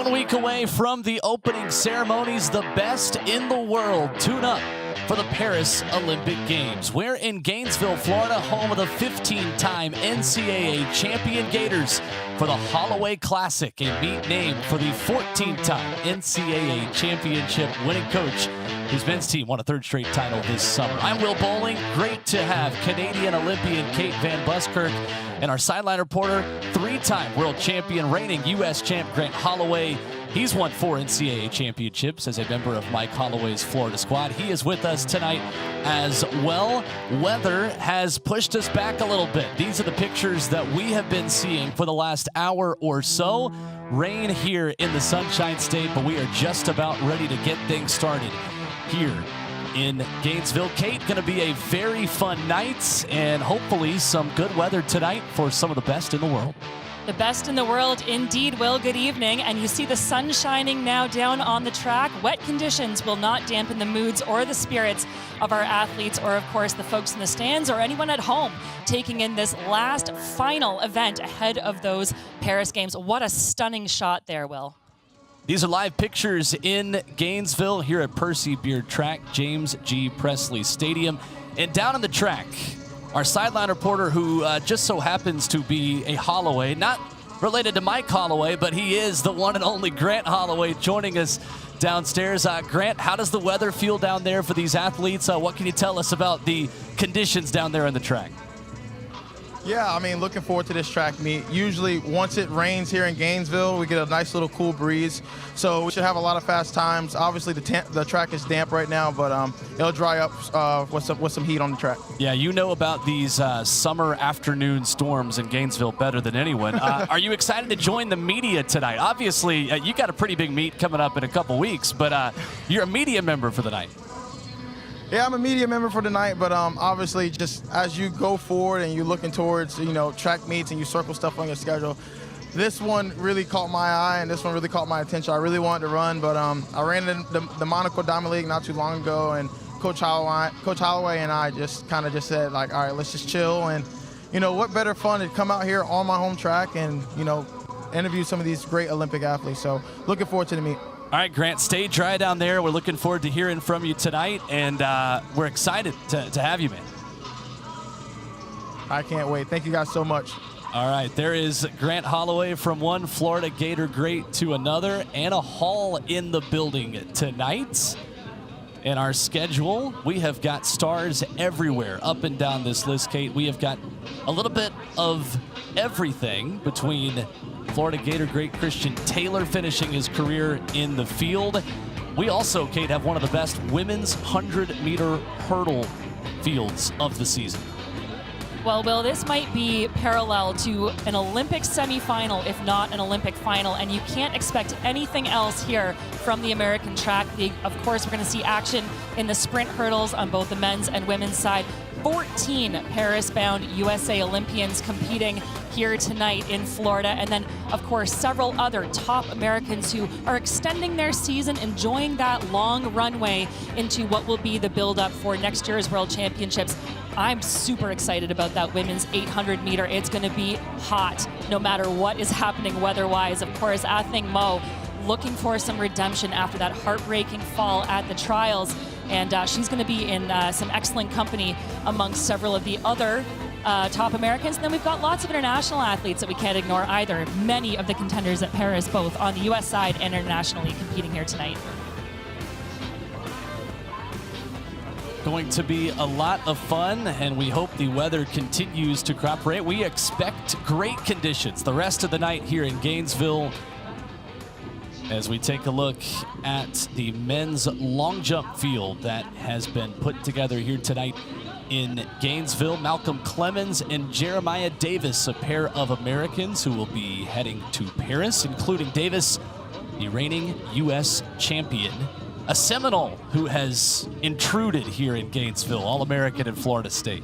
1 week away from the opening ceremonies, the best in the world tune up for the Paris Olympic Games. We're in Gainesville, Florida, home of the 15-time NCAA champion Gators for the Holloway Classic, a meet named for the 14-time NCAA championship winning coach whose men's team won a third straight title this summer. I'm Will Boling. Great to have Canadian Olympian Kate Van Buskirk and our sideline reporter, three-time world champion, reigning U.S. champ Grant Holloway. He's won 4 NCAA championships as a member of Mike Holloway's Florida squad. He is with us tonight as well. Weather has pushed us back a little bit. These are the pictures that we have been seeing for the last hour or so. Rain here in the Sunshine State, but we are just about ready to get things started here in Gainesville. Kate, going to be a very fun night and hopefully some good weather tonight for some of the best in the world. The best in the world indeed, Will. Good evening. And you see the sun shining now down on the track. Wet conditions will not dampen the moods or the spirits of our athletes or, of course, the folks in the stands or anyone at home taking in this last final event ahead of those Paris Games. What a stunning shot there, Will. These are live pictures in Gainesville here at Percy Beard Track, James G. Presley Stadium. And down on the track, our sideline reporter who just so happens to be a Holloway, not related to Mike Holloway, but he is the one and only Grant Holloway joining us downstairs. Grant, how does the weather feel down there for these athletes? What can you tell us about the conditions down there on the track? Yeah, I mean, looking forward to this track meet. Usually, once it rains here in Gainesville, we get a nice little cool breeze. So we should have a lot of fast times. Obviously, the track is damp right now, but it'll dry up with some heat on the track. Yeah, you know about these summer afternoon storms in Gainesville better than anyone. Are you excited to join the media tonight? Obviously, you got a pretty big meet coming up in a couple weeks, but you're a media member for the night. Yeah, I'm a media member for the night, but obviously just as you go forward and you're looking towards, track meets and you circle stuff on your schedule, this one really caught my eye and this one really caught my attention. I really wanted to run, but I ran in the Monaco Diamond League not too long ago, and Coach Holloway and I just said, like, all right, let's just chill. And, what better fun to come out here on my home track and, interview some of these great Olympic athletes. So looking forward to the meet. All right, Grant, stay dry down there. We're looking forward to hearing from you tonight, and we're excited to have you, man. I can't wait. Thank you guys so much. All right, there is Grant Holloway from one Florida Gator great to another. Anna Hall in the building tonight. In our schedule, we have got stars everywhere up and down this list, Kate. We have got a little bit of everything between Florida Gator great Christian Taylor finishing his career in the field. We also, Kate, have one of the best women's 100-meter hurdle fields of the season. Well, Will, this might be parallel to an Olympic semifinal, if not an Olympic final, and you can't expect anything else here from the American Track League. Of course, we're going to see action in the sprint hurdles on both the men's and women's side. 14 Paris-bound USA Olympians competing here tonight in Florida, and then, of course, several other top Americans who are extending their season, enjoying that long runway into what will be the build-up for next year's World Championships. I'm super excited about that women's 800-meter. It's going to be hot no matter what is happening weather-wise. Of course, Athing Mo looking for some redemption after that heartbreaking fall at the trials. And she's going to be in some excellent company amongst several of the other top Americans. And then we've got lots of international athletes that we can't ignore either. Many of the contenders at Paris, both on the U.S. side and internationally, competing here tonight. Going to be a lot of fun, and we hope the weather continues to cooperate. We expect great conditions the rest of the night here in Gainesville as we take a look at the men's long jump field that has been put together here tonight in Gainesville. Malcolm Clemens and Jeremiah Davis, a pair of Americans who will be heading to Paris, including Davis, the reigning U.S. champion, a Seminole who has intruded here in Gainesville, All-American in Florida State.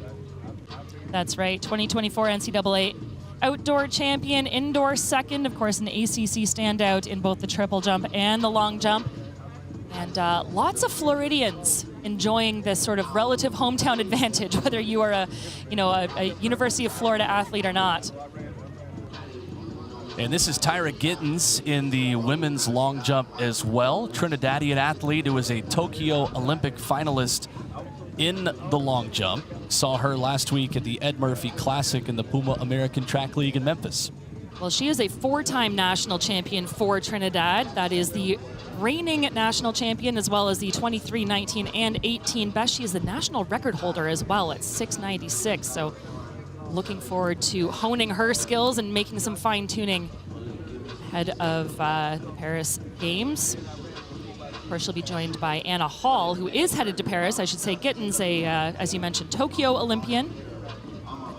That's right, 2024 NCAA outdoor champion, indoor second, of course, an ACC standout in both the triple jump and the long jump. And lots of Floridians enjoying this sort of relative hometown advantage, whether you are a University of Florida athlete or not. And this is Tyra Gittens in the women's long jump as well. Trinidadian athlete who was a Tokyo Olympic finalist in the long jump. Saw her last week at the Ed Murphy Classic in the Puma American Track League in Memphis. Well, she is a 4-time national champion for Trinidad. That is the reigning national champion as well as the 23, 19, and 18 best. She is the national record holder as well at 696. So looking forward to honing her skills and making some fine-tuning ahead of the Paris Games. Of course, she'll be joined by Anna Hall, who is headed to Paris. I should say Gittens, as you mentioned, Tokyo Olympian.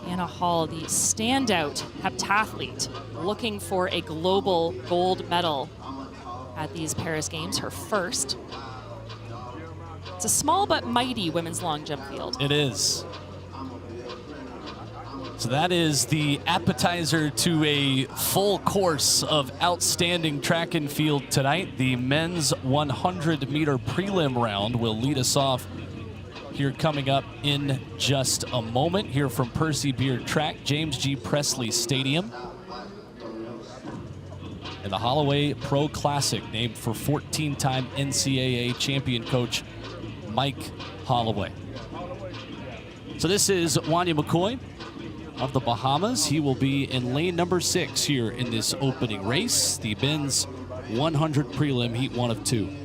Anna Hall, the standout heptathlete, looking for a global gold medal at these Paris Games, her first. It's a small but mighty women's long jump field. It is. So that is the appetizer to a full course of outstanding track and field tonight. The men's 100-meter prelim round will lead us off here coming up in just a moment. Here from Percy Beard Track, James G. Presley Stadium. And the Holloway Pro Classic, named for 14-time NCAA champion coach Mike Holloway. So this is Wanya McCoy of the Bahamas. He will be in lane number 6 here in this opening race, the men's 100 prelim, heat 1 of 2.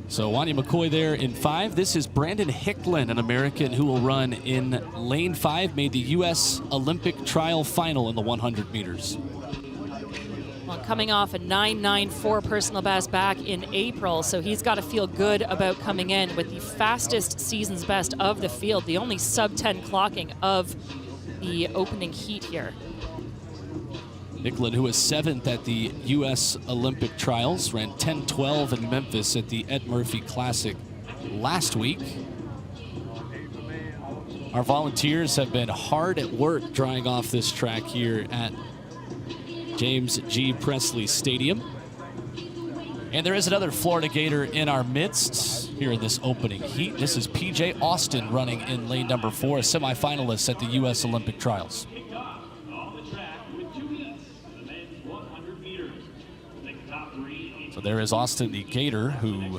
So Wanya McCoy there in 5. This is Brandon Hicklin, an American who will run in lane 5, made the U.S. Olympic trial final in the 100 meters. Well, coming off a 9.94 personal best back in April, so he's got to feel good about coming in with the fastest season's best of the field, the only sub-10 clocking of the opening heat here. Hicklin, who was 7th at the U.S. Olympic trials, ran 10:12 in Memphis at the Ed Murphy Classic last week. Our volunteers have been hard at work drying off this track here at James G. Presley Stadium. And there is another Florida Gator in our midst here in this opening heat. This is PJ Austin running in lane number 4, a semifinalist at the U.S. Olympic trials. So there is Austin the Gator, who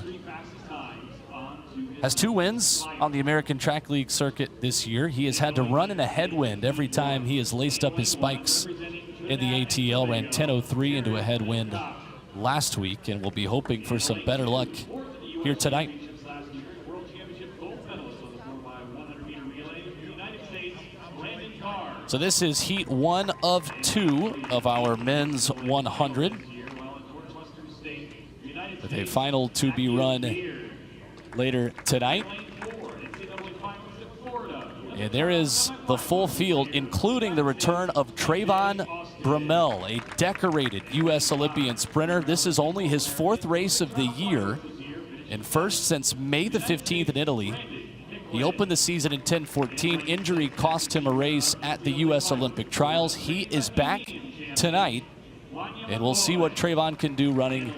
has 2 wins on the American Track League circuit this year. He has had to run in a headwind every time he has laced up his spikes in the ATL. Ran 10:03 into a headwind last week, and will be hoping for some better luck here tonight. So this is heat 1 of 2 of our men's 100. With a final to be run later tonight. And there is the full field, including the return of Trayvon Bromell, a decorated U.S. Olympian sprinter. This is only his 4th race of the year, and first since May the 15th in Italy. He opened the season in 10:14. Injury cost him a race at the U.S. Olympic trials. He is back tonight, and we'll see what Trayvon can do running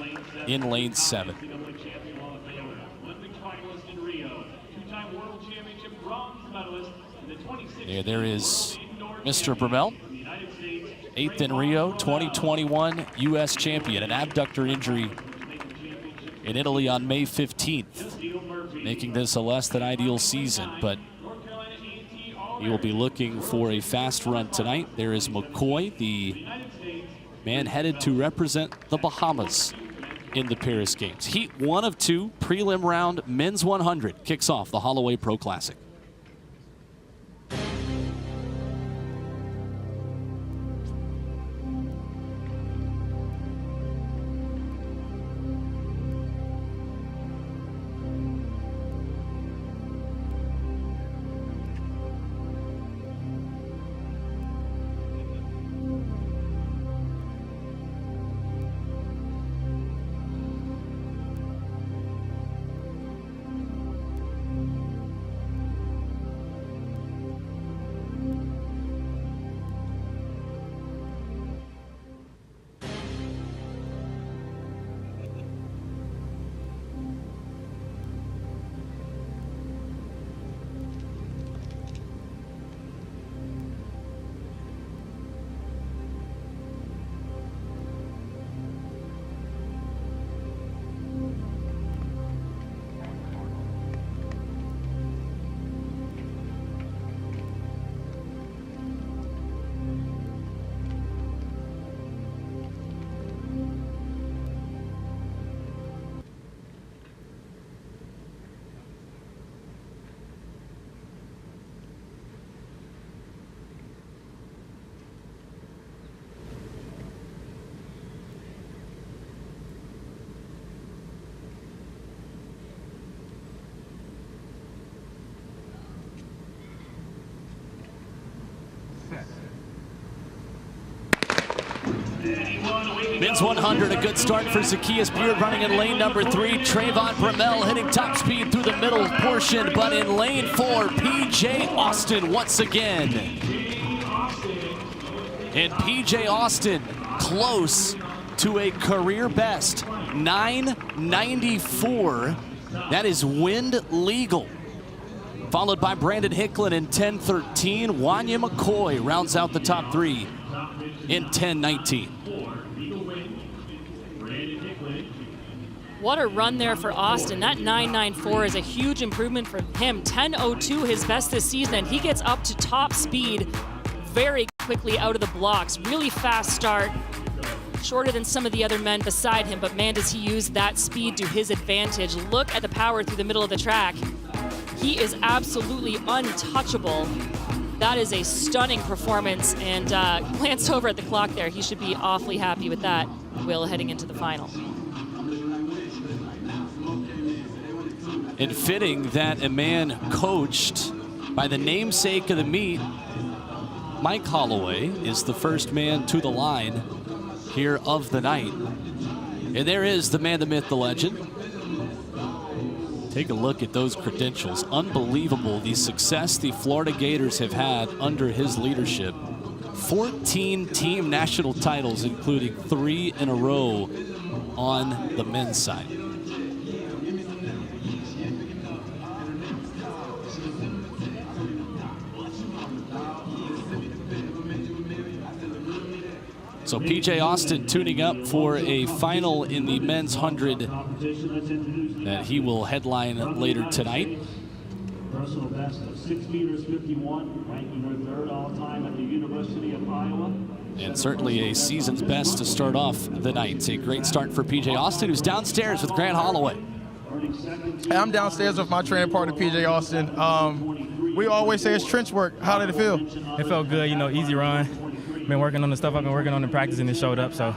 in lane 7. Yeah, there is Mr. Bromell, 8th in Rio, 2021 U.S. champion. An abductor injury in Italy on May 15th, making this a less than ideal season, but he will be looking for a fast run tonight. There is McCoy, the man headed to represent the Bahamas in the Paris Games. Heat 1 of 2, prelim round, men's 100 kicks off the Holloway Pro Classic. Men's 100, a good start for Zacchaeus Beard running in lane number 3. Trayvon Bramell hitting top speed through the middle portion, but in lane 4, PJ Austin once again. And PJ Austin close to a career best, 994. That is wind legal. Followed by Brandon Hicklin in 10:13. Wanya McCoy rounds out the top 3 in 10:19. What a run there for Austin. That 994 is a huge improvement for him. 10:02 his best this season, and he gets up to top speed very quickly out of the blocks. Really fast start. Shorter than some of the other men beside him, but man, does he use that speed to his advantage. Look at the power through the middle of the track. He is absolutely untouchable. That is a stunning performance, and glanced over at the clock there. He should be awfully happy with that, Will, heading into the final. And fitting that a man coached by the namesake of the meet, Mike Holloway, is the first man to the line here of the night. And there is the man, the myth, the legend. Take a look at those credentials. Unbelievable, the success the Florida Gators have had under his leadership. 14 team national titles, including 3 in a row on the men's side. So PJ Austin tuning up for a final in the men's 100 that he will headline later tonight. Personal best of 6 meters 51, ranking her 3rd all time at the University of Iowa. And certainly a season's best to start off the night. A great start for PJ Austin, who's downstairs with Grant Holloway. Hey, I'm downstairs with my training partner, PJ Austin. We always say it's trench work. How did it feel? It felt good, you know, easy run. Been working on the stuff I've been working on in practice, and it showed up. So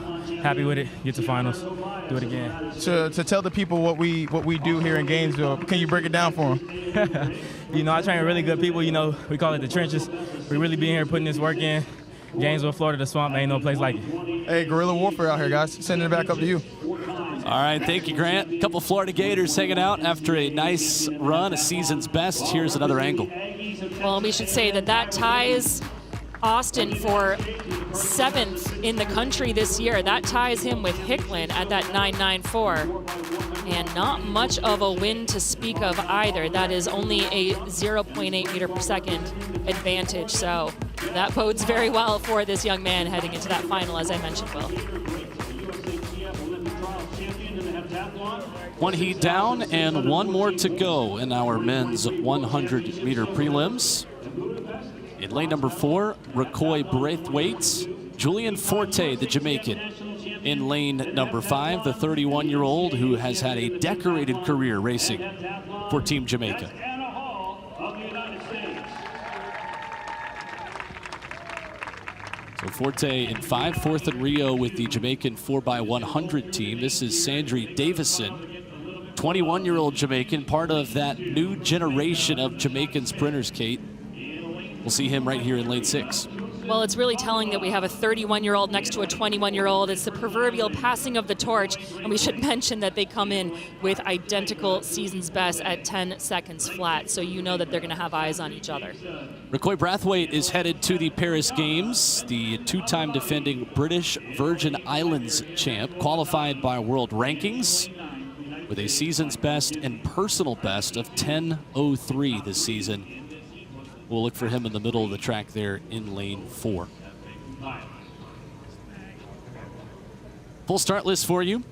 happy with it. Get to finals. Do it again. To tell the people what we do here in Gainesville, can you break it down for them? You know, I train with really good people. You know, we call it the trenches. We really be here putting this work in. Gainesville, Florida, the swamp, ain't no place like it. Hey, guerrilla warfare out here, guys. Sending it back up to you. All right, thank you, Grant. A couple Florida Gators hanging out after a nice run, a season's best. Here's another angle. Well, we should say that ties Austin for 7th in the country this year. That ties him with Hicklin at that 994. And not much of a win to speak of either. That is only a 0.8 meter per second advantage. So that bodes very well for this young man heading into that final, as I mentioned, Will. One heat down and one more to go in our men's 100 meter prelims. In lane number 4, Rakoy Braithwaite. Julian Forte, the Jamaican, in lane number 5, the 31-year-old who has had a decorated career racing for Team Jamaica. So Forte in 5, 4th in Rio with the Jamaican 4x100 team. This is Sandri Davison, 21-year-old Jamaican, part of that new generation of Jamaican sprinters, Kate. We'll see him right here in lane 6. Well, it's really telling that we have a 31-year-old next to a 21-year-old. It's the proverbial passing of the torch, and we should mention that they come in with identical season's best at 10 seconds flat, so you know that they're going to have eyes on each other. Rakoy Braithwaite is headed to the Paris Games, the 2-time defending British Virgin Islands champ, qualified by world rankings with a season's best and personal best of 10:03 this season. We'll look for him in the middle of the track there in lane 4. Full start list for you.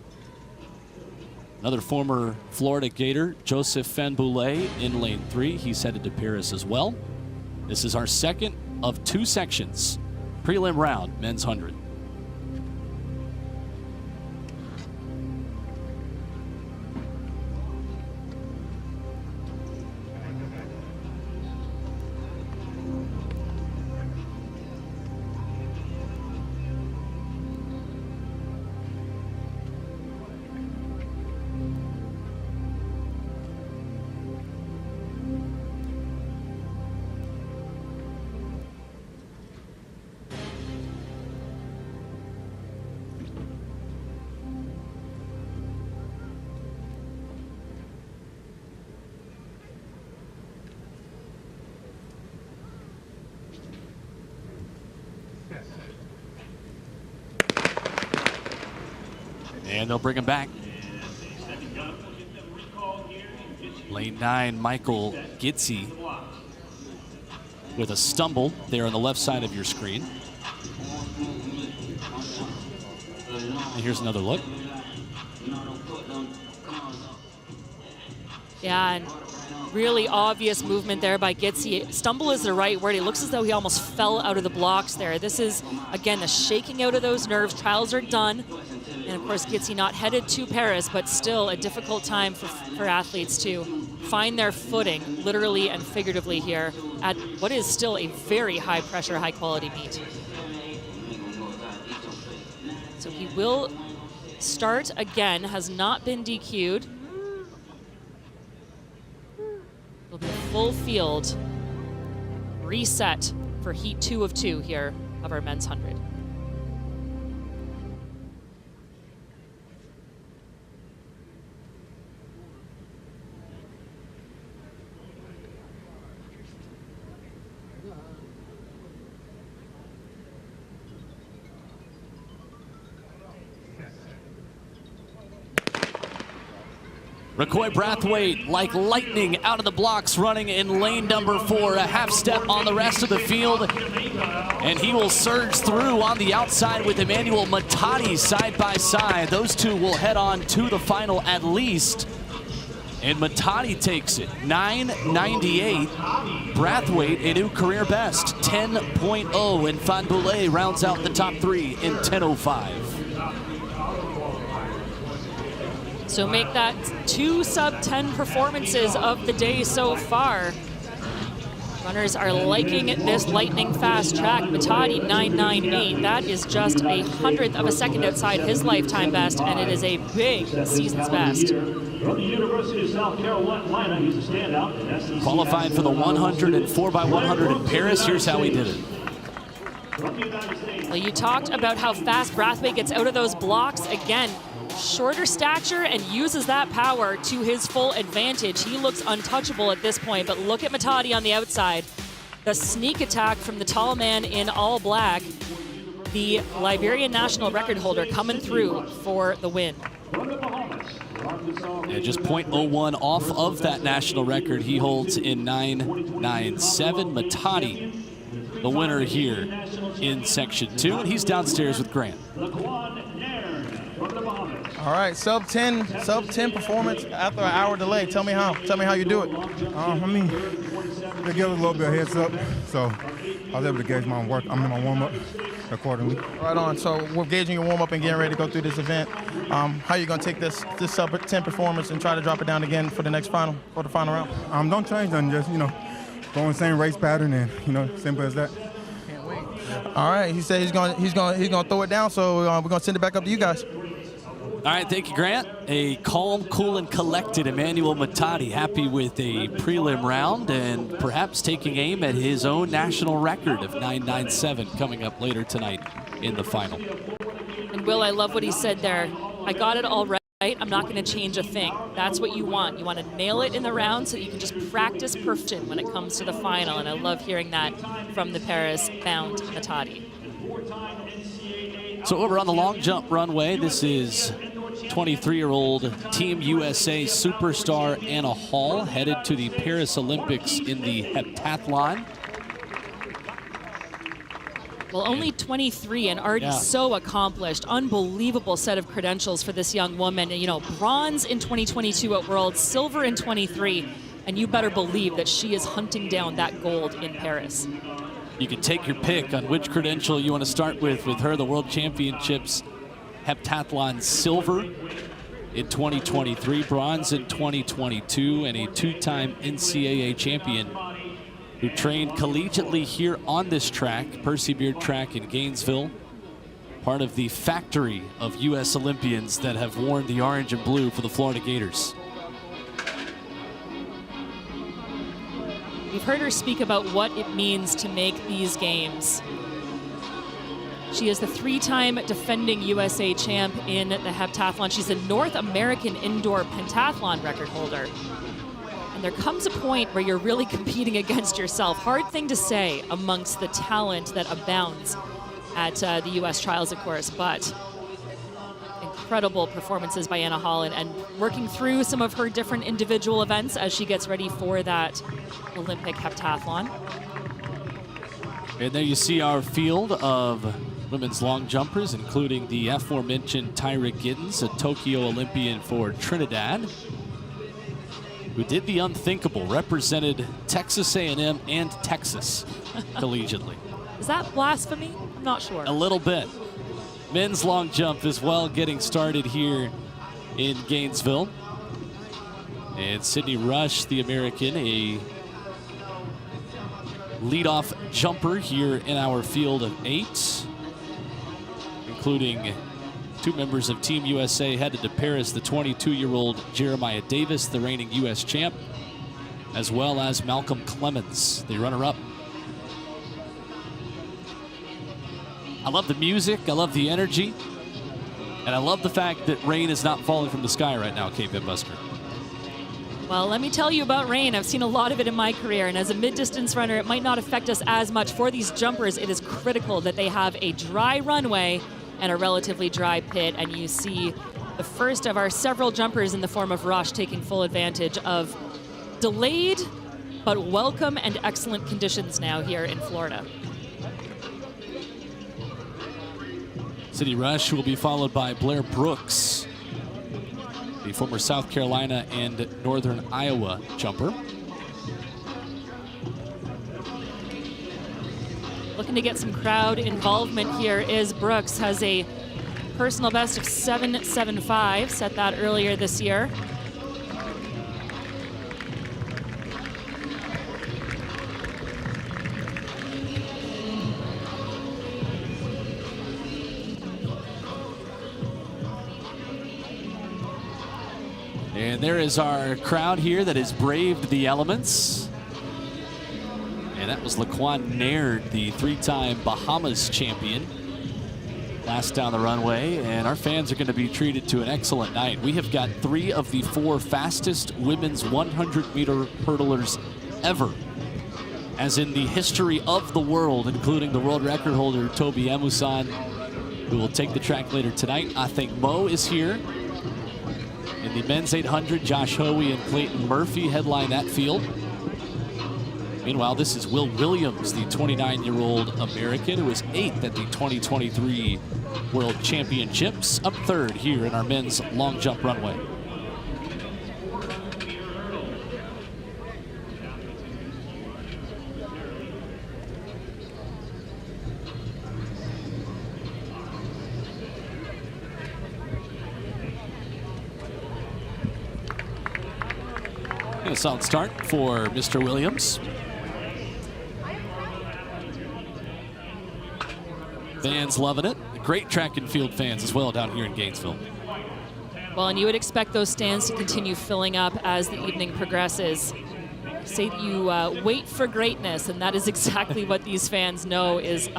Another former Florida Gator, Joseph Fanboulay, in lane 3. He's headed to Paris as well. This is our second of 2 sections. Prelim round, men's 100. And they'll bring him back. Lane 9, Michael Gitze with a stumble there on the left side of your screen. And here's another look. Yeah, and really obvious movement there by Gitze. Stumble is the right word. It looks as though he almost fell out of the blocks there. This is, again, the shaking out of those nerves. Trials are done. And of course, Gitze not headed to Paris, but still a difficult time for athletes to find their footing, literally and figuratively here, at what is still a very high pressure, high quality meet. So he will start again, has not been DQ'd. It'll be full field reset for heat 2 of 2 here of our men's 100. McCoy Brathwaite, like lightning, out of the blocks, running in lane number 4, a half step on the rest of the field, and he will surge through on the outside with Emmanuel Matadi side by side. Those two will head on to the final at least, and Matadi takes it, 9:98. Brathwaite, a new career best, 10.0, and Van Boulay rounds out the top 3 in 10:05. So make that 2 sub-10 performances of the day so far. Runners are liking this lightning fast track. Matadi 9:98. That is just a 100th of a second outside his lifetime best, and it is a big season's best. From the University of South Carolina, he's a standout. Qualified for the 100 and 4x100 in Paris. Here's how he did it. Well, you talked about how fast Brathwaite gets out of those blocks. Again, shorter stature and uses that power to his full advantage. He looks untouchable at this point, but look at Matadi on the outside. The sneak attack from the tall man in all black. The Liberian national record holder coming through for the win. And just 0.01 off of that national record he holds in 9:97. Matadi, the winner here in section 2, and he's downstairs with Grant. All right, sub 10 performance after an hour delay. Tell me how you do it. I mean, they give us a little bit of heads up, so I was able to gauge my work. I'm in my warm-up accordingly. Right on. So we're gauging your warm-up and getting ready to go through this event. How are you going to take this sub 10 performance and try to drop it down again for the next final round? Don't change nothing. Just go in the same race pattern and simple as that. Can't wait. All right. He said he's going to throw it down. So we're going to send it back up to you guys. All right, thank you, Grant. A calm, cool, and collected Emmanuel Matadi, happy with a prelim round and perhaps taking aim at his own national record of 9:97 coming up later tonight in the final. And Will, I love what he said there. I got it all right. I'm not going to change a thing. That's what you want. You want to nail it in the round so that you can just practice perfection when it comes to the final. And I love hearing that from the Paris-bound Matadi. So over on the long jump runway, this is 23-year-old Team USA superstar Anna Hall, headed to the Paris Olympics in the heptathlon. Well, only 23 and already so accomplished. Unbelievable set of credentials for this young woman. Bronze in 2022 at Worlds, silver in 23, and you better believe that she is hunting down that gold in Paris. You can take your pick on which credential you want to start with her, the World Championships heptathlon silver in 2023, bronze in 2022, and a 2-time NCAA champion who trained collegiately here on this track, Percy Beard Track in Gainesville, part of the factory of U.S. Olympians that have worn the orange and blue for the Florida Gators. We've heard her speak about what it means to make these games. She is the 3-time defending USA champ in the heptathlon. She's a North American indoor pentathlon record holder. And there comes a point where you're really competing against yourself. Hard thing to say amongst the talent that abounds at the US trials, of course, but incredible performances by Anna Holland and working through some of her different individual events as she gets ready for that Olympic heptathlon. And there you see our field of women's long jumpers, including the aforementioned Tyra Giddens, a Tokyo Olympian for Trinidad, who did the unthinkable, represented Texas A&M and Texas collegiately. Is that blasphemy? I'm not sure. A little bit. Men's long jump as well getting started here in Gainesville. And Sydney Rush, the American, a leadoff jumper here in our field of 8, including 2 members of Team USA headed to Paris, the 22-year-old Jeremiah Davis, the reigning U.S. champ, as well as Malcolm Clemens, the runner-up. I love the music, I love the energy, and I love the fact that rain is not falling from the sky right now, Kate Van Busker. Well, let me tell you about rain. I've seen a lot of it in my career, and as a mid-distance runner, it might not affect us as much. For these jumpers, it is critical that they have a dry runway and a relatively dry pit, and you see the first of our several jumpers in the form of Rush taking full advantage of delayed but welcome and excellent conditions now here in Florida. Sydney Rush will be followed by Blair Brooks, the former South Carolina and Northern Iowa jumper. Looking to get some crowd involvement here is Brooks. Has a personal best of 7.75, set that earlier this year. And there is our crowd here that has braved the elements. And that was Laquan Naird, the 3-time Bahamas champion, last down the runway. And our fans are going to be treated to an excellent night. We have got 3 of the 4 fastest women's 100-meter hurdlers ever, as in the history of the world, including the world record holder, Toby Amusan, who will take the track later tonight. I think Mo is here. In the men's 800, Josh Holloway and Clayton Murphy headline that field. Meanwhile, this is Will Williams, the 29-year-old American who was 8th at the 2023 World Championships, up 3rd here in our men's long jump runway. And a solid start for Mr. Williams. Fans loving it. Great track and field fans as well down here in Gainesville. Well, and you would expect those stands to continue filling up as the evening progresses. Say that you wait for greatness, and that is exactly what these fans know is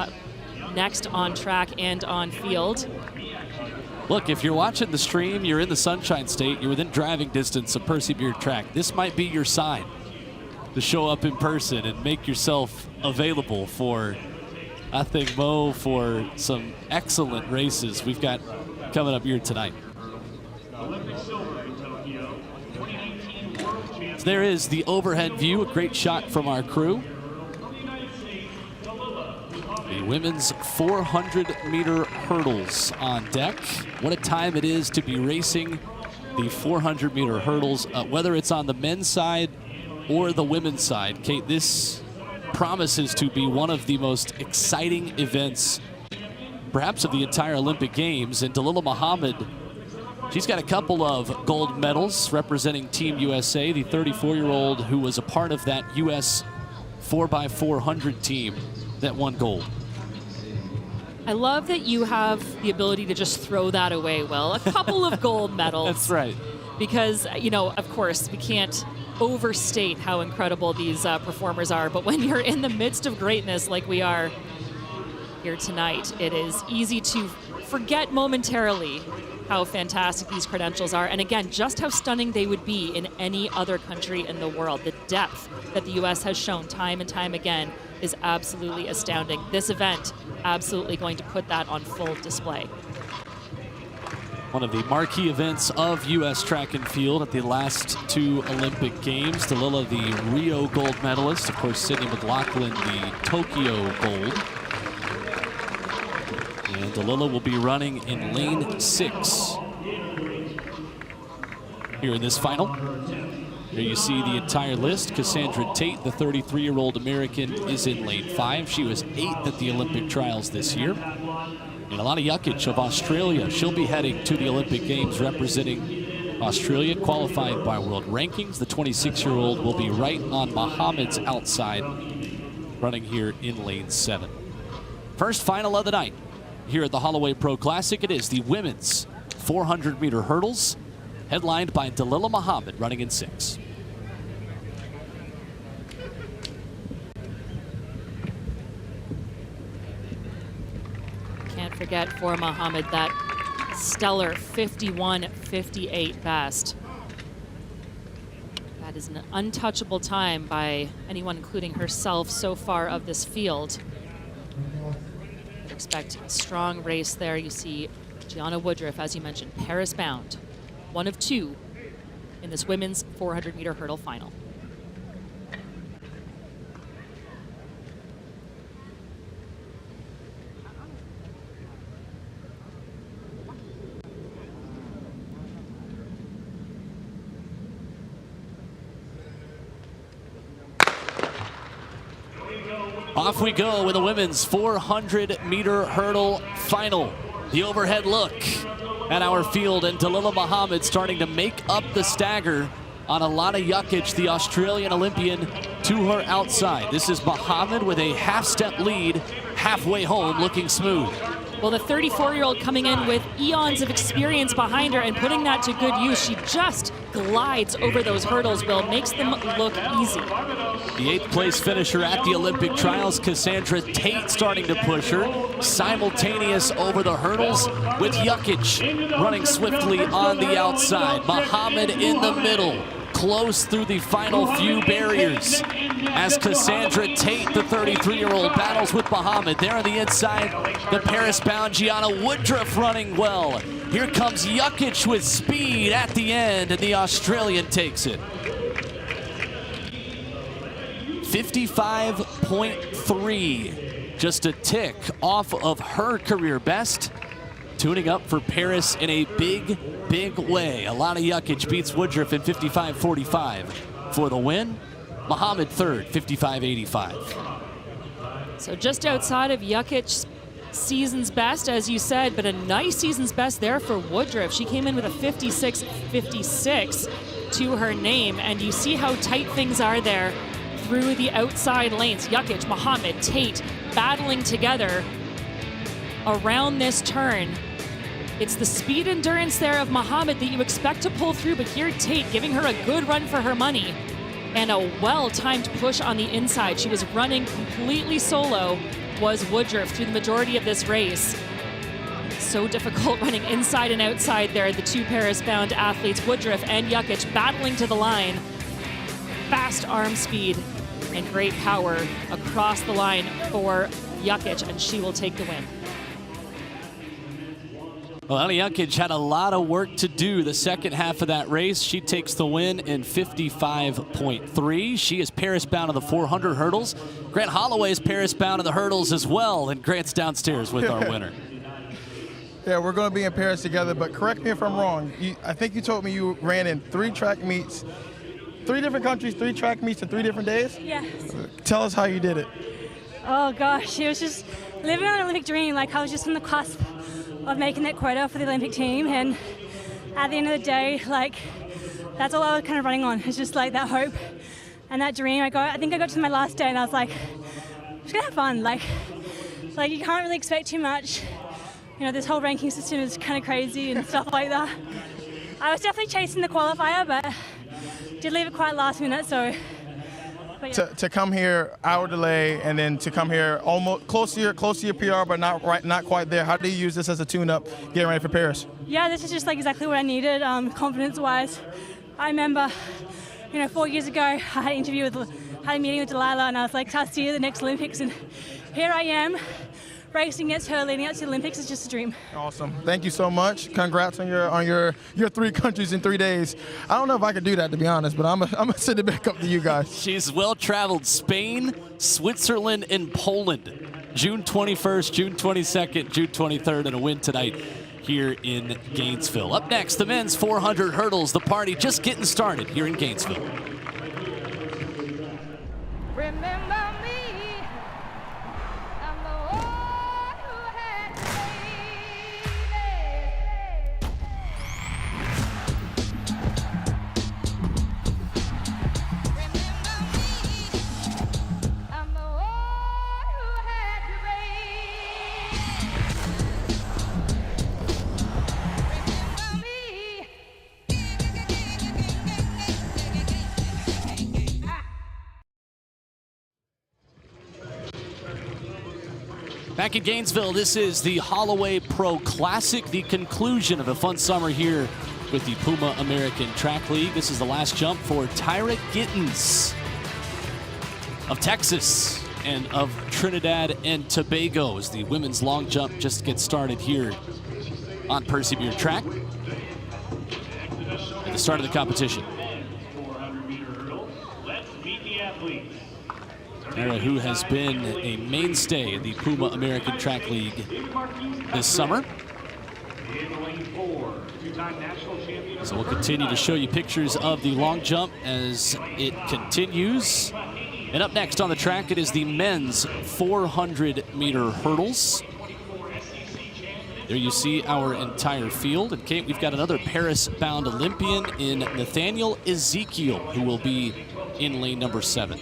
next on track and on field. Look, if you're watching the stream, you're in the Sunshine State, you're within driving distance of Percy Beard Track, this might be your sign to show up in person and make yourself available for, I think, Mo, for some excellent races we've got coming up here tonight. So there is the overhead view, a great shot from our crew. The women's 400-meter hurdles on deck. What a time it is to be racing the 400-meter hurdles, whether it's on the men's side or the women's side. Kate, this promises to be one of the most exciting events, perhaps of the entire Olympic Games. And Dalilah Muhammad, she's got a couple of gold medals representing Team USA, the 34-year-old who was a part of that U.S. 4x400 team that won gold. I love that you have the ability to just throw that away, Will. A couple of gold medals. That's right. Because, you know, of course, we can't overstate how incredible these performers are. But when you're in the midst of greatness like we are here tonight, it is easy to forget momentarily how fantastic these credentials are. And again, just how stunning they would be in any other country in the world. The depth that the U.S. has shown time and time again is absolutely astounding. This event absolutely going to put that on full display. One of the marquee events of U.S. track and field at the last 2 Olympic Games. Delila, the Rio gold medalist. Of course, Sydney McLaughlin, the Tokyo gold. And Delila will be running in lane 6 here in this final. Here you see the entire list. Cassandra Tate, the 33-year-old American, is in lane 5. She was 8th at the Olympic trials this year. And Alana Jukic of Australia, she'll be heading to the Olympic Games representing Australia, qualified by world rankings. The 26-year-old will be right on Muhammad's outside, running here in lane 7. First final of the night here at the Holloway Pro Classic. It is the women's 400-meter hurdles, headlined by Delila Muhammad, running in 6. Can't forget for Muhammad that stellar 51.58 best. That is an untouchable time by anyone, including herself, so far of this field. I'd expect a strong race there. You see Gianna Woodruff, as you mentioned, Paris bound, one of 2 in this women's 400-meter hurdle final. Off we go with the women's 400-meter hurdle final. The overhead look at our field, and Delila Muhammad starting to make up the stagger on Alana Jukic, the Australian Olympian, to her outside. This is Muhammad with a half-step lead, halfway home, looking smooth. Well, the 34-year-old coming in with eons of experience behind her and putting that to good use. She just glides over those hurdles, Will, makes them look easy. The 8th place finisher at the Olympic trials, Cassandra Tate, starting to push her. Simultaneous over the hurdles with Jukic running swiftly on the outside. Muhammad in the middle, close through the final few barriers, as Cassandra Tate, the 33-year-old, battles with Muhammad. There on the inside, the Paris-bound Gianna Woodruff running well. Here comes Jukic with speed at the end, and the Australian takes it. 55.3, just a tick off of her career best. Tuning up for Paris in a big, big way. Alana Jukic beats Woodruff in 55.45 for the win. Muhammad third, 55.85. So just outside of Jukic's season's best, as you said, but a nice season's best there for Woodruff. She came in with a 56.56 to her name, and you see how tight things are there through the outside lanes. Jukic, Muhammad, Tate battling together around this turn. It's the speed endurance there of Muhammad that you expect to pull through, but here Tate giving her a good run for her money and a well-timed push on the inside. She was running completely solo, was Woodruff, through the majority of this race. So difficult running inside and outside there, the 2 Paris-bound athletes, Woodruff and Jukic, battling to the line. Fast arm speed and great power across the line for Jukic, and she will take the win. Well, Alana Jukic had a lot of work to do the second half of that race. She takes the win in 55.3. She is Paris-bound on the 400 hurdles. Grant Holloway is Paris-bound on the hurdles as well, and Grant's downstairs with our winner. Yeah, we're going to be in Paris together, but correct me if I'm wrong. I think you told me you ran in 3 track meets, 3 different countries, 3 track meets in 3 different days? Yes. Tell us how you did it. Oh gosh, it was just living on an Olympic dream. Like, I was just on the cusp of making that quota for the Olympic team, and at the end of the day, like, that's all I was kind of running on. It's just like that hope and that dream. I think I got to my last day and I was like, I'm just gonna have fun. Like you can't really expect too much. You know, this whole ranking system is kind of crazy and stuff like that. I was definitely chasing the qualifier, but did leave it quite last minute, so. Yeah. To come here, hour delay, and then to come here almost close to your PR, but not quite there. How do you use this as a tune-up, getting ready for Paris? Yeah, this is just like exactly what I needed, confidence-wise. I remember, 4 years ago, I had a meeting with Delila, and I was like, I'll see you at the next Olympics, and here I am, racing against her leading up to the Olympics is just a dream. Awesome. Thank you so much. Congrats on your 3 countries in 3 days. I don't know if I could do that, to be honest, but I'm gonna send it back up to you guys. She's well-traveled. Spain, Switzerland, and Poland. June 21st, June 22nd, June 23rd, and a win tonight here in Gainesville. Up next, the men's 400 hurdles. The party just getting started here in Gainesville. Remember me, I'm the one who had Back in Gainesville, this is the Holloway Pro Classic, the conclusion of a fun summer here with the Puma American Track League. This is the last jump for Tyra Gittens of Texas and of Trinidad and Tobago as the women's long jump just gets started here on Perseverance Track at the start of the competition. 400-meter hurdles. Let's meet the athletes. Tyra, who has been a mainstay in the Puma American Track League this summer. So we'll continue to show you pictures of the long jump as it continues. And up next on the track, it is the men's 400-meter hurdles. There you see our entire field. And Kate, we've got another Paris-bound Olympian in Nathaniel Ezekiel, who will be in lane number 7.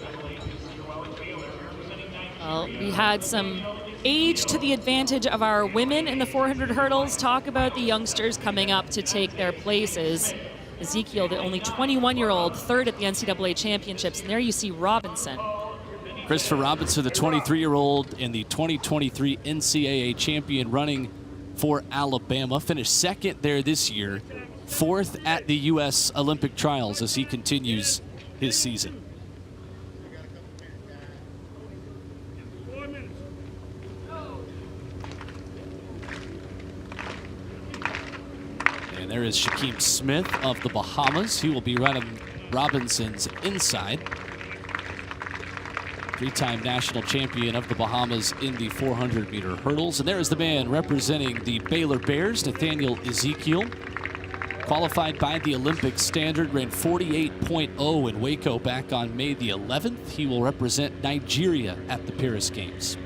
Well, we had some age to the advantage of our women in the 400 hurdles. Talk about the youngsters coming up to take their places. Ezekiel, the only 21-year-old, third at the NCAA championships. And there you see Robinson. Christopher Robinson, the 23-year-old and the 2023 NCAA champion running for Alabama. Finished second there this year, 4th at the U.S. Olympic trials as he continues his season. And there is Shaquem Smith of the Bahamas. He will be running Robinson's inside. 3-time national champion of the Bahamas in the 400-meter hurdles. And there is the man representing the Baylor Bears, Nathaniel Ezekiel. Qualified by the Olympic standard, ran 48.0 in Waco back on May the 11th. He will represent Nigeria at the Paris Games.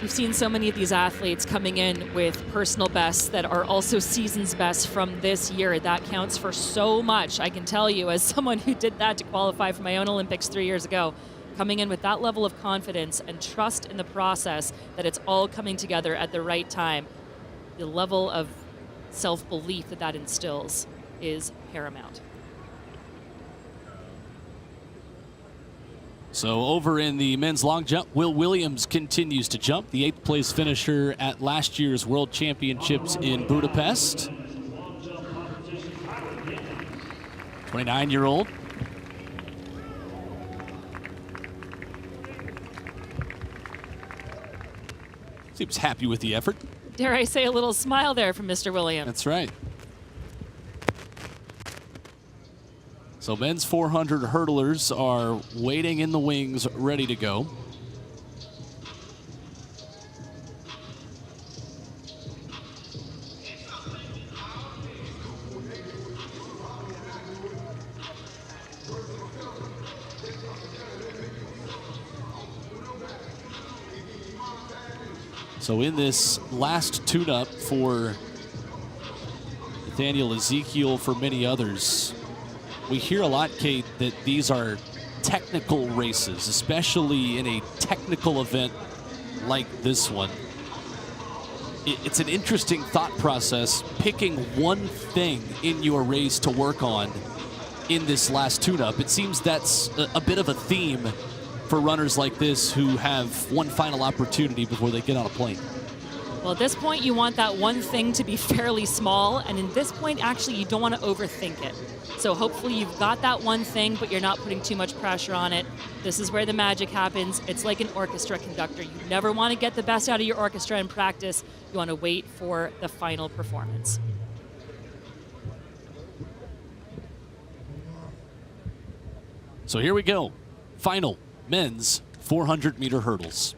We've seen so many of these athletes coming in with personal bests that are also season's best from this year. That counts for so much. I can tell you, as someone who did that to qualify for my own Olympics 3 years ago, coming in with that level of confidence and trust in the process that it's all coming together at the right time, the level of self-belief that that instills is paramount. So over in the men's long jump, Will Williams continues to jump, the 8th place finisher at last year's World Championships in Budapest. 29-year-old. Seems happy with the effort. Dare I say a little smile there from Mr. Williams. That's right. So men's 400 hurdlers are waiting in the wings, ready to go. So in this last tune-up for Nathaniel Ezekiel, for many others, we hear a lot, Kate, that these are technical races, especially in a technical event like this one. It's an interesting thought process, picking one thing in your race to work on in this last tune-up. It seems that's a bit of a theme for runners like this who have one final opportunity before they get on a plane. Well, at this point, you want that one thing to be fairly small, and in this point, actually, you don't want to overthink it. So hopefully you've got that one thing, but you're not putting too much pressure on it. This is where the magic happens. It's like an orchestra conductor. You never want to get the best out of your orchestra in practice. You want to wait for the final performance. So here we go. Final men's 400-meter hurdles.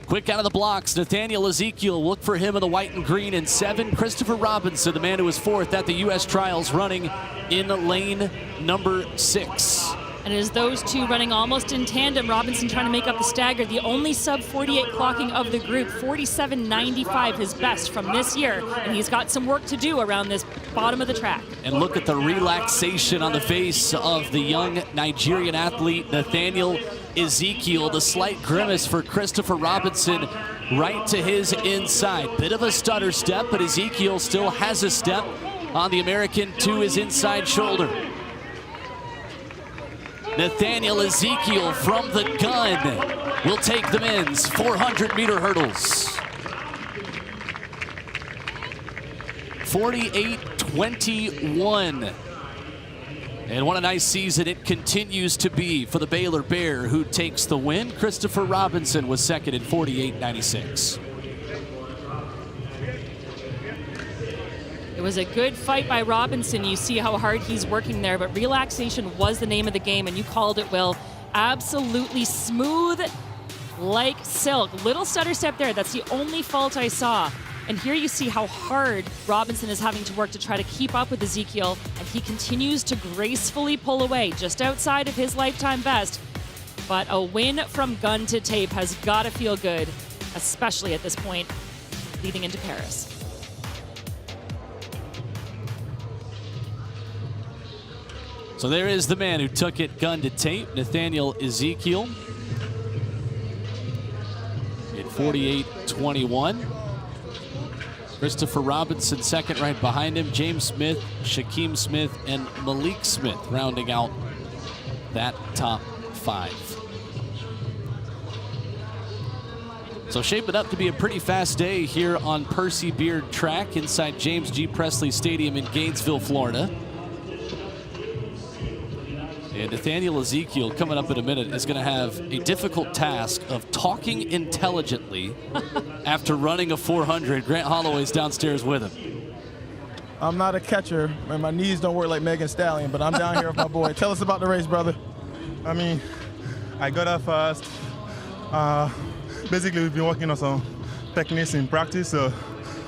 Quick out of the blocks, Nathaniel Ezekiel. Look for him in the white and green. And 7, Christopher Robinson, the man who was 4th at the U.S. Trials, running in lane number 6. And it is those two running almost in tandem. Robinson trying to make up the stagger. The only sub-48 clocking of the group. 47.95 his best from this year. And he's got some work to do around this bottom of the track. And look at the relaxation on the face of the young Nigerian athlete, Nathaniel Ezekiel. The slight grimace for Christopher Robinson right to his inside. Bit of a stutter step, but Ezekiel still has a step on the American to his inside shoulder. Nathaniel Ezekiel from the gun will take the men's 400-meter hurdles. 48-21. And what a nice season it continues to be for the Baylor Bear, who takes the win. Christopher Robinson was second in 48.96. It was a good fight by Robinson. You see how hard he's working there, but relaxation was the name of the game, and you called it, Will. Absolutely smooth like silk. Little stutter step there. That's the only fault I saw. And here you see how hard Robinson is having to work to try to keep up with Ezekiel, and he continues to gracefully pull away just outside of his lifetime best. But a win from gun to tape has got to feel good, especially at this point leading into Paris. So there is the man who took it gun to tape, Nathaniel Ezekiel, in 48-21. Christopher Robinson second right behind him. James Smith, Shaquem Smith, and Malik Smith rounding out that top 5. So shaping up to be a pretty fast day here on Percy Beard Track inside James G. Presley Stadium in Gainesville, Florida. And Nathaniel Ezekiel, coming up in a minute, is going to have a difficult task of talking intelligently after running a 400. Grant Holloway's downstairs with him. I'm not a catcher, and my knees don't work like Megan Stallion, but I'm down here with my boy. Tell us about the race, brother. I mean, I got up fast. Basically, we've been working on some techniques in practice, so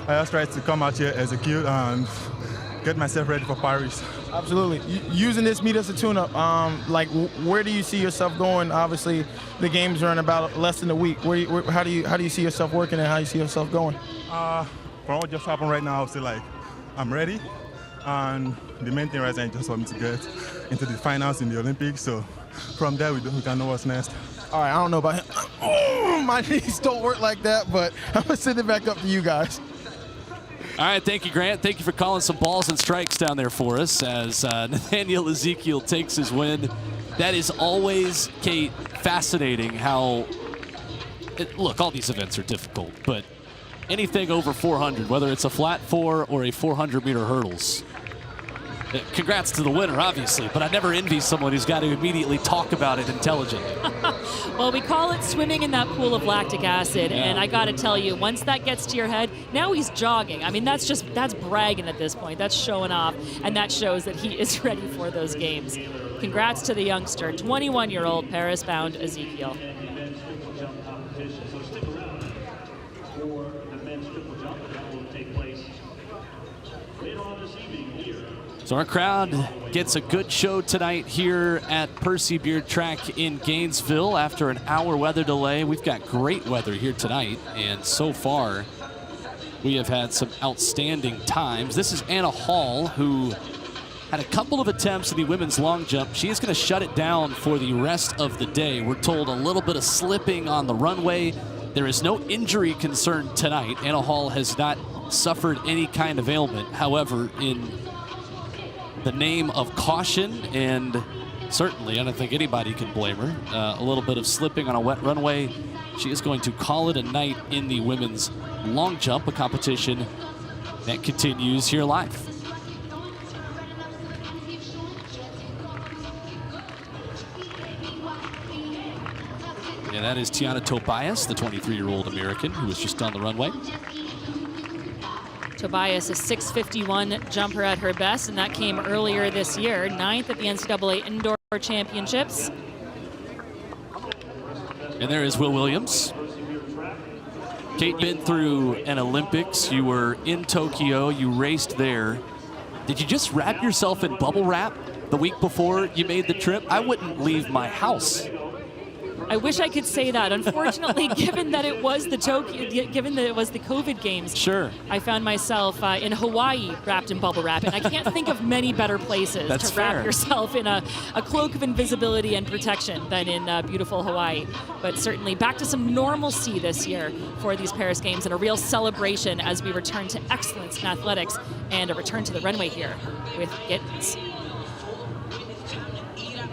I just tried to come out here, execute, and get myself ready for Paris. Absolutely. Using this meet as a tune-up, like where do you see yourself going? Obviously, the games are in about less than a week. How do you see yourself working and how do you see yourself going? From what just happened right now, I would say like I'm ready, and the main thing right now is just for me to get into the finals in the Olympics. So from there, we can know what's next. All right, I don't know about him. Oh, my knees don't work like that, but I'm gonna send it back up to you guys. All right, thank you, Grant. Thank you for calling some balls and strikes down there for us as Nathaniel Ezekiel takes his win. That is always, Kate, fascinating how, look, all these events are difficult, but anything over 400, whether it's a flat 4 or a 400-meter hurdles, congrats to the winner, obviously, but I never envy someone who's got to immediately talk about it intelligently. Well, we call it swimming in that pool of lactic acid, and I got to tell you, once that gets to your head, now he's jogging. I mean, that's bragging at this point. That's showing off, and that shows that he is ready for those games. Congrats to the youngster, 21-year-old Paris-bound Ezekiel. So our crowd gets a good show tonight here at Percy Beard Track in Gainesville after an hour weather delay. We've got great weather here tonight, and so far we have had some outstanding times. This is Anna Hall, who had a couple of attempts in the women's long jump. She is going to shut it down for the rest of the day. We're told a little bit of slipping on the runway. There is no injury concern tonight. Anna Hall has not suffered any kind of ailment. However, in the name of caution, and certainly I don't think anybody can blame her, a little bit of slipping on a wet runway, she is going to call it a night in the women's long jump, a competition that continues here live. And that is Tiana Tobias, the 23-year-old American who was just on the runway. Tobias, a 6:51 jumper at her best, and that came earlier this year, 9th at the NCAA Indoor Championships. And there is Will Williams. Kate, been through an Olympics. You were in Tokyo. You raced there. Did you just wrap yourself in bubble wrap the week before you made the trip? I wouldn't leave my house. I wish I could say that. Unfortunately, given that it was the COVID games, sure, I found myself in Hawaii wrapped in bubble wrap, and I can't think of many better places to wrap yourself in a cloak of invisibility and protection than in beautiful Hawaii. But certainly back to some normalcy this year for these Paris Games, and a real celebration as we return to excellence in athletics and a return to the runway here with Gittens.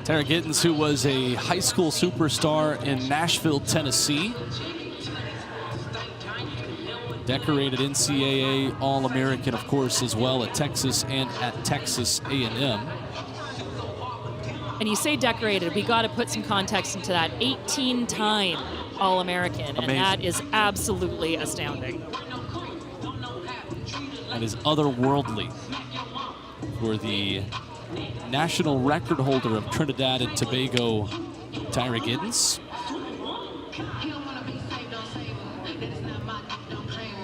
Tara Gittens, who was a high school superstar in Nashville, Tennessee. Decorated NCAA All-American, of course, as well at Texas and at Texas A&M. And you say decorated, we got to put some context into that. 18-time All-American, and that is absolutely astounding. That is otherworldly for the national record holder of Trinidad and Tobago, Tyra Gittens.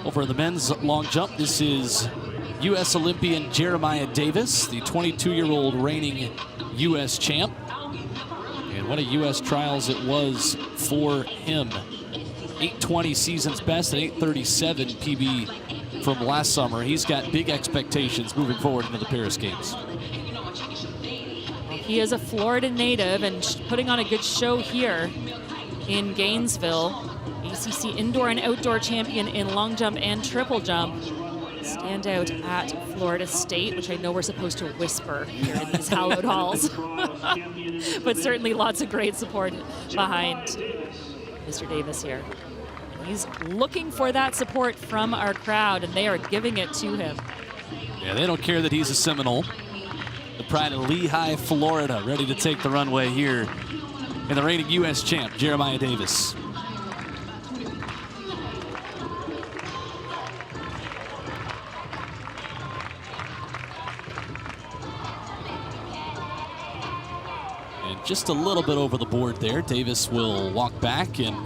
Over the men's long jump, this is U.S. Olympian Jeremiah Davis, the 22-year-old reigning U.S. champ. And what a U.S. trials it was for him. 8:20 season's best and 8:37 PB from last summer. He's got big expectations moving forward into the Paris Games. He is a Florida native and putting on a good show here in Gainesville. ACC indoor and outdoor champion in long jump and triple jump. Standout at Florida State, which I know we're supposed to whisper here in these hallowed halls. But certainly lots of great support behind Mr. Davis here. He's looking for that support from our crowd, and they are giving it to him. Yeah, they don't care that he's a Seminole. The pride of Lehigh, Florida, ready to take the runway here in the reigning U.S. champ, Jeremiah Davis. And just a little bit over the board there. Davis will walk back and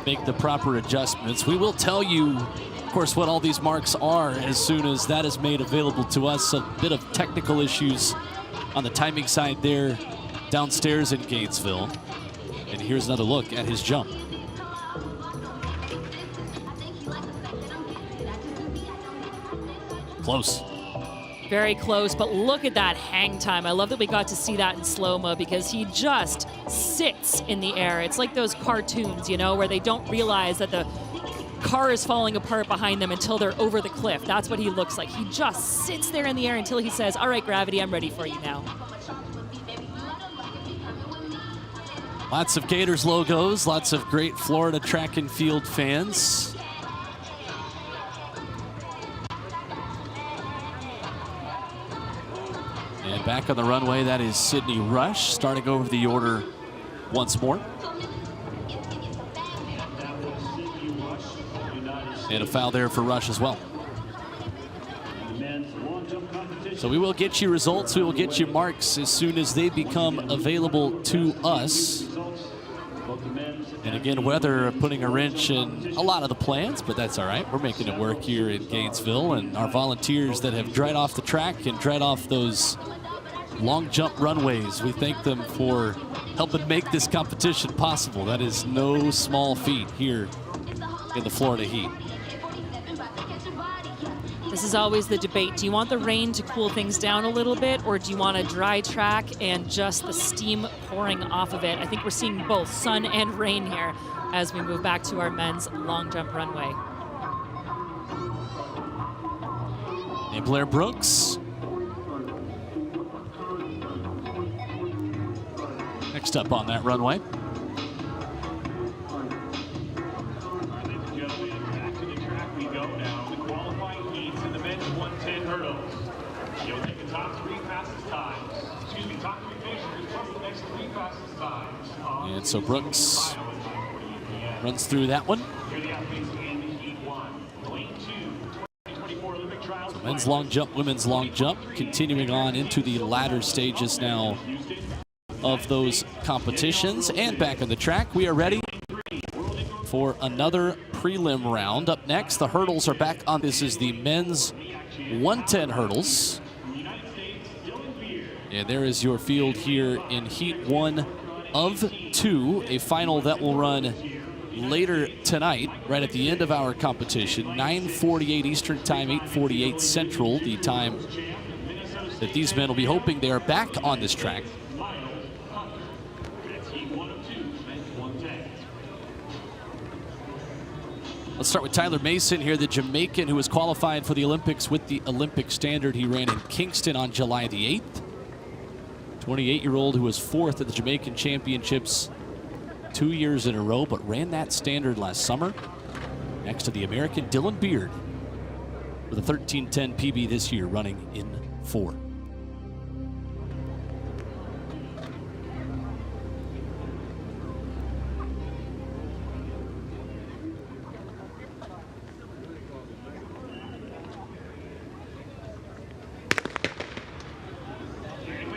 make the proper adjustments. We will tell you, of course, what all these marks are as soon as that is made available to us. A bit of technical issues on the timing side there downstairs in Gainesville. And here's another look at his jump. Close. Very close, but look at that hang time. I love that we got to see that in slow-mo because he just sits in the air. It's like those cartoons, you know, where they don't realize that the car is falling apart behind them until they're over the cliff. That's what he looks like. He just sits there in the air until he says, all right, gravity, I'm ready for you now. Lots of Gators logos, lots of great Florida track and field fans. And back on the runway, that is Sydney Rush, starting over the order once more. And a foul there for Rush as well. So we will get you results, we will get you marks as soon as they become available to us. And again, weather putting a wrench in a lot of the plans, but that's all right. We're making it work here in Gainesville, and our volunteers that have dried off the track and dried off those long jump runways, we thank them for helping make this competition possible. That is no small feat here in the Florida heat. This is always the debate. Do you want the rain to cool things down a little bit, or do you want a dry track and just the steam pouring off of it? I think we're seeing both sun and rain here as we move back to our men's long jump runway. And Blair Brooks. Next up on that runway. And so Brooks runs through that one. So men's long jump, women's long jump, continuing on into the latter stages now of those competitions. And back on the track, we are ready for another prelim round. Up next, the hurdles are back on. This is the men's 110 hurdles. And there is your field here in Heat 1 of 2, a final that will run later tonight, right at the end of our competition, 9:48 Eastern Time, 8:48 Central, the time that these men will be hoping they are back on this track. Let's start with Tyler Mason here, the Jamaican who was qualified for the Olympics with the Olympic standard. He ran in Kingston on July the 8th. 28-year-old who was 4th at the Jamaican Championships 2 years in a row, but ran that standard last summer. Next to the American Dylan Beard with a 13:10 PB this year, running in 4.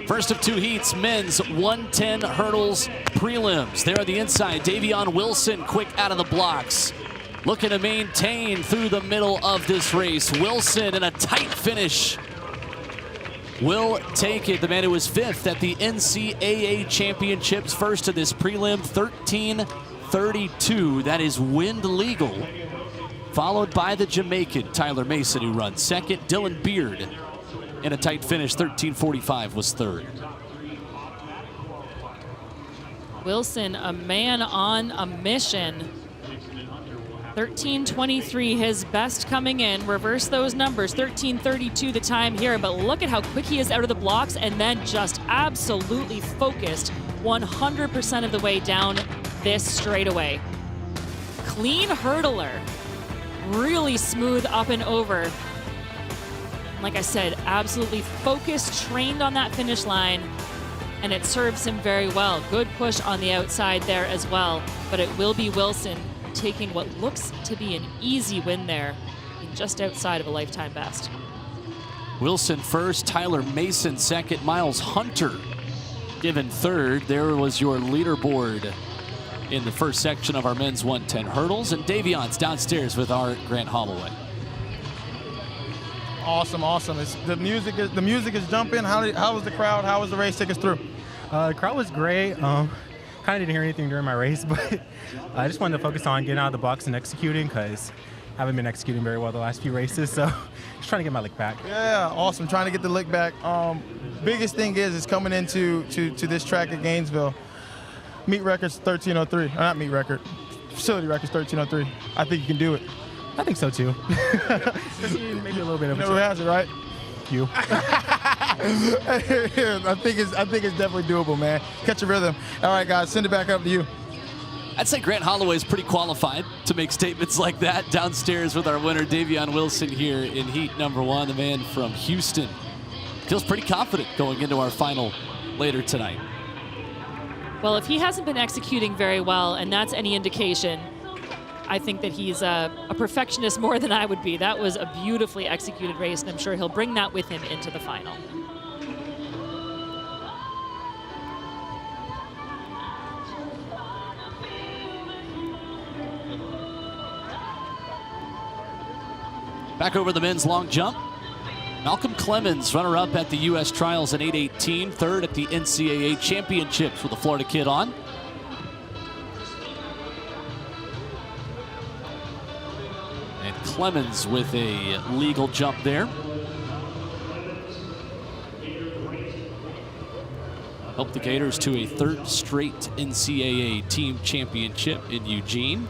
First of 2 heats, men's 110 hurdles prelims. There on the inside, Davion Wilson quick out of the blocks. Looking to maintain through the middle of this race. Wilson in a tight finish will take it. The man who was 5th at the NCAA Championships, first to this prelim, 13:32. That is wind legal. Followed by the Jamaican, Tyler Mason, who runs 2nd. Dylan Beard in a tight finish, 13:45 was 3rd. Wilson, a man on a mission. 13:23, his best coming in. Reverse those numbers, 13:32 the time here, but look at how quick he is out of the blocks and then just absolutely focused 100% of the way down this straightaway. Clean hurdler, really smooth up and over. Like I said, absolutely focused, trained on that finish line, and it serves him very well. Good push on the outside there as well, but it will be Wilson taking what looks to be an easy win there, just outside of a lifetime best. Wilson first, Tyler Mason second, Miles Hunter given 3rd. There was your leaderboard in the first section of our men's 110 hurdles, and Davion's downstairs with our Grant Holloway. Awesome, awesome. The music is jumping. How was the crowd? How was the race? Take us through. The crowd was great. Kind of didn't hear anything during my race, but I just wanted to focus on getting out of the box and executing, because I haven't been executing very well the last few races, so just trying to get my lick back. Yeah, awesome. Trying to get the lick back. Biggest thing is coming into this track at Gainesville. Meet records 13:03. Not meet record. Facility records 13:03. I think you can do it. I think so too. Maybe a little bit of Never has it, right? You. I think it's definitely doable, man. Catch a rhythm. All right, guys, send it back up to you. I'd say Grant Holloway is pretty qualified to make statements like that. Downstairs with our winner, Davion Wilson, here in heat number 1, the man from Houston. Feels pretty confident going into our final later tonight. Well, if he hasn't been executing very well, and that's any indication, I think that he's a perfectionist more than I would be. That was a beautifully executed race, and I'm sure he'll bring that with him into the final. Back over the men's long jump. Malcolm Clemens, runner-up at the U.S. Trials in 8:18, 3rd at the NCAA Championships with the Florida kid on. Clemens with a legal jump there. Helped the Gators to a third straight NCAA team championship in Eugene.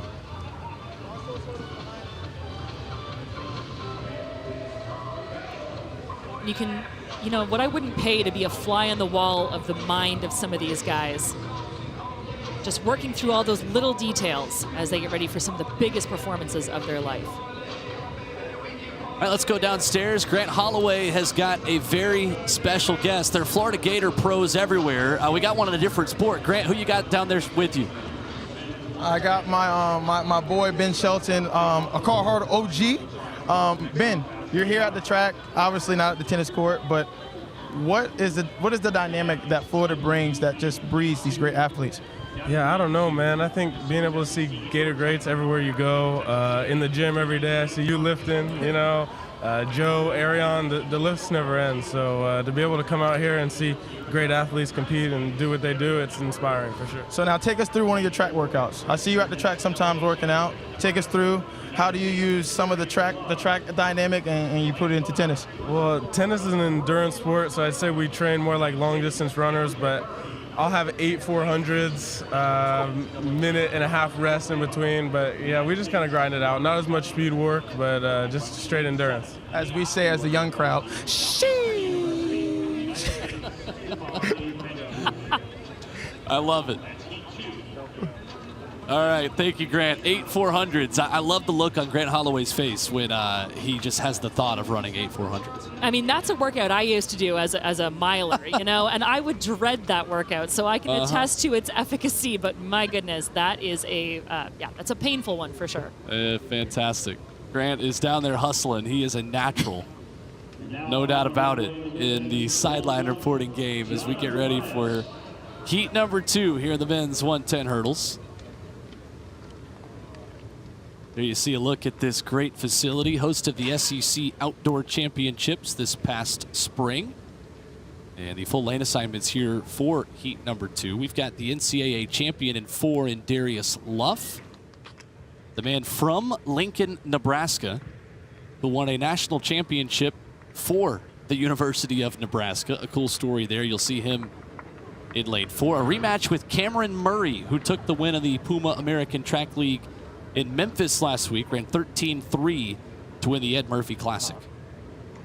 You know, what I wouldn't pay to be a fly on the wall of the mind of some of these guys. Just working through all those little details as they get ready for some of the biggest performances of their life. All right, let's go downstairs. Grant Holloway has got a very special guest. They're Florida Gator pros everywhere. We got one in a different sport. Grant, who you got down there with you? I got my boy Ben Shelton, a Carhartt OG. Ben, you're here at the track, obviously not at the tennis court, but what is the dynamic that Florida brings that just breeds these great athletes? Yeah, I don't know, man. I think being able to see Gator greats everywhere you go, in the gym every day. I see you lifting, you know, Joe, Arion, the lifts never end. So to be able to come out here and see great athletes compete and do what they do, it's inspiring for sure. So now take us through one of your track workouts. I see you at the track sometimes working out. Take us through, how do you use some of the track dynamic and you put it into tennis? Well, tennis is an endurance sport, so I'd say we train more like long distance runners, but I'll have 8 400s, minute and a half rest in between. But yeah, we just kind of grind it out. Not as much speed work, but just straight endurance. As we say as a young crowd, sheesh. I love it. All right, thank you, Grant. 8 400s. I love the look on Grant Holloway's face when he just has the thought of running 8 400s. I mean, that's a workout I used to do as a miler, you know, and I would dread that workout. So I can attest to its efficacy, but my goodness, that is that's a painful one for sure. Fantastic. Grant is down there hustling. He is a natural, no doubt about it, in the sideline reporting game as we get ready for heat number 2 here in the men's 110 hurdles. There you see a look at this great facility, host of the SEC Outdoor Championships this past spring. And the full lane assignments here for heat number 2. We've got the NCAA champion in 4 in Darius Luff, the man from Lincoln, Nebraska, who won a national championship for the University of Nebraska. A cool story there. You'll see him in lane 4. A rematch with Cameron Murray, who took the win of the Puma American Track League in Memphis last week, ran 13-3 to win the Ed Murphy Classic.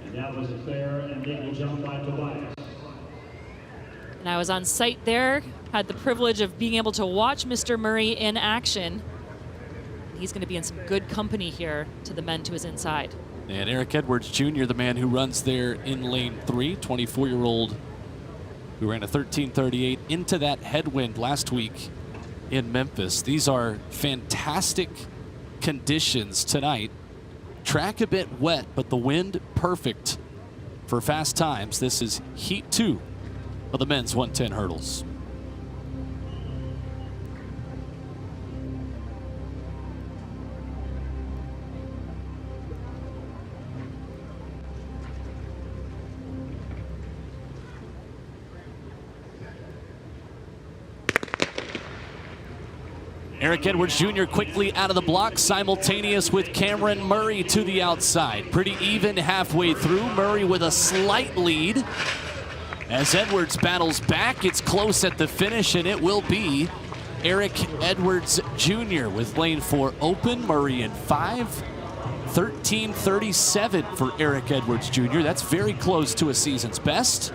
And that was a fair and legal jump by Tobias. And I was on site there, had the privilege of being able to watch Mr. Murray in action. He's going to be in some good company here to the men to his inside. And Eric Edwards Jr., the man who runs there in lane 3, 24-year-old, who ran a 13:38 into that headwind last week in Memphis. These are fantastic conditions tonight. Track a bit wet, but the wind perfect for fast times. This is heat 2 of the men's 110 hurdles. Eric Edwards Jr. quickly out of the block, simultaneous with Cameron Murray to the outside. Pretty even halfway through. Murray with a slight lead. As Edwards battles back, it's close at the finish, and it will be Eric Edwards Jr. with lane 4 open. Murray in 5. 13:37 for Eric Edwards Jr. That's very close to a season's best.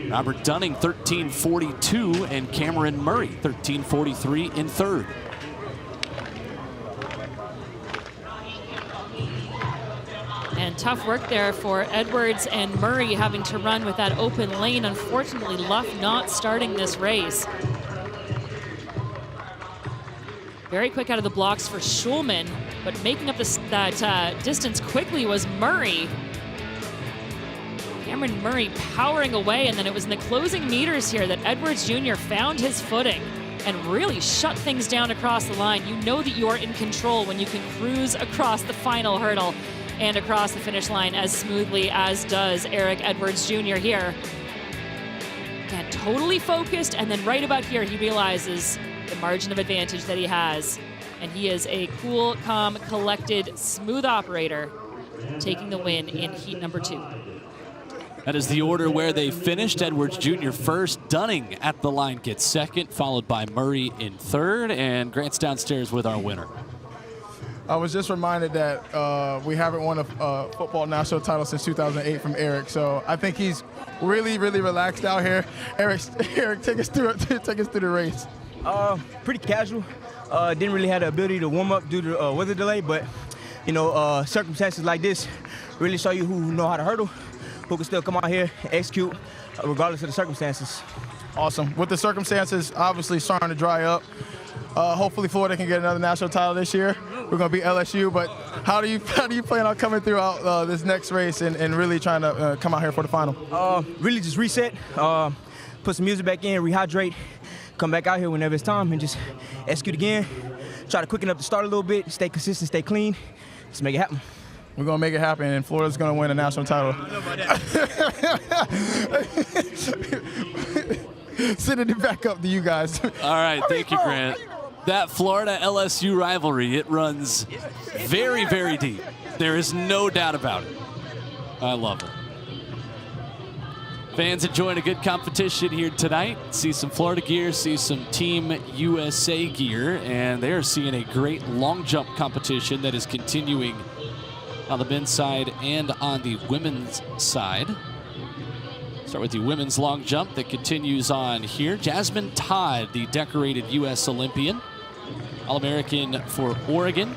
Robert Dunning, 13:42, and Cameron Murray, 13:43 in 3rd. And tough work there for Edwards and Murray having to run with that open lane. Unfortunately, Luff not starting this race. Very quick out of the blocks for Schulman, but making up that distance quickly was Murray. Cameron Murray powering away, and then it was in the closing meters here that Edwards Jr. found his footing and really shut things down across the line. You know that you are in control when you can cruise across the final hurdle and across the finish line as smoothly as does Eric Edwards Jr. here. Again, totally focused, and then right about here he realizes the margin of advantage that he has And he is a cool, calm, collected, smooth operator, taking the win in heat number 2. That is the order where they finished. Edwards Jr. first, Dunning at the line gets second, followed by Murray in third, and Grant's downstairs with our winner. I was just reminded that we haven't won a football national title since 2008 from Eric, so I think he's really, really relaxed out here. Eric, take us through the race. Pretty casual. Didn't really have the ability to warm up due to weather delay, but you know, circumstances like this really show you who know how to hurdle, who can still come out here and execute regardless of the circumstances. Awesome. With the circumstances obviously starting to dry up, hopefully Florida can get another national title this year. We're going to beat LSU, but how do you plan on coming throughout this next race and really trying to come out here for the final? Really just reset, put some music back in, rehydrate, come back out here whenever it's time and just execute again. Try to quicken up the start a little bit, stay consistent, stay clean, just make it happen. We're going to make it happen, and Florida's going to win a national title. Sending it back up to you guys. All right, thank you, Grant. That Florida-LSU rivalry, it runs very, very deep. There is no doubt about it. I love it. Fans enjoying a good competition here tonight. See some Florida gear, see some Team USA gear, and they're seeing a great long jump competition that is continuing on the men's side and on the women's side. Start with the women's long jump that continues on here. Jasmine Todd, the decorated U.S. Olympian, All-American for Oregon.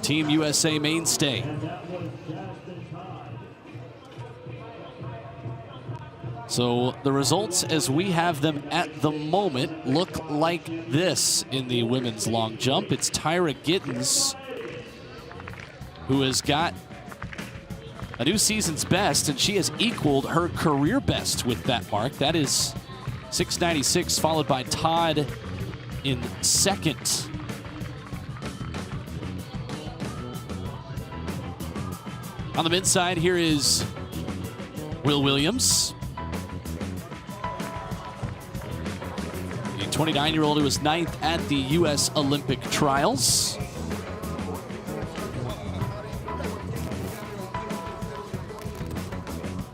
Team USA mainstay. So the results as we have them at the moment look like this in the women's long jump. It's Tyra Gittens who has got a new season's best, and she has equaled her career best with that mark. That is 6:96, followed by Todd in second. On the men's side, here is Will Williams. The 29-year-old who was 9th at the U.S. Olympic trials.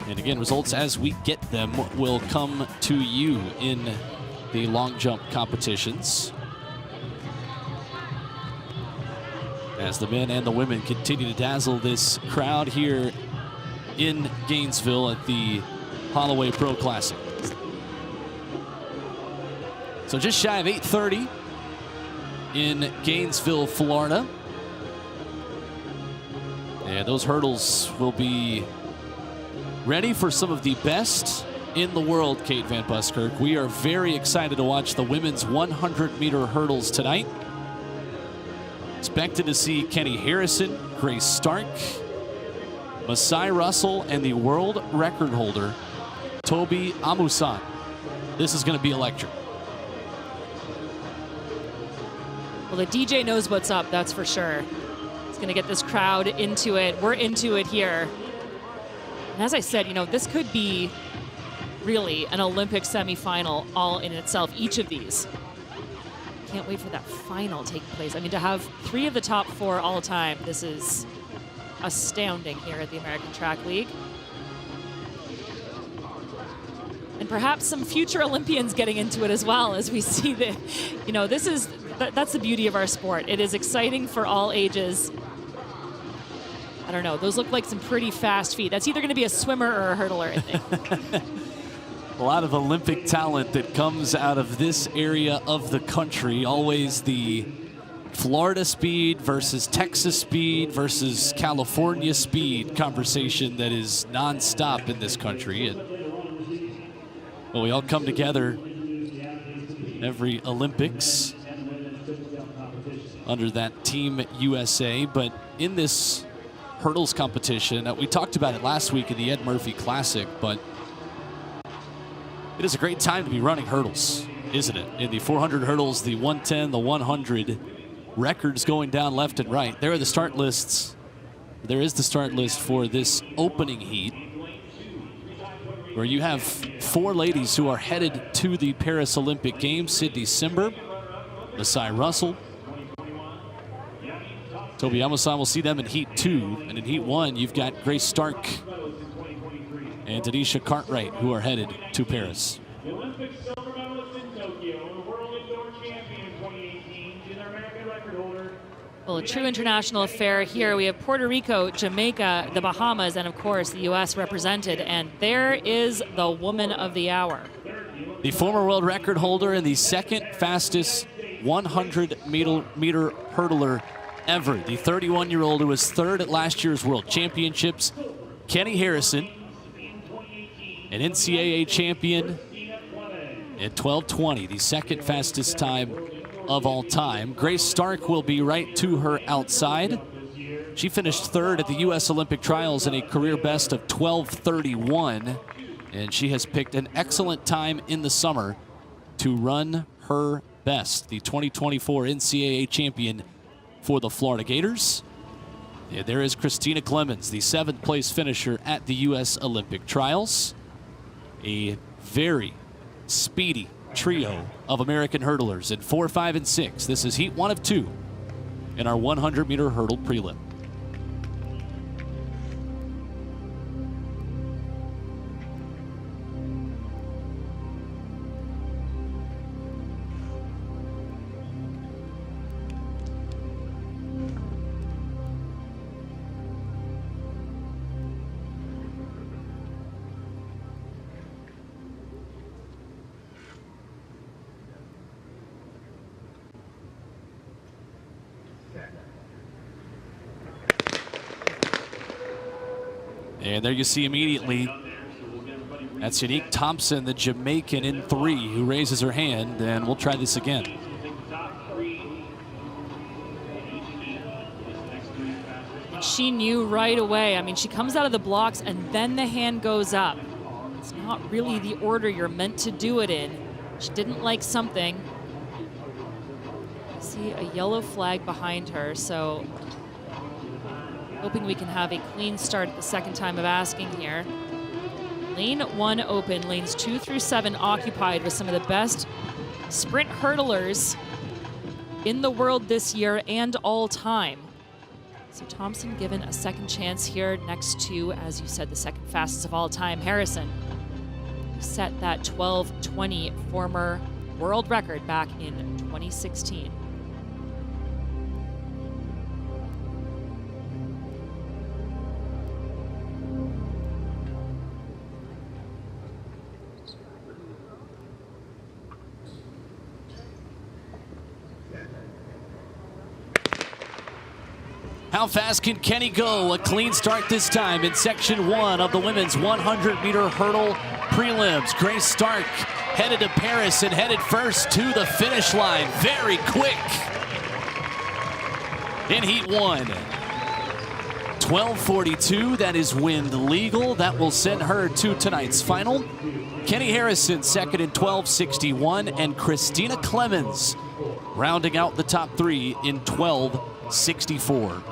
And again, results as we get them will come to you in the long jump competitions, as the men and the women continue to dazzle this crowd here in Gainesville at the Holloway Pro Classic. So just shy of 8:30 in Gainesville, Florida. And those hurdles will be ready for some of the best in the world, Kate Van Buskirk. We are very excited to watch the women's 100-meter hurdles tonight. Expected to see Kenny Harrison, Grace Stark, Masai Russell, and the world record holder, Toby Amusan. This is going to be electric. Well, the DJ knows what's up, that's for sure. It's going to get this crowd into it. We're into it here. And as I said, you know, this could be really an Olympic semifinal all in itself, each of these. Can't wait for that final taking place. I mean, to have 3 of the top 4 all time, this is astounding here at the American Track League. And perhaps some future Olympians getting into it as well, as we see that, you know, that's the beauty of our sport. It is exciting for all ages. I don't know, those look like some pretty fast feet. That's either going to be a swimmer or a hurdler, I think. A lot of Olympic talent that comes out of this area of the country. Always the Florida speed versus Texas speed versus California speed conversation that is nonstop in this country. And well, we all come together every Olympics under that Team USA. But in this hurdles competition, we talked about it last week in the Ed Murphy Classic, but it is a great time to be running hurdles, isn't it? In the 400 hurdles, the 110, the 100, records going down left and right. There are the start lists. There is the start list for this opening heat. where you have 4 ladies who are headed to the Paris Olympic Games. Sydney Simber, Masai Russell, Toby Amusan. Will see them in Heat 2. And in Heat 1, you've got Grace Stark and Tanisha Cartwright, who are headed to Paris. The Olympic silver medalist in Tokyo, the world indoor champion in 2018, she's our American record holder. Well, a true international affair here. We have Puerto Rico, Jamaica, the Bahamas, and of course the U.S. represented. And there is the woman of the hour. The former world record holder and the second fastest 100-meter hurdler ever. The 31-year-old who was 3rd at last year's World Championships, Kenny Harrison, an NCAA champion at 12:20, the second fastest time of all time. Grace Stark will be right to her outside. She finished 3rd at the U.S. Olympic trials in a career best of 12:31, and she has picked an excellent time in the summer to run her best. The 2024 NCAA champion for the Florida Gators. And there is Christina Clemens, the 7th place finisher at the U.S. Olympic trials. A very speedy trio of American hurdlers in 4, 5, and 6. This is Heat 1 of 2 in our 100-meter hurdle prelim. And there you see immediately, that's Unique Thompson, the Jamaican, in 3, who raises her hand, and we'll try this again. She knew right away. I mean, she comes out of the blocks and then the hand goes up. It's not really the order you're meant to do it in. She didn't like something. I see a yellow flag behind her, so hoping we can have a clean start at the second time of asking here. Lane 1 open, lanes 2 through 7 occupied with some of the best sprint hurdlers in the world this year and all time. So Thompson given a second chance here next to, as you said, the second fastest of all time, Harrison, who set that 12:20 former world record back in 2016. How fast can Kenny go? A clean start this time in section 1 of the women's 100-meter hurdle prelims. Grace Stark headed to Paris and headed first to the finish line. Very quick in Heat 1. 12:42, that is wind legal. That will send her to tonight's final. Kenny Harrison second in 12:61, and Christina Clemens rounding out the top 3 in 12:64.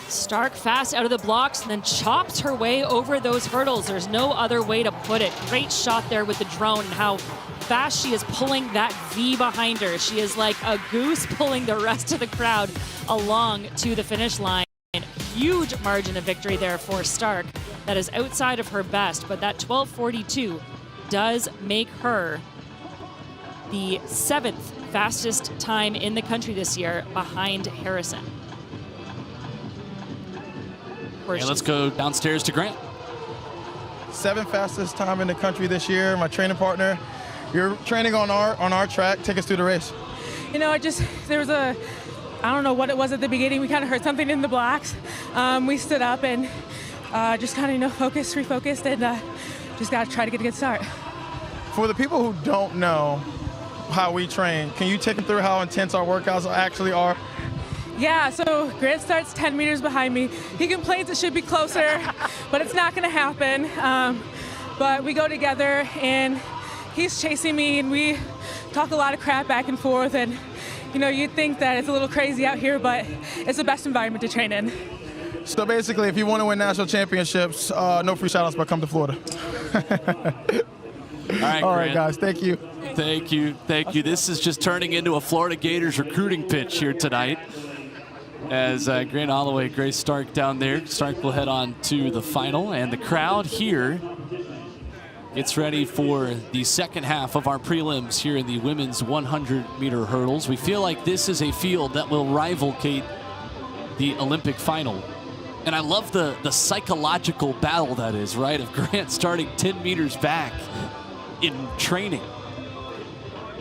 Stark fast out of the blocks and then chops her way over those hurdles. There's no other way to put it. Great shot there with the drone and how fast she is pulling that V behind her. She is like a goose pulling the rest of the crowd along to the finish line. Huge margin of victory there for Stark. That is outside of her best, but that 12:42 does make her the 7th fastest time in the country this year behind Harrison. And let's go downstairs to Grant. 7th fastest time in the country this year. My training partner, you're training on our track. Take us through the race. You know, there was I don't know what it was at the beginning. We kind of heard something in the blocks. We stood up and just kind of, refocused, and just got to try to get a good start. For the people who don't know how we train, can you take them through how intense our workouts actually are? Yeah, so Grant starts 10 meters behind me. He complains it should be closer, but it's not going to happen. But we go together, and he's chasing me, and we talk a lot of crap back and forth, and you know, you'd think that it's a little crazy out here, but it's the best environment to train in. So basically, if you want to win national championships, no free shout-outs, but come to Florida. All right, guys. Thank you. Thank you. Thank you. This is just turning into a Florida Gators recruiting pitch here tonight. As Grant Holloway, Grace Stark down there. Stark will head on to the final, and the crowd here gets ready for the second half of our prelims here in the women's 100-meter hurdles. We feel like this is a field that will rival, Kate, the Olympic final. And I love the psychological battle that is, right, of Grant starting 10 meters back in training.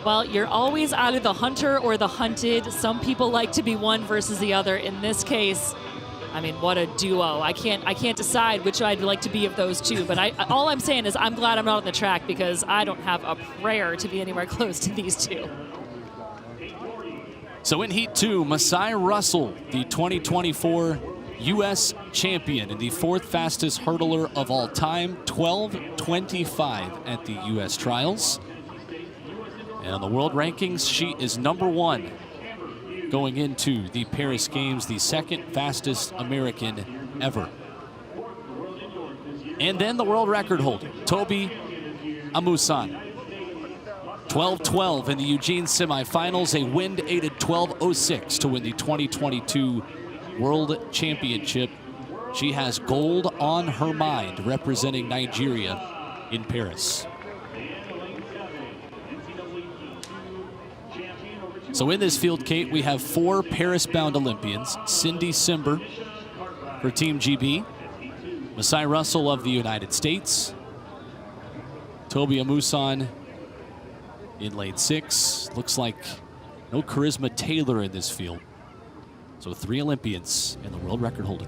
Well, you're always either the hunter or the hunted. Some people like to be one versus the other. In this case, I mean, what a duo. I can't decide which I'd like to be of those two. But all I'm saying is I'm glad I'm not on the track because I don't have a prayer to be anywhere close to these two. So in Heat 2, Masai Russell, the 2024 U.S. champion and the fourth fastest hurdler of all time, 12:25 at the U.S. trials. And on the world rankings, she is #1 going into the Paris Games, the second fastest American ever. And then the world record holder, Toby Amusan. 12:12 in the Eugene semifinals, a wind-aided 12:06 to win the 2022 World Championship. She has gold on her mind representing Nigeria in Paris. So in this field, Kate, we have 4 Paris-bound Olympians. Cindy Simber for Team GB, Masai Russell of the United States, Toby Amusan in lane 6. Looks like no Charisma Taylor in this field. So 3 Olympians and the world record holder.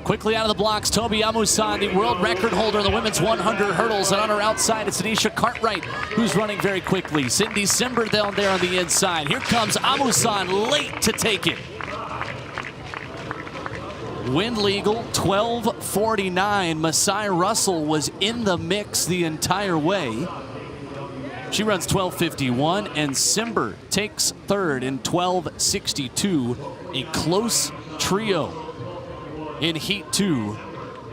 Quickly out of the blocks, Toby Amusan, the world record holder in the women's 100 hurdles. And on her outside, it's Anisha Cartwright, who's running very quickly. Cindy Simber down there on the inside. Here comes Amusan, late to take it. Wind legal, 12:49. Masai Russell was in the mix the entire way. She runs 12:51, and Simber takes third in 12:62. A close trio in Heat 2,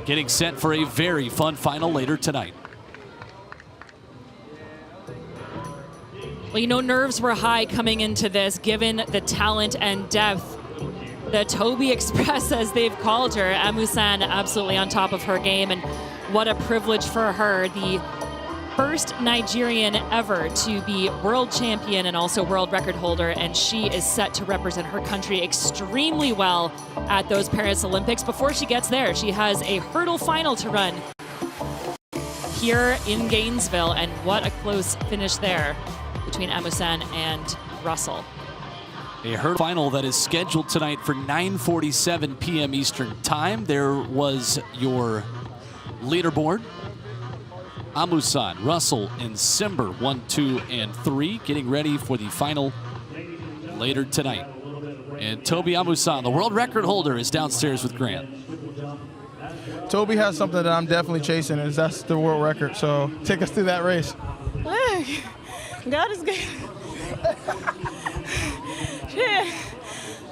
getting set for a very fun final later tonight. Well, you know, nerves were high coming into this, given the talent and depth. The Toby Express, as they've called her. Amusan absolutely on top of her game, and what a privilege for her. The first Nigerian ever to be world champion and also world record holder, and she is set to represent her country extremely well at those Paris Olympics. Before she gets there, she has a hurdle final to run here in Gainesville, and what a close finish there between Amusan and Russell. A hurdle final that is scheduled tonight for 9:47 p.m. Eastern Time. There was your leaderboard. Amusan, Russell, and Simber, 1, 2, and 3, getting ready for the final later tonight. And Toby Amusan, the world record holder, is downstairs with Grant. Toby has something that I'm definitely chasing, and that's the world record. So take us through that race. Look, God is good. Shit.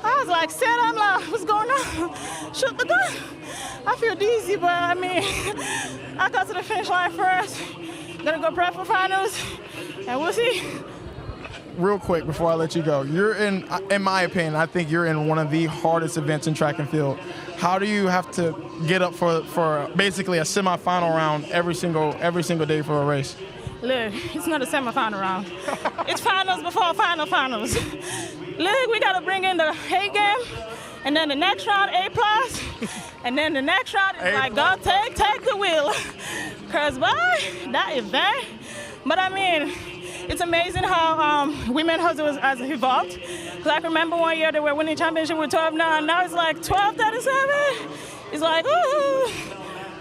I was like, set, I'm like, what's going on? Shoot the gun. I feel dizzy, but I mean, I got to the finish line first. Gonna go prep for finals, and we'll see. Real quick before I let you go, you're in my opinion, I think you're in one of the hardest events in track and field. How do you have to get up for basically a semifinal round every single day for a race? Look, it's not a semifinal round. It's finals before finals. Look, we gotta bring in the A game, and then the next round A+, and then the next round is like, go take the wheel. Cause boy, that event. But I mean, it's amazing how women hustle has evolved. Because I can remember one year they were winning championship with 12-9. Now it's like 12-37. It's like, ooh.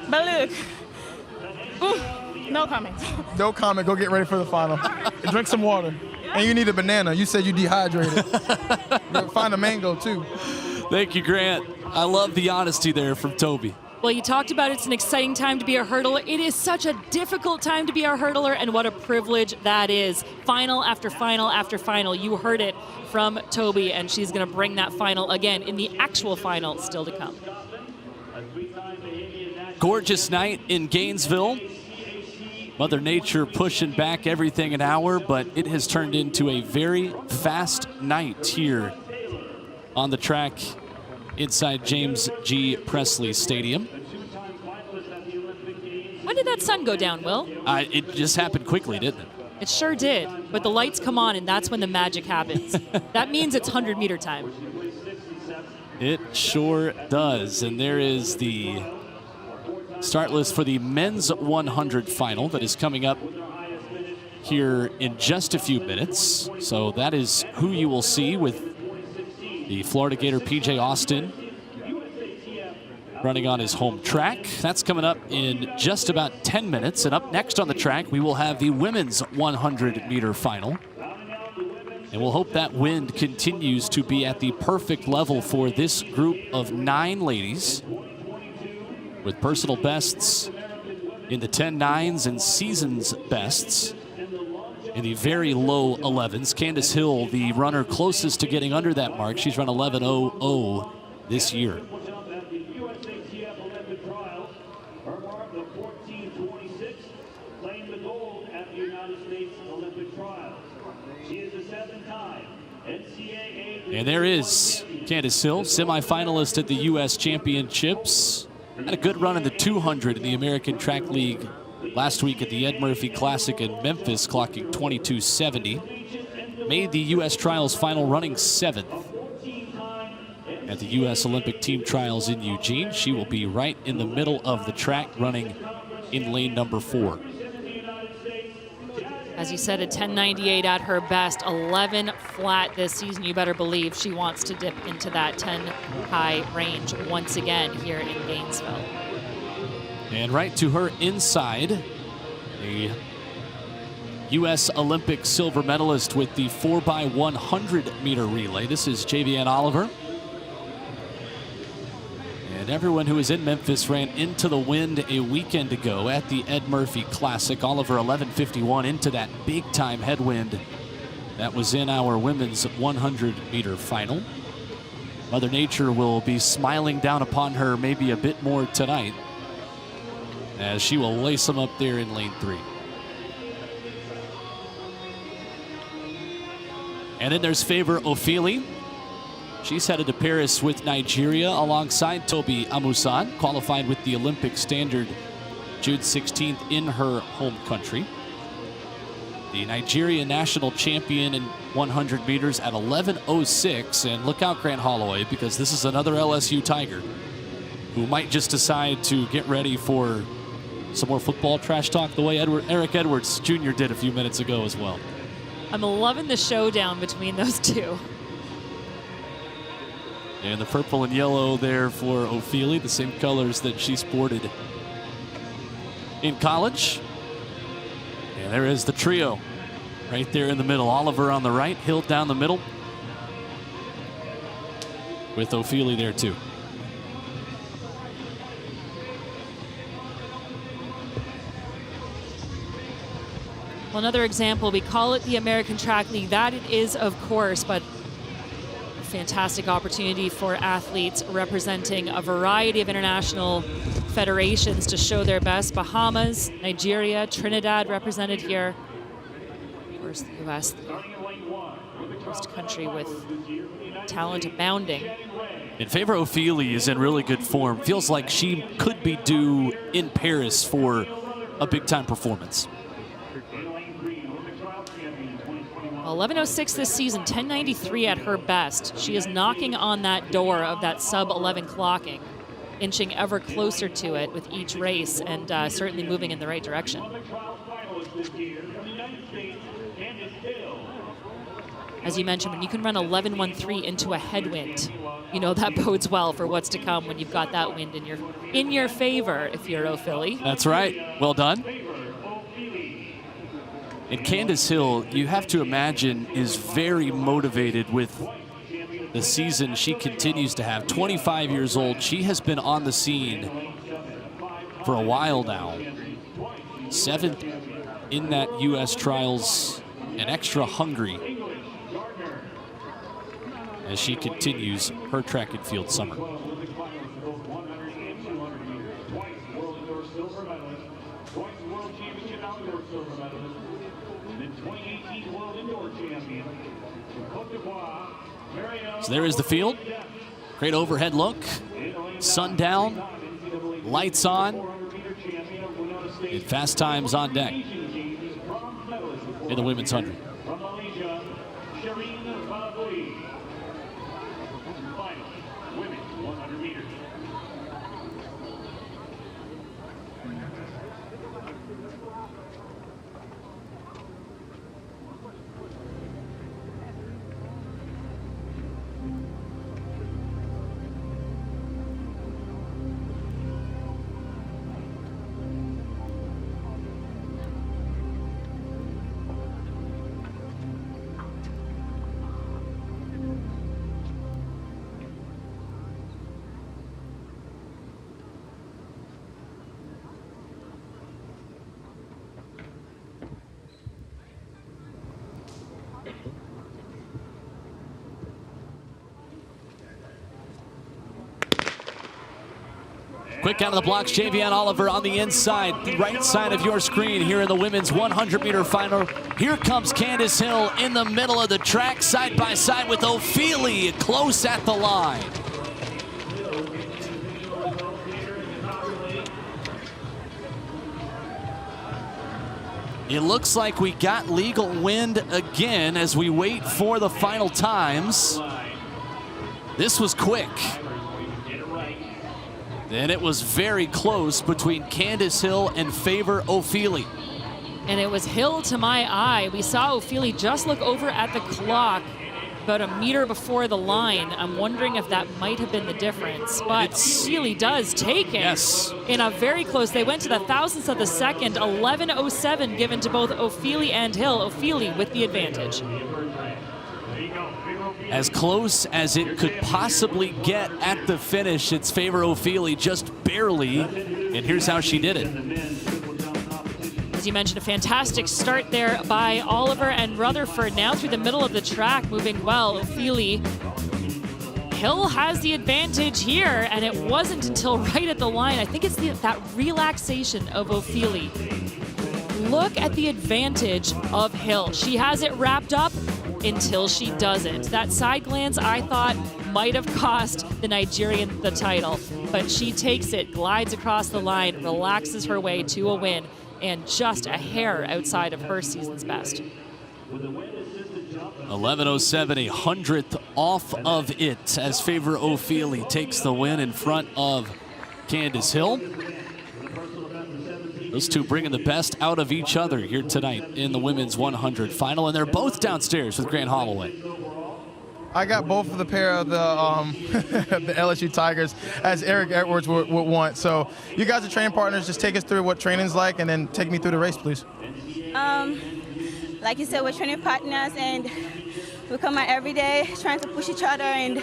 But look, no comment. No comment. Go get ready for the final. Drink some water. And you need a banana. You said you dehydrated. Find a mango, too. Thank you, Grant. I love the honesty there from Toby. Well, you talked about it's an exciting time to be a hurdler. It is such a difficult time to be a hurdler, and what a privilege that is. Final after final after final. You heard it from Toby, and she's going to bring that final again in the actual final still to come. Gorgeous night in Gainesville. Mother Nature pushing back everything an hour, but it has turned into a very fast night here on the track inside James G. Presley Stadium. When did that sun go down, Will? It just happened quickly, didn't it? It sure did, but the lights come on, and that's when the magic happens. That means it's 100-meter time. It sure does, and there is the start list for the men's 100 final that is coming up here in just a few minutes. So that is who you will see with the Florida Gator PJ Austin running on his home track. That's coming up in just about 10 minutes. And up next on the track, we will have the women's 100-meter final. And we'll hope that wind continues to be at the perfect level for this group of 9 ladies with personal bests in the 10.9s and season's bests in the very low 11s. Candace Hill, the runner closest to getting under that mark. She's run 11.00 this year. And there is Candace Hill, semifinalist at the U.S. Championships. Had a good run in the 200 in the American Track League last week at the Ed Murphy Classic in Memphis, clocking 22:70. Made the U.S. Trials final running 7th. At the U.S. Olympic Team Trials in Eugene, she will be right in the middle of the track running in lane number 4. As you said, a 10.98 at her best, 11 flat this season. You better believe she wants to dip into that 10 high range once again here in Gainesville. And right to her inside, a U.S. Olympic silver medalist with the 4x100 meter relay. This is Javianne Oliver. And everyone who is in Memphis ran into the wind a weekend ago at the Ed Murphy Classic. Oliver 11:51 into that big time headwind that was in our women's 100 meter final. Mother Nature will be smiling down upon her maybe a bit more tonight as she will lace them up there in lane 3. And then there's Favor Ofili. She's headed to Paris with Nigeria alongside Toby Amusan, qualified with the Olympic standard June 16th in her home country. The Nigeria national champion in 100 meters at 11:06. And look out, Grant Holloway, because this is another LSU Tiger who might just decide to get ready for some more football trash talk the way Eric Edwards Jr. did a few minutes ago as well. I'm loving the showdown between those two. And the purple and yellow there for Ofili, the same colors that she sported in college. And there is the trio right there in the middle. Oliver on the right, Hill down the middle, with Ofili there too. Well, another example, we call it the American Track League. That it is, of course, but fantastic opportunity for athletes representing a variety of international federations to show their best. Bahamas, Nigeria, Trinidad represented here. Of course, the U.S., the first country with talent abounding. And Favor Ofili is in really good form. Feels like she could be due in Paris for a big-time performance. 11:06 this season, 10.93 at her best. She is knocking on that door of that sub-11 clocking, inching ever closer to it with each race, and certainly moving in the right direction. As you mentioned, when you can run 11.13 into a headwind, you know that bodes well for what's to come when you've got that wind in your favor if you're O'Philly. That's right. Well done. And Candace Hill, you have to imagine, is very motivated with the season she continues to have. 25 years old. She has been on the scene for a while now. 7th in that U.S. trials and extra hungry as she continues her track and field summer. So there is the field. Great overhead look. Sundown, lights on, and fast times on deck in the women's 100. Quick out of the blocks, Javion Oliver on the inside, the right side of your screen here in the women's 100-meter final. Here comes Candace Hill in the middle of the track, side by side with O'Philly, close at the line. It looks like we got legal wind again as we wait for the final times. This was quick. And it was very close between Candace Hill and Favor O'Philly. And it was Hill to my eye. We saw O'Philly just look over at the clock about a meter before the line. I'm wondering if that might have been the difference, but O'Philly does take it. Yes. In a very close, they went to the thousandths of the second, 11.07 given to both O'Philly and Hill. O'Philly with the advantage. As close as it could possibly get at the finish, it's Favor O'Philly just barely, and here's how she did it. As you mentioned, a fantastic start there by Oliver and Rutherford. Now through the middle of the track, moving well. O'Philly. Hill has the advantage here, and it wasn't until right at the line. I think it's that relaxation of O'Philly. Look at the advantage of Hill. She has it wrapped up until she doesn't. That side glance, I thought, might have cost the Nigerian the title, but she takes it, glides across the line, relaxes her way to a win, and just a hair outside of her season's best. 11.07, a 100th off of it as Favor O'Philly takes the win in front of Candace Hill. Those two bringing the best out of each other here tonight in the women's 100 final, and they're both downstairs with Grant Holloway. I got both of the pair of the the LSU Tigers, as Eric Edwards would want. So you guys are training partners. Just take us through what training's like, and then take me through the race, please. Like you said, we're training partners, and we come out every day trying to push each other and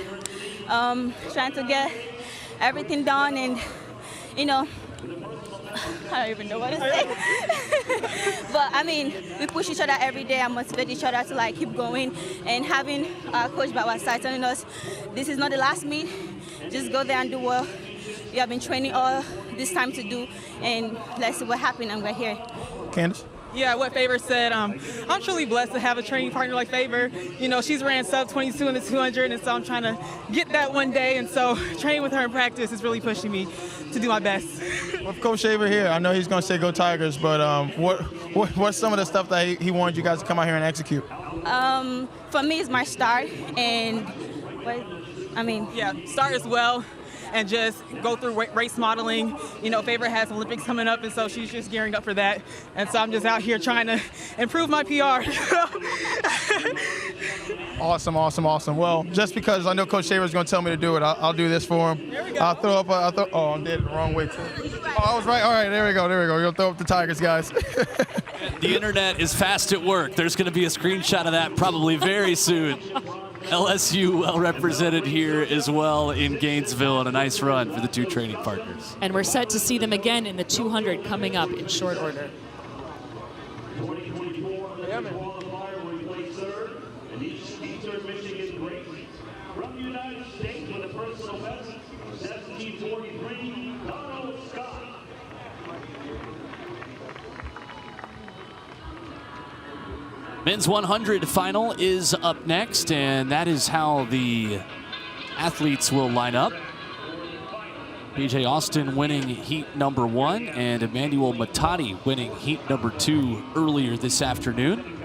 trying to get everything done, and you know, I don't even know what to say. But I mean, we push each other every day and motivate each other to like keep going, and having our coach by our side telling us this is not the last meet, just go there and do what you have been training all this time to do, and let's see what happens, and we're here. Candace? Yeah, what Favor said, I'm truly blessed to have a training partner like Favor. You know, she's ran sub 22 in the 200, and so I'm trying to get that one day, and so training with her in practice is really pushing me to do my best. With Coach Shaver here, I know he's going to say go Tigers, but what's some of the stuff that he wanted you guys to come out here and execute? For me, it's my start, and yeah, start as well. and just go through race modeling. You know, Favor has Olympics coming up, and so she's just gearing up for that. And so I'm just out here trying to improve my PR. Awesome, awesome, awesome. Well, just because I know Coach Shaver's going to tell me to do it, I'll do this for him. There we go. I'll throw up oh, I did it the wrong way, too. Oh, I was right. All right, there we go. We're going to throw up the Tigers, guys. The internet is fast at work. There's going to be a screenshot of that probably very soon. LSU well represented here as well in Gainesville, and a nice run for the two training partners. And we're set to see them again in the 200 coming up in short order. From the United States with a personal best, 1743, Donald Scott. Men's 100 final is up next, and that is how the athletes will line up. PJ Austin winning heat number 1, and Emmanuel Matadi winning heat number 2 earlier this afternoon.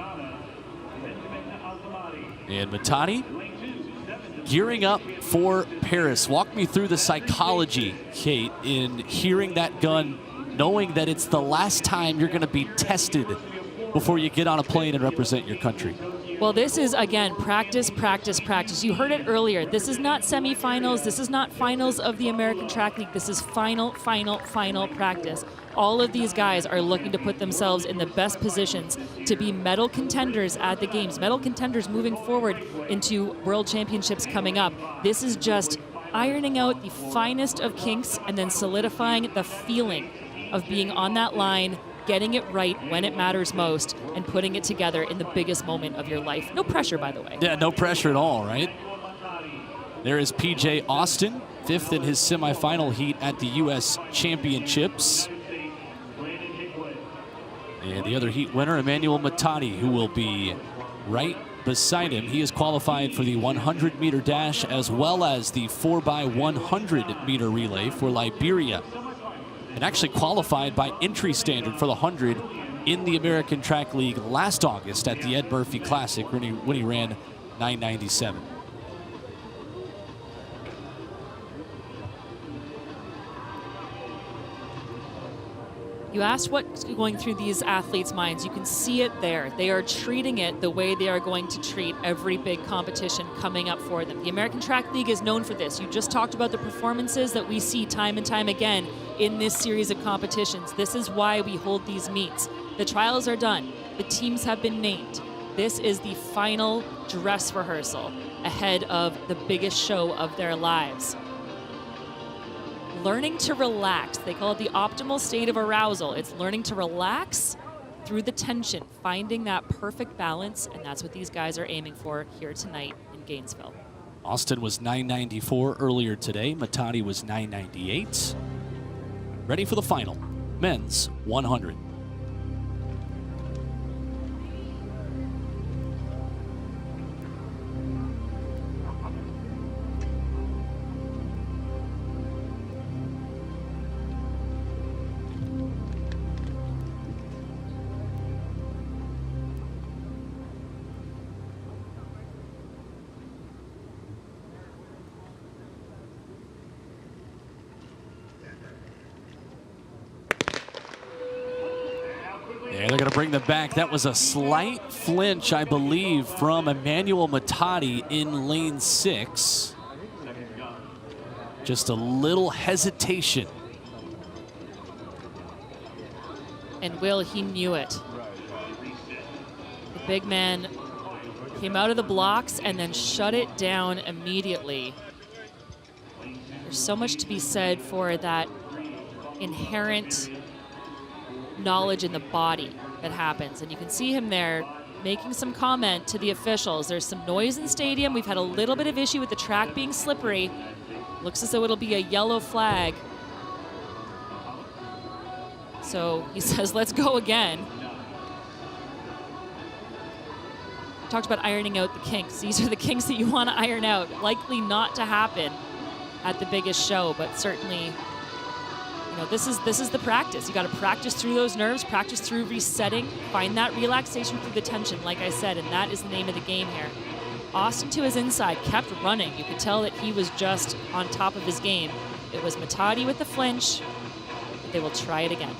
And Matadi gearing up for Paris. Walk me through the psychology, Kate, in hearing that gun, knowing that it's the last time you're going to be tested before you get on a plane and represent your country. Well, this is, again, practice, practice, practice. You heard it earlier. This is not semifinals. This is not finals of the American Track League. This is final practice. All of these guys are looking to put themselves in the best positions to be medal contenders at the games, medal contenders moving forward into world championships coming up. This is just ironing out the finest of kinks and then solidifying the feeling of being on that line, getting it right when it matters most, and putting it together in the biggest moment of your life. No pressure, by the way. Yeah, no pressure at all, right? There is PJ Austin, 5th in his semifinal heat at the U.S. Championships. And the other heat winner, Emmanuel Matadi, who will be right beside him. He is qualified for the 100-meter dash as well as the 4x100-meter relay for Liberia. And actually qualified by entry standard for the 100 in the American Track League last August at the Ed Murphy Classic when he ran 9:97. You asked what's going through these athletes' minds. You can see it there. They are treating it the way they are going to treat every big competition coming up for them. The American Track League is known for this. You just talked about the performances that we see time and time again in this series of competitions. This is why we hold these meets. The trials are done. The teams have been named. This is the final dress rehearsal ahead of the biggest show of their lives. Learning to relax. They call it the optimal state of arousal. It's learning to relax through the tension, finding that perfect balance, and that's what these guys are aiming for here tonight in Gainesville. Austin was 9:94 earlier today. Matadi was 9:98. Ready for the final, men's 100. Yeah, they're going to bring them back. That was a slight flinch, I believe, from Emmanuel Matadi in lane 6. Just a little hesitation. And Will, he knew it. The big man came out of the blocks and then shut it down immediately. There's so much to be said for that inherent knowledge in the body that happens. And you can see him there making some comment to the officials. There's some noise in stadium. We've had a little bit of issue with the track being slippery. Looks as though it'll be a yellow flag. So he says, let's go again. Talked about ironing out the kinks. These are the kinks that you want to iron out. Likely not to happen at the biggest show, but certainly, you know, this is the practice. You got to practice through those nerves, practice through resetting, find that relaxation through the tension, like I said, and that is the name of the game here. Austin to his inside, kept running. You could tell that he was just on top of his game. It was Matadi with the flinch. They will try it again.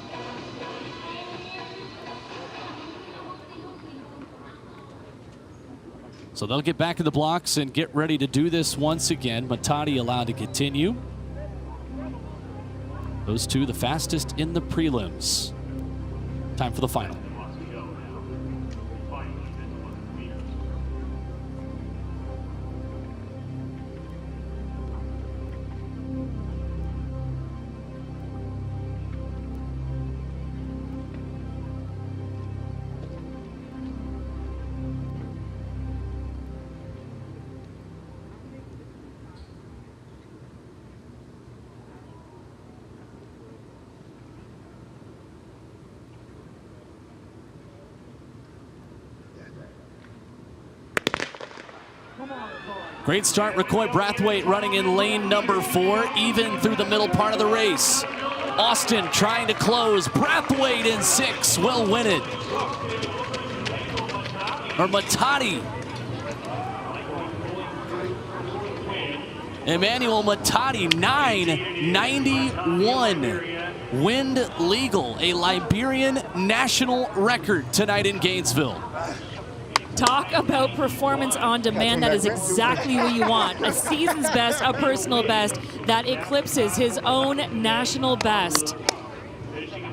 So they'll get back in the blocks and get ready to do this once again. Matadi allowed to continue. Those two the fastest in the prelims. Time for the final. Great start, Recoy Brathwaite running in lane number 4, even through the middle part of the race. Austin trying to close, Brathwaite in 6 will win it. Or Matadi. Emmanuel Matadi, 9:91. Wind legal, a Liberian national record tonight in Gainesville. Talk about performance on demand. That is exactly what you want. A season's best, a personal best that eclipses his own national best.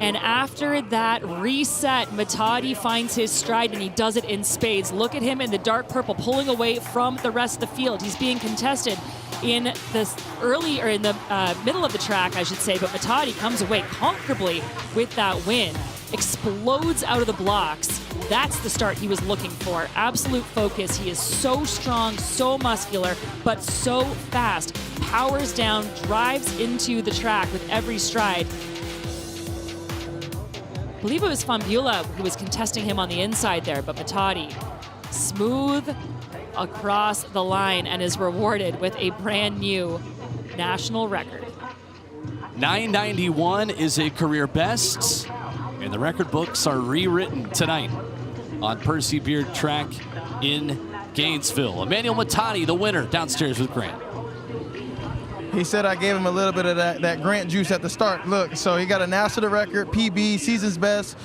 And after that reset, Matadi finds his stride, and he does it in spades. Look at him in the dark purple, pulling away from the rest of the field. He's being contested in this early, or in the middle of the track, I should say, but Matadi comes away comfortably with that win. Explodes out of the blocks. That's the start he was looking for. Absolute focus. He is so strong, so muscular, but so fast. Powers down, drives into the track with every stride. I believe it was Fambula who was contesting him on the inside there, but Matadi smooth across the line and is rewarded with a brand new national record. 9:91 is a career best, and the record books are rewritten tonight on Percy Beard Track in Gainesville. Emmanuel Matadi, the winner, downstairs with Grant. He said I gave him a little bit of that Grant juice at the start. Look, so he got a national record, PB, season's best.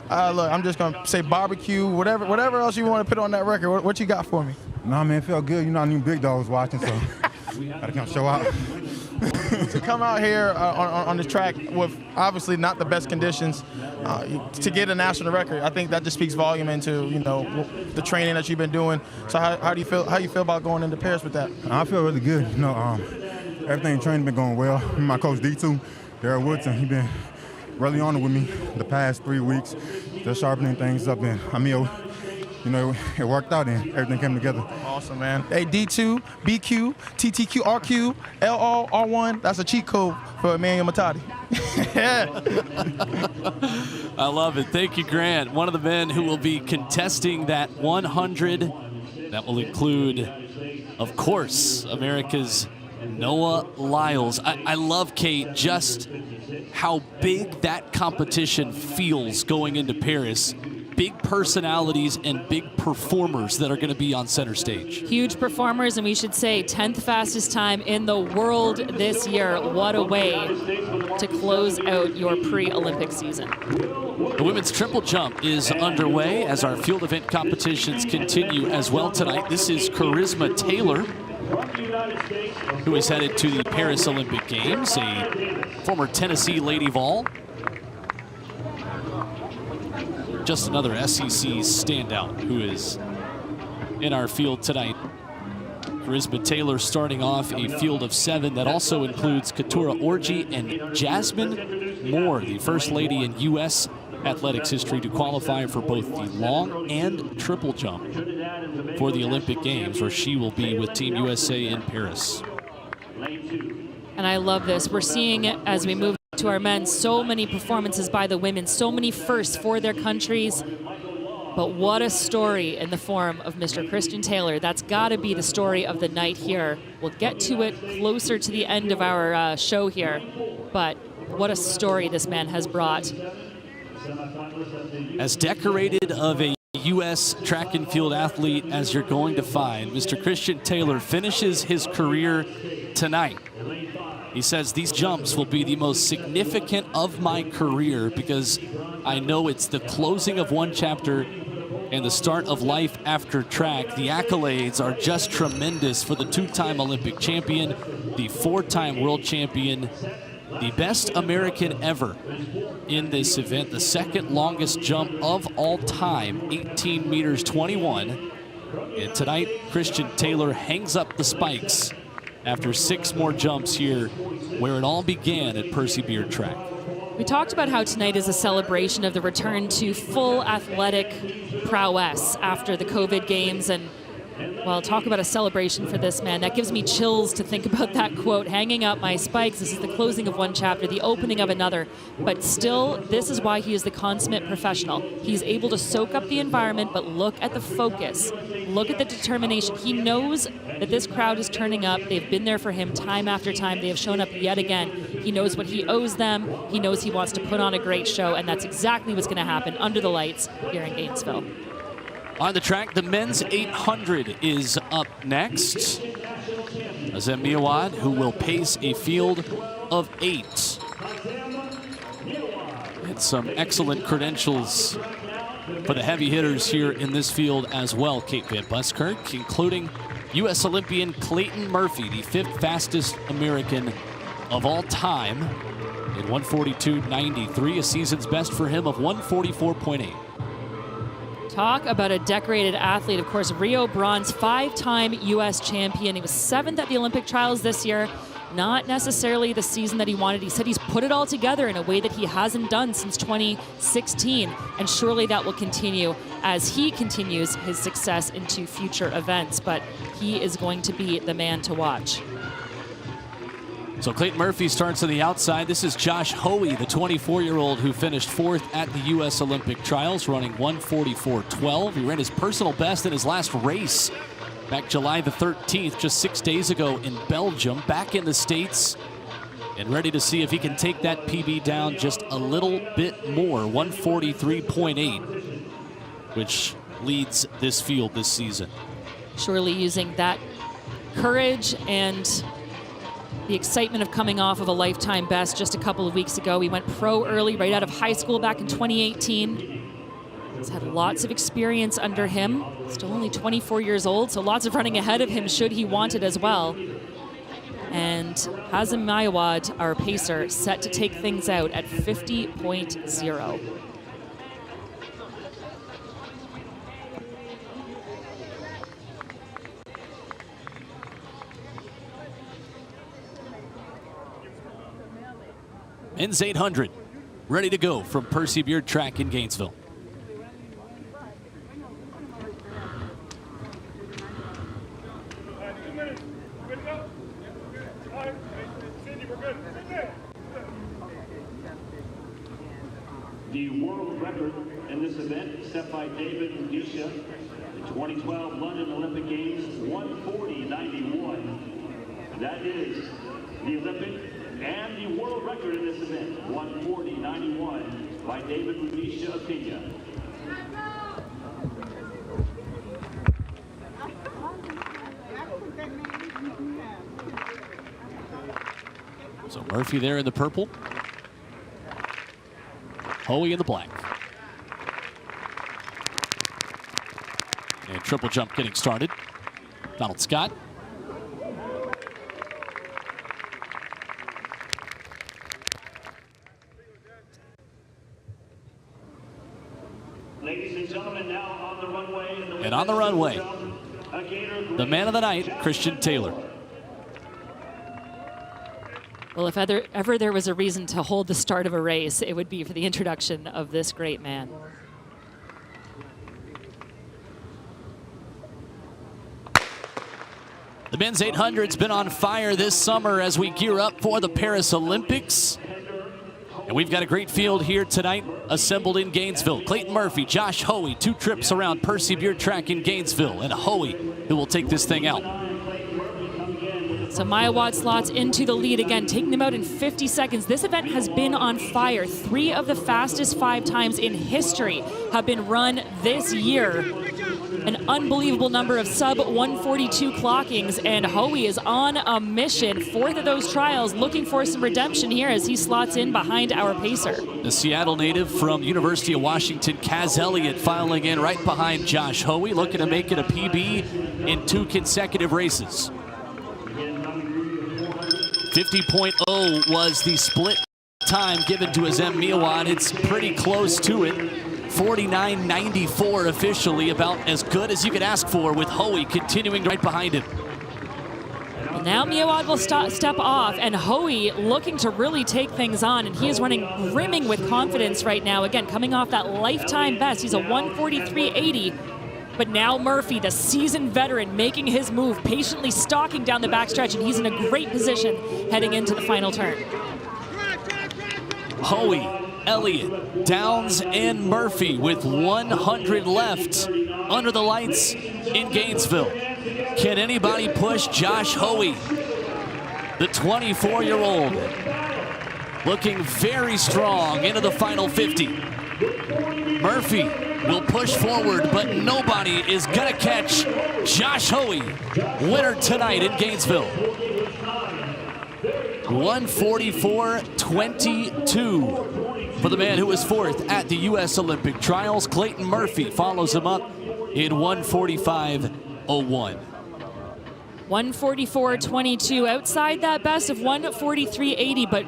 Look, I'm just gonna say barbecue, whatever else you want to put on that record. What you got for me? Nah, man, it felt good. You know, I knew Big Dog was watching, so gotta come show out. To come out here on the track with obviously not the best conditions, to get a national record, I think that just speaks volume into, you know, the training that you've been doing. So how do you feel? How you feel about going into Paris with that? I feel really good. You know, everything in training been going well. My coach D2, Darryl Woodson, he been really on it with me the past 3 weeks, just sharpening things up. And I mean, you know, it worked out and everything came together. Awesome, man. Hey, D2, BQ, TTQ, RQ, LR, R1, that's a cheat code for Emmanuel Matadi. I love it. Thank you, Grant. One of the men who will be contesting that 100. That will include, of course, America's Noah Lyles. I love, Kate, just how big that competition feels going into Paris. Big personalities and big performers that are going to be on center stage. Huge performers, and we should say 10th fastest time in the world this year. What a way to close out your pre-Olympic season. The women's triple jump is underway as our field event competitions continue as well tonight. This is Charisma Taylor, who is headed to the Paris Olympic Games, a former Tennessee Lady Vol. Just another SEC standout who is in our field tonight. Charisma Taylor starting off a field of 7 that also includes Katura Orji and Jasmine Moore, the first lady in U.S. athletics history to qualify for both the long and triple jump for the Olympic Games, where she will be with Team USA in Paris. And I love this. We're seeing, as we move to our men, so many performances by the women, so many firsts for their countries. But what a story in the form of Mr. Christian Taylor. That's got to be the story of the night here. We'll get to it closer to the end of our show here. But what a story this man has brought. As decorated of a U.S. track and field athlete as you're going to find, Mr. Christian Taylor finishes his career tonight He says these jumps will be the most significant of my career because I know it's the closing of one chapter and the start of life after track. The accolades are just tremendous for the two-time Olympic champion, the four-time world champion, the best American ever in this event, the second longest jump of all time, 18 meters 21. And tonight, Christian Taylor hangs up the spikes after 6 more jumps here, where it all began at Percy Beard Track. We talked about how tonight is a celebration of the return to full athletic prowess after the COVID games, and well, talk about a celebration for this man. That gives me chills to think about that quote, hanging up my spikes. This is the closing of one chapter, the opening of another. But still, this is why he is the consummate professional. He's able to soak up the environment, but look at the focus. Look at the determination. He knows that this crowd is turning up. They've been there for him time after time. They have shown up yet again. He knows what he owes them. He knows he wants to put on a great show, and that's exactly what's going to happen under the lights here in Gainesville. On the track, the men's 800 is up next. Azem Miawad, who will pace a field of 8. And some excellent credentials for the heavy hitters here in this field as well, Kate Van Buskirk, including U.S. Olympian Clayton Murphy, the 5th fastest American of all time in 1:42.93, a season's best for him of 1:44.8. Talk about a decorated athlete. Of course, Rio bronze, 5-time U.S. champion. He was 7th at the Olympic trials this year. Not necessarily the season that he wanted. He said he's put it all together in a way that he hasn't done since 2016. And surely that will continue as he continues his success into future events. But he is going to be the man to watch. So Clayton Murphy starts on the outside. This is Josh Holloway, the 24-year-old who finished 4th at the U.S. Olympic trials, running 1:44.12. He ran his personal best in his last race back July the 13th, just 6 days ago in Belgium, back in the States, and ready to see if he can take that PB down just a little bit more, 1:43.8, which leads this field this season. Surely using that courage and the excitement of coming off of a lifetime best just a couple of weeks ago. He went pro early, right out of high school back in 2018. He's had lots of experience under him. Still only 24 years old, so lots of running ahead of him should he want it as well. And Hazem Miawad, our pacer, set to take things out at 50.0. Men's 800, ready to go from Percy Beard Track in Gainesville. The world record in this event set by David Rudisha, the 2012 London Olympic Games, 1:40.91. That is the Olympic and the world record in this event, 1:40.91 by David Rudisha of Kenya. So Murphy there in the purple. Holloway in the black. And triple jump getting started. Donald Scott. Ladies and gentlemen, now on the runway. And on the runway, the man of the night, Christian Taylor. Well, if ever there was a reason to hold the start of a race, it would be for the introduction of this great man. The men's 800's been on fire this summer as we gear up for the Paris Olympics. And we've got a great field here tonight, assembled in Gainesville. Clayton Murphy, Josh Holloway, 2 trips around Percy Beard Track in Gainesville, and Holloway who will take this thing out. So Maya Watt slots into the lead again, taking them out in 50 seconds. This event has been on fire. 3 of the fastest 5 times in history have been run this year. An unbelievable number of sub-142 clockings, and Holloway is on a mission. 4th of those trials, looking for some redemption here as he slots in behind our pacer. The Seattle native from University of Washington, Kaz Elliott, filing in right behind Josh Holloway, looking to make it a PB in 2 consecutive races. 50.0 was the split time given to Azem Miawad. It's pretty close to it. 49.94 officially, about as good as you could ask for, with Holloway continuing right behind him. Well, now Miawad will step off, and Holloway looking to really take things on, and he is running brimming with confidence right now. Again, coming off that lifetime best. He's a 1:43.80. But now Murphy, the seasoned veteran, making his move, patiently stalking down the backstretch, and he's in a great position heading into the final turn. Holloway, Elliott, Downs, and Murphy with 100 left under the lights in Gainesville. Can anybody push Josh Holloway, the 24-year-old, looking very strong into the final 50. Murphy will push forward, but nobody is gonna catch Josh Holloway, winner tonight in Gainesville. 1:44.22 for the man who was 4th at the U.S. Olympic Trials. Clayton Murphy follows him up in 1:45.01. 1:44.22, outside that best of 1:43.80, but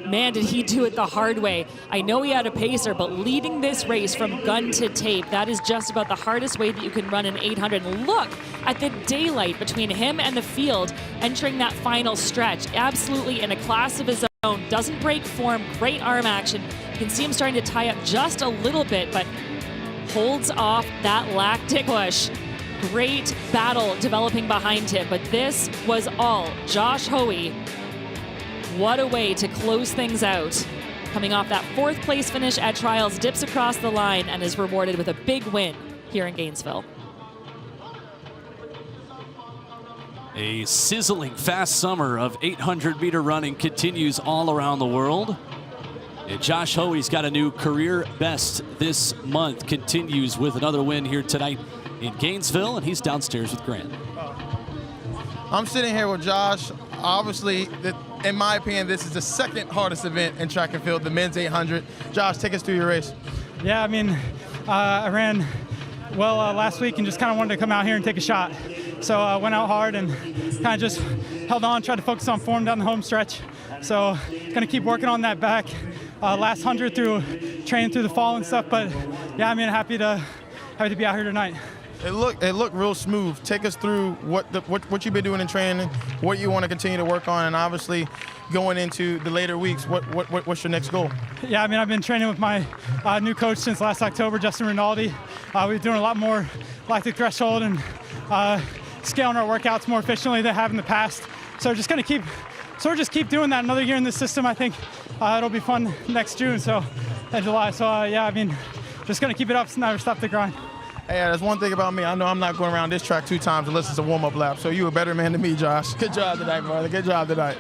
man, did he do it the hard way. I know he had a pacer, but leading this race from gun to tape, that is just about the hardest way that you can run an 800. Look at the daylight between him and the field entering that final stretch. Absolutely in a class of his own. Doesn't break form, great arm action. You can see him starting to tie up just a little bit, but holds off that lactic push. Great battle developing behind him, but this was all Josh Holloway. What a way to close things out. Coming off that 4th place finish at trials, dips across the line and is rewarded with a big win here in Gainesville. A sizzling fast summer of 800-meter running continues all around the world. And Josh Holloway's got a new career best this month. Continues with another win here tonight in Gainesville, and he's downstairs with Grant. I'm sitting here with Josh. Obviously, in my opinion, this is the 2nd hardest event in track and field, the men's 800. Josh, take us through your race. Yeah, I mean, I ran well last week and just kind of wanted to come out here and take a shot. So I went out hard and kind of just held on, tried to focus on form down the home stretch. So going to keep working on that back last 100 through training through the fall and stuff. But yeah, I mean, happy to be out here tonight. It looked real smooth. Take us through what you've been doing in training, what you want to continue to work on, and obviously going into the later weeks, what's your next goal? Yeah, I mean, I've been training with my new coach since last October, Justin Rinaldi. We've been doing a lot more lactic threshold and scaling our workouts more efficiently than I have in the past. So we're just keep doing that another year in this system. I think it'll be fun next June, so in July. So yeah, I mean, just gonna keep it up, never stop the grind. Hey, that's one thing about me. I know I'm not going around this track 2 times unless it's a warm-up lap. So you a better man than me, Josh. Good job tonight, brother. Good job tonight.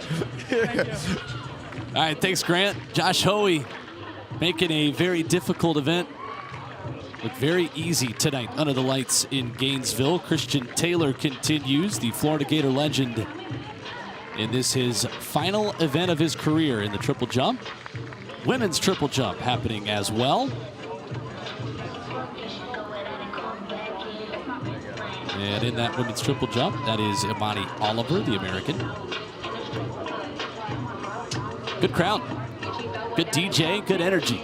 All right, thanks, Grant. Josh Holloway making a very difficult event look very easy tonight under the lights in Gainesville. Christian Taylor continues, the Florida Gator legend, in this his final event of his career in the triple jump. Women's triple jump happening as well. And in that women's triple jump, that is Imani Oliver, the American. Good crowd, good DJ, good energy.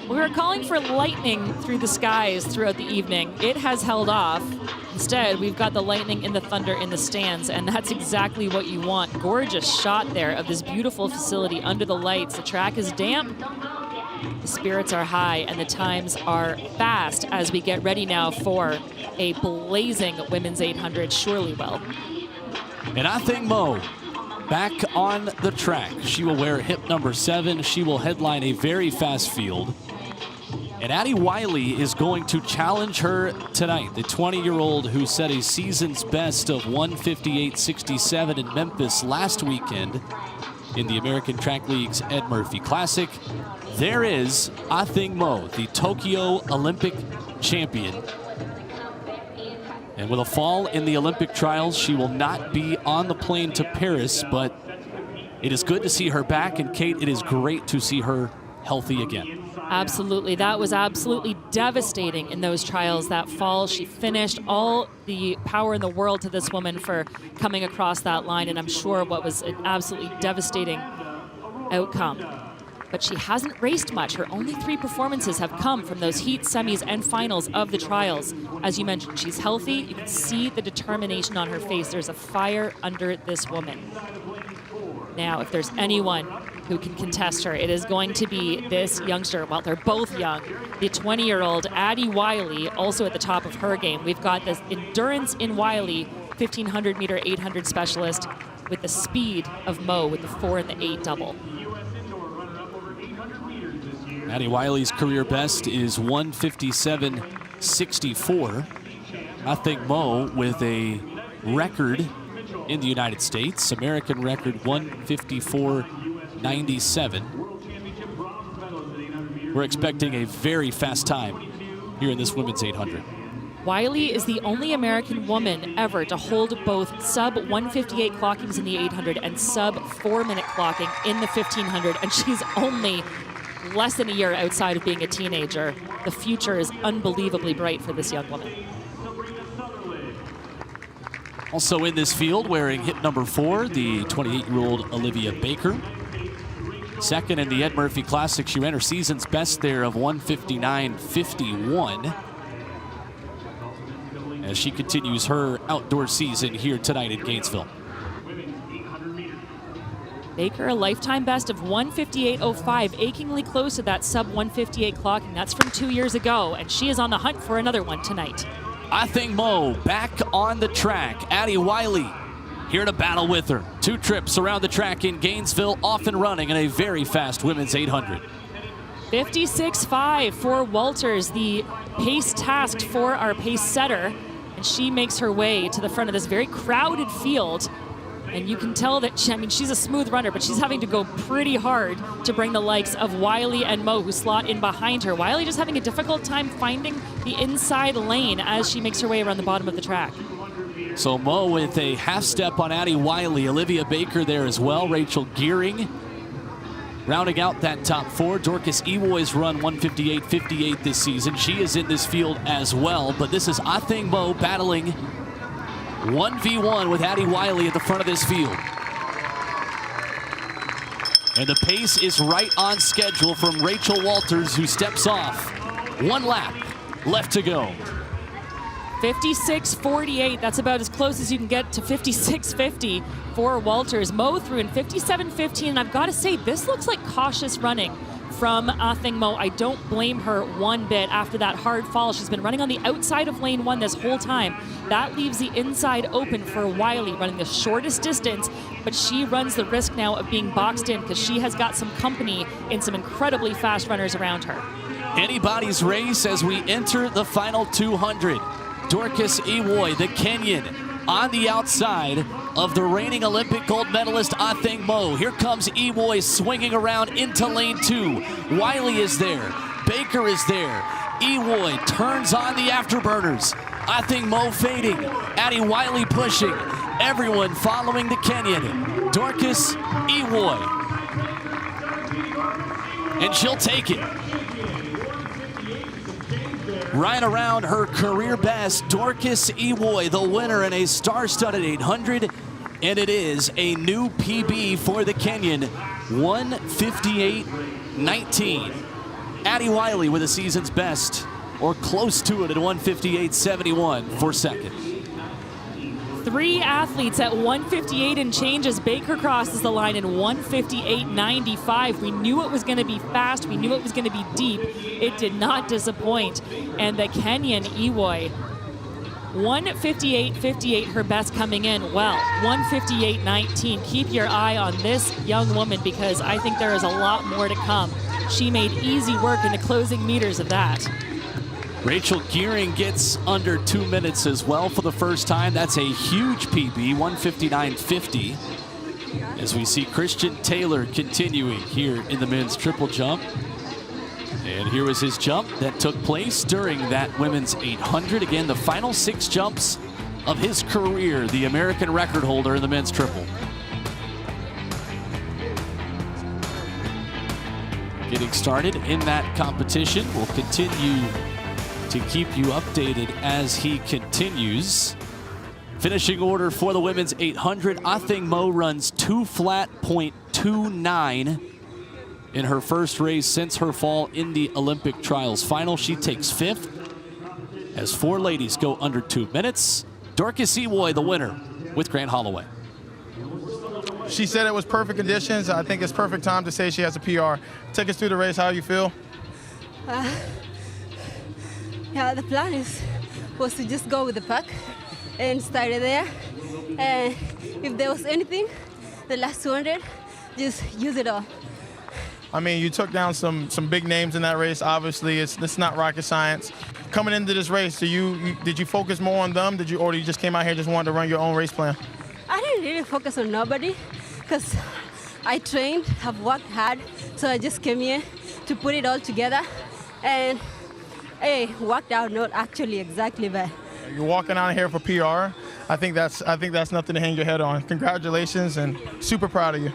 We were calling for lightning through the skies throughout the evening. It has held off. Instead, we've got the lightning and the thunder in the stands, and that's exactly what you want. Gorgeous shot there of this beautiful facility under the lights. The track is damp. The spirits are high and the times are fast as we get ready now for a blazing women's 800, surely well. And I think Mo back on the track. She will wear hip number 7. She will headline a very fast field. And Addie Wiley is going to challenge her tonight, the 20-year-old who set a season's best of 158.67 in Memphis last weekend in the American Track League's Ed Murphy Classic. There is Ah Thing Mo, the Tokyo Olympic champion. And with a fall in the Olympic trials, she will not be on the plane to Paris, but it is good to see her back. And Kate, it is great to see her healthy again. Absolutely. That was absolutely devastating in those trials that fall. She finished. All the power in the world to this woman for coming across that line, and I'm sure what was an absolutely devastating outcome. But she hasn't raced much. Her only 3 performances have come from those heat, semis, and finals of the trials. As you mentioned, she's healthy. You can see the determination on her face. There's a fire under this woman. Now, if there's anyone who can contest her, it is going to be this youngster. Well, they're both young. The 20-year-old Addie Wiley, also at the top of her game. We've got this endurance in Wiley, 1,500 meter, 800 specialist, with the speed of Mo with the 4 and the 8 double. Addie Wiley's career best is 157.64. I think Mo with a record in the United States, American record 154.97. We're expecting a very fast time here in this women's 800. Wiley is the only American woman ever to hold both sub 158 clockings in the 800 and sub 4-minute clocking in the 1500, and she's only less than a year outside of being a teenager. The future is unbelievably bright for this young woman. Also in this field, wearing hit number 4, the 28-year-old Olivia Baker. Second in the Ed Murphy Classic, she ran her season's best there of 159.51. As she continues her outdoor season here tonight in Gainesville. Baker, a lifetime best of 158.05, achingly close to that sub 158 clocking. That's from 2 years ago, and she is on the hunt for another one tonight. Ah Thing Mo back on the track. Addie Wiley here to battle with her. 2 trips around the track in Gainesville, off and running in a very fast women's 800. 56.5 for Walters, the pace tasked for our pace setter. And she makes her way to the front of this very crowded field. And you can tell that, she's a smooth runner, but she's having to go pretty hard to bring the likes of Wiley and Mo, who slot in behind her. Wiley just having a difficult time finding the inside lane as she makes her way around the bottom of the track. So Mo with a half step on Addie Wiley, Olivia Baker there as well, Rachel Gearing rounding out that top 4. Dorcas Ewoy's run 158.58 this season. She is in this field as well, but this is Ah Thing Mo battling 1v1 with Addie Wiley at the front of this field. And the pace is right on schedule from Rachel Walters, who steps off. 1 lap left to go. 56.48, that's about as close as you can get to 56.50 for Walters. Mo threw in 57.15, and I've got to say, this looks like cautious running from Ah Thing Mo. I don't blame her one bit after that hard fall. She's been running on the outside of lane 1 this whole time. That leaves the inside open for Wiley, running the shortest distance, but she runs the risk now of being boxed in because she has got some company in some incredibly fast runners around her. Anybody's race as we enter the final 200. Dorcas Ewoy, the Kenyan, on the outside of the reigning Olympic gold medalist Ah Thing Mo. Here comes Ewoy swinging around into lane 2. Wiley is there. Baker is there. Ewoy turns on the afterburners. Ah Thing Mo fading. Addie Wiley pushing. Everyone following the Kenyan. Dorcas Ewoy. And she'll take it. Right around her career best, Dorcas Ewoy, the winner in a star-studded 800, and it is a new PB for the Kenyan, 158.19. Addie Wiley with a season's best, or close to it at 158.71 for second. 3 athletes at 158 and change as Baker crosses the line in 158.95. We knew it was going to be fast. We knew it was going to be deep. It did not disappoint. And the Kenyan Ewoy, 158.58, her best coming in. Well, 158.19. Keep your eye on this young woman because I think there is a lot more to come she made easy work in the closing meters of that. Rachel Gearing gets under 2 minutes as well for the first time. That's a huge PB, 1:59.50. As we see Christian Taylor continuing here in the men's triple jump. And here was his jump that took place during that women's 800. Again, the final 6 jumps of his career, the American record holder in the men's triple. Getting started in that competition. We'll continue to keep you updated as he continues. Finishing order for the women's 800. Athing Mo runs 2:29 in her first race since her fall in the Olympic trials final. She takes 5th as 4 ladies go under 2 minutes. Dorcas Ewoy, the winner, with Grant Holloway. She said it was perfect conditions. I think it's perfect time to say she has a PR. Take us through the race. How you feel? Yeah, the plan was to just go with the pack and started there. And if there was anything, the last 200, just use it all. I mean, you took down some big names in that race. Obviously, it's not rocket science. Coming into this race, did you focus more on them? Or you just came out here just wanted to run your own race plan? I didn't really focus on nobody because I trained, have worked hard, so I just came here to put it all together. And hey, worked out, not actually exactly, but you're walking out here for PR. I think that's nothing to hang your head on. Congratulations, and super proud of you.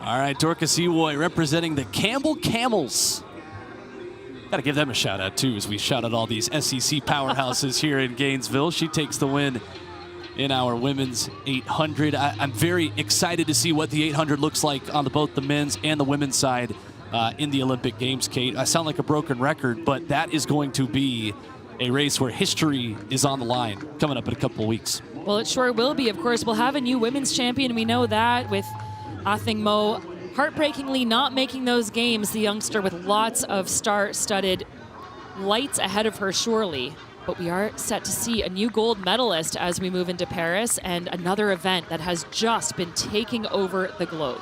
All right, Dorcas Ewoy representing the Campbell Camels. Got to give them a shout out too, as we shout out all these SEC powerhouses here in Gainesville. She takes the win in our women's 800. I'm very excited to see what the 800 looks like on both the men's and the women's side in the Olympic Games, Kate. I sound like a broken record, but that is going to be a race where history is on the line coming up in a couple of weeks. Well, it sure will be. Of course, we'll have a new women's champion. We know that with Athing Mo heartbreakingly not making those games, the youngster with lots of star-studded lights ahead of her, surely. But we are set to see a new gold medalist as we move into Paris, and another event that has just been taking over the globe.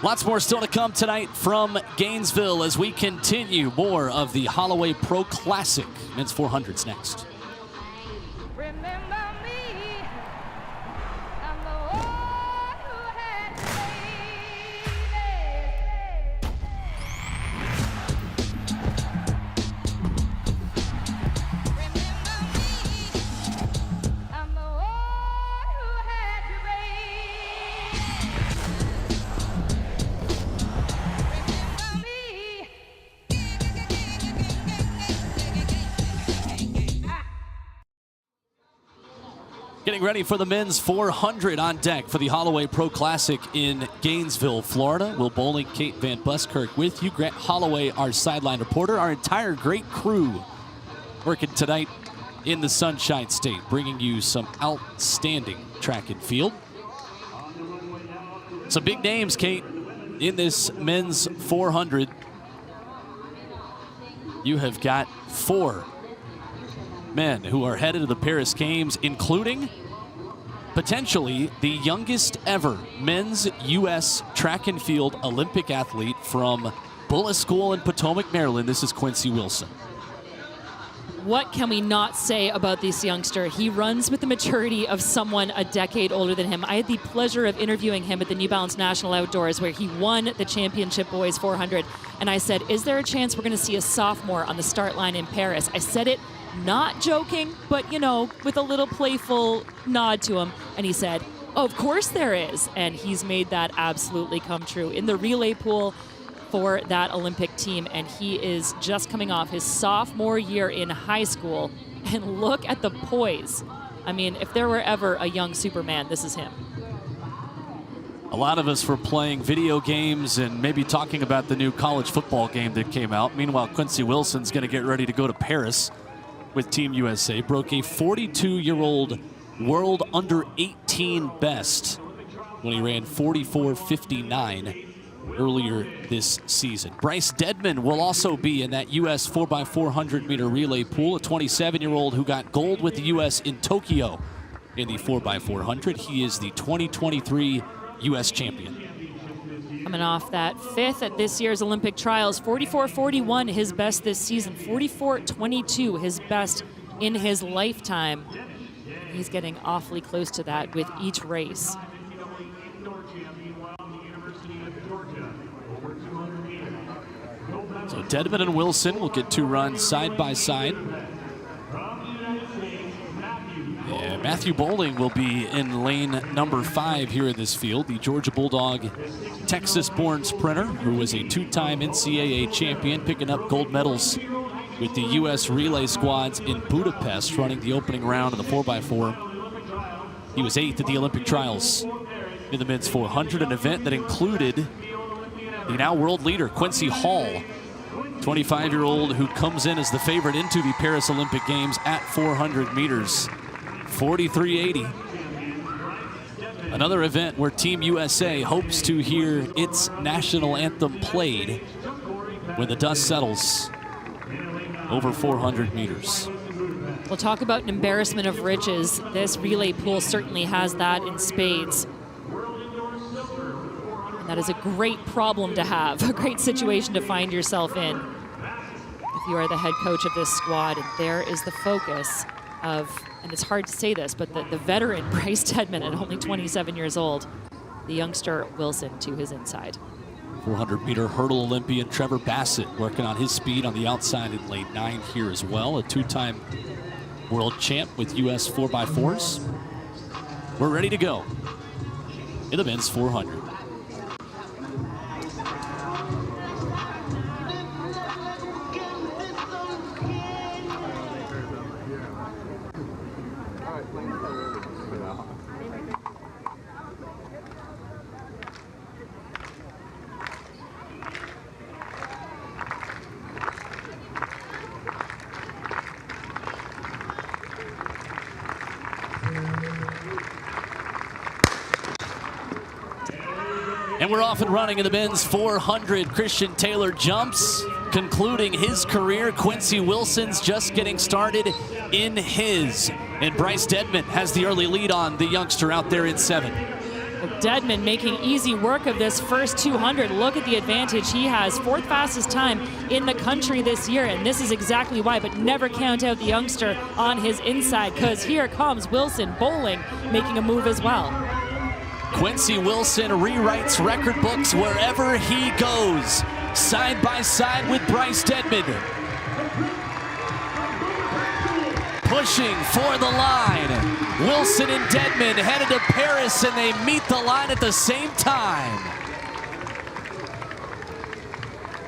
Lots more still to come tonight from Gainesville as we continue more of the Holloway Pro Classic. Men's 400s next. Getting ready for the men's 400 on deck for the Holloway Pro Classic in Gainesville, Florida. Will Boling, Kate Van Buskirk with you. Grant Holloway, our sideline reporter. Our entire great crew working tonight in the Sunshine State, bringing you some outstanding track and field. Some big names, Kate, in this men's 400. You have got 4 men who are headed to the Paris Games, including potentially the youngest ever men's U.S. track and field Olympic athlete from Bullis School in Potomac, Maryland. This is Quincy Wilson. What can we not say about this youngster? He runs with the maturity of someone a decade older than him. I had the pleasure of interviewing him at the New Balance National Outdoors, where he won the championship boys 400. And I said, is there a chance we're going to see a sophomore on the start line in Paris? I said it not joking, but, you know, with a little playful nod to him. And he said, oh, of course there is. And he's made that absolutely come true in the relay pool for that Olympic team. And he is just coming off his sophomore year in high school. And look at the poise. I mean, if there were ever a young Superman, this is him. A lot of us were playing video games and maybe talking about the new college football game that came out. Meanwhile, Quincy Wilson's going to get ready to go to Paris with Team USA. Broke a 42-year-old world under 18 best when he ran 44.59 earlier this season. Bryce Dedman will also be in that U.S. 4x400 meter relay pool, a 27-year-old who got gold with the U.S. in Tokyo in the 4x400. He is the 2023 U.S. champion. Coming off that 5th at this year's Olympic trials, 44.41, his best this season, 44.22, his best in his lifetime. He's getting awfully close to that with each race. So Dedmon and Wilson will get 2 runs side by side. And Matthew Boling will be in lane number 5 here in this field. The Georgia Bulldog, Texas-born sprinter who was a 2-time NCAA champion, picking up gold medals with the U.S. relay squads in Budapest, running the opening round of the 4x4. He was 8th at the Olympic trials in the men's 400, an event that included the now world leader, Quincy Hall, 25-year-old who comes in as the favorite into the Paris Olympic Games at 400 meters, 43.80. Another event where Team USA hopes to hear its national anthem played when the dust settles over 400 meters. We'll talk about an embarrassment of riches. This relay pool certainly has that in spades. That is a great problem to have, a great situation to find yourself in if you are the head coach of this squad. And there is the focus of, and it's hard to say this, but the veteran Bryce Dedmon at only 27 years old, the youngster Wilson to his inside. 400-meter hurdle Olympian Trevor Bassett working on his speed on the outside in lane 9 here as well, a 2-time world champ with U.S. 4x4s. We're ready to go in the men's 400. And we're off and running in the men's 400. Christian Taylor jumps, concluding his career. Quincy Wilson's just getting started in his. And Bryce Dedmon has the early lead on the youngster out there in 7. Dedmon making easy work of this first 200. Look at the advantage he has. 4th fastest time in the country this year, and this is exactly why, but never count out the youngster on his inside, because here comes Wilson. Boling making a move as well. Quincy Wilson rewrites record books wherever he goes. Side by side with Bryce Dedmon. Pushing for the line. Wilson and Dedmon headed to Paris, and they meet the line at the same time.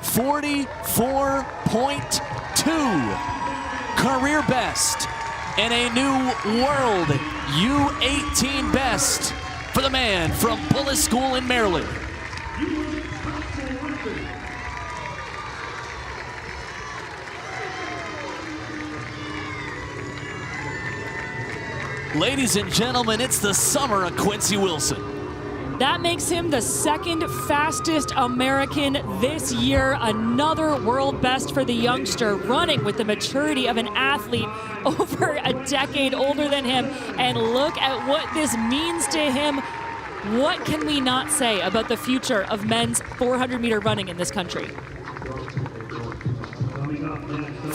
44.2. Career best and a new world U18 best for the man from Bullis School in Maryland. Ladies and gentlemen, it's the summer of Quincy Wilson. That makes him the 2nd fastest American this year. Another world best for the youngster, running with the maturity of an athlete over a decade older than him. And look at what this means to him. What can we not say about the future of men's 400-meter running in this country?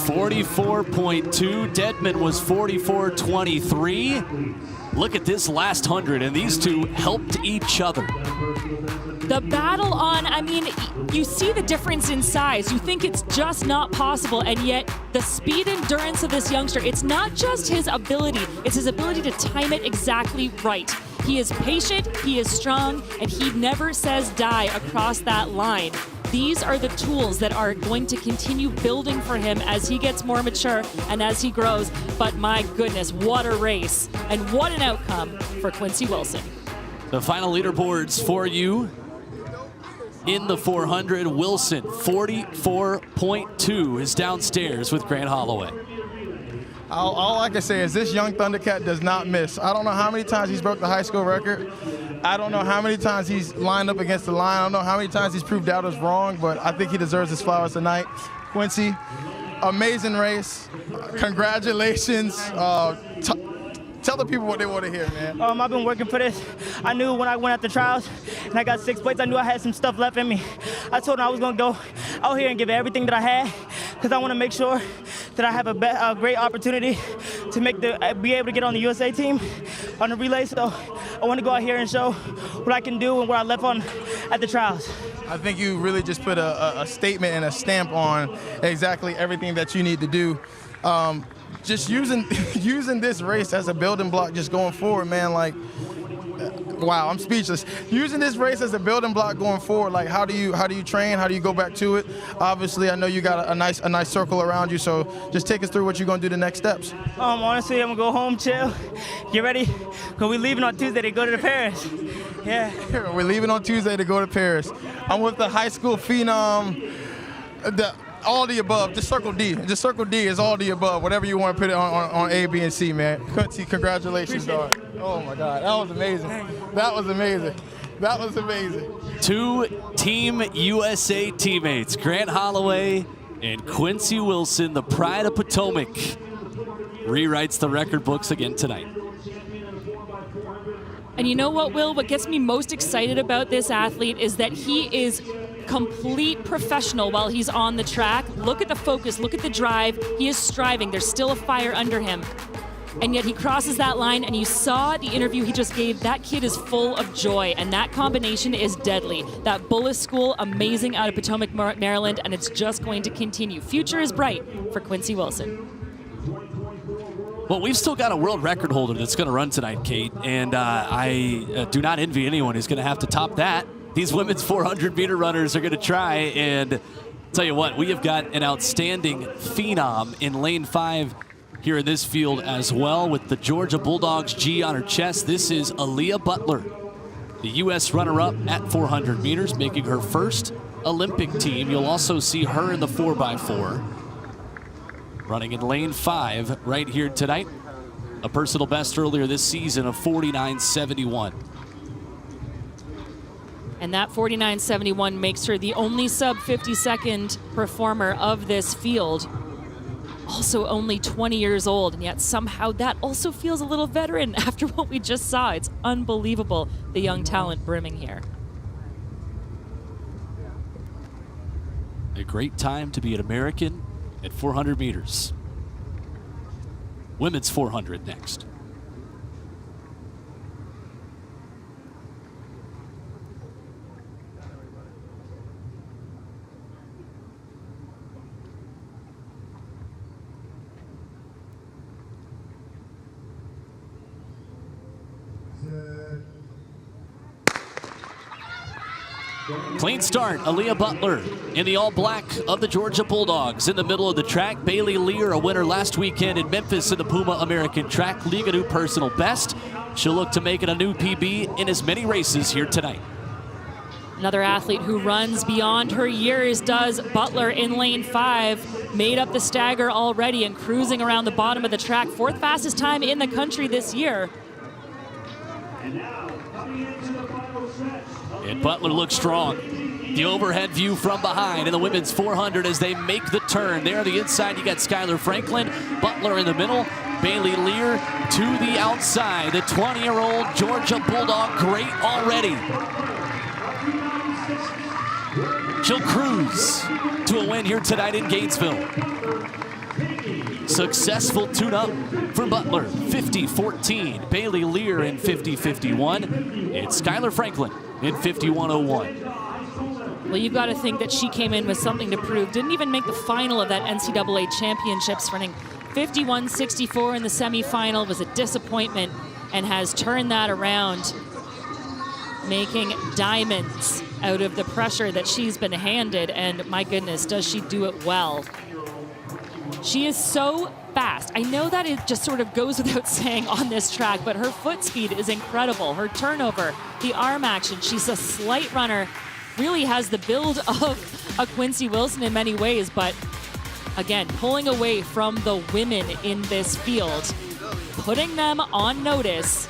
44.2. Dedmon was 44.23. Look at this last 100, and these two helped each other. The battle on, I mean, you see the difference in size. You think it's just not possible, and yet the speed endurance of this youngster, it's not just his ability, it's his ability to time it exactly right. He is patient, he is strong, and he never says die across that line. These are the tools that are going to continue building for him as he gets more mature and as he grows. But my goodness, what a race and what an outcome for Quincy Wilson. The final leaderboards for you in the 400. Wilson, 44.2 is downstairs with Grant Holloway. All I can say is this young Thundercat does not miss. I don't know how many times he's broke the high school record. I don't know how many times he's lined up against the line. I don't know how many times he's proved doubters wrong, but I think he deserves his flowers tonight. Quincy, amazing race. Congratulations. Tell the people what they want to hear, man. I've been working for this. I knew when I went at the trials and I got 6th place, I knew I had some stuff left in me. I told them I was going to go out here and give everything that I had because I want to make sure that I have a great opportunity to be able to get on the USA team on the relay. So I want to go out here and show what I can do and what I left on at the trials. I think you really just put a statement and a stamp on exactly everything that you need to do. Just using this race as a building block, just going forward, man. Like, wow, I'm speechless. Using this race as a building block going forward, like how do you train? How do you go back to it? Obviously, I know you got a nice circle around you. So just take us through what you're gonna do the next steps. Honestly, I'm gonna go home, chill, get ready, cause we're leaving on Tuesday to go to Paris. Yeah. We're leaving on Tuesday to go to Paris. I'm with the high school phenom. All the above. Just circle D. Just circle D is all the above. Whatever you want to put it on A, B, and C, man. Quincy, congratulations, dog. Oh my God, that was amazing. That was amazing. That was amazing. 2 Team USA teammates, Grant Holloway and Quincy Wilson, the pride of Potomac, rewrites the record books again tonight. And you know what, Will? What gets me most excited about this athlete is that he is complete professional while he's on the track. Look at the focus, look at the drive. He is striving. There's still a fire under him. And yet he crosses that line, and you saw the interview he just gave. That kid is full of joy, and that combination is deadly. That Bullis School, amazing out of Potomac, Maryland, and it's just going to continue. Future is bright for Quincy Wilson. Well, we've still got a world record holder that's going to run tonight, Kate, and I do not envy anyone who's going to have to top that. These women's 400-meter runners are going to try, and tell you what, we have got an outstanding phenom in lane 5 here in this field as well, with the Georgia Bulldogs G on her chest. This is Aaliyah Butler, the U.S. runner-up at 400 meters, making her first Olympic team. You'll also see her in the 4x4, running in lane 5 right here tonight. A personal best earlier this season of 49.71. And that 49.71 makes her the only sub-50-second performer of this field. Also only 20 years old, and yet somehow that also feels a little veteran after what we just saw. It's unbelievable, the young talent brimming here. A great time to be an American at 400 meters. Women's 400 next. Clean start, Aaliyah Butler in the all-black of the Georgia Bulldogs. In the middle of the track, Bailey Lear, a winner last weekend in Memphis in the Puma American Track League, a new personal best. She'll look to make it a new PB in as many races here tonight. Another athlete who runs beyond her years does Butler in lane 5. Made up the stagger already and cruising around the bottom of the track. 4th fastest time in the country this year. And Butler looks strong. The overhead view from behind in the women's 400 as they make the turn. There on the inside, you got Skylar Franklin, Butler in the middle, Bailey Lear to the outside. The 20-year-old Georgia Bulldog, great already. She'll cruise to a win here tonight in Gainesville. Successful tune-up for Butler, 50-14. Bailey Lear in 50-51. It's Skylar Franklin in 51-01. Well, you've got to think that she came in with something to prove. Didn't even make the final of that NCAA championships, running 51-64 in the semifinal. Was a disappointment and has turned that around, making diamonds out of the pressure that she's been handed. And my goodness, does she do it well. She is so fast. I know that it just sort of goes without saying on this track, but her foot speed is incredible. Her turnover, the arm action, she's a slight runner, really has the build of a Quincy Wilson in many ways, but again, pulling away from the women in this field, putting them on notice,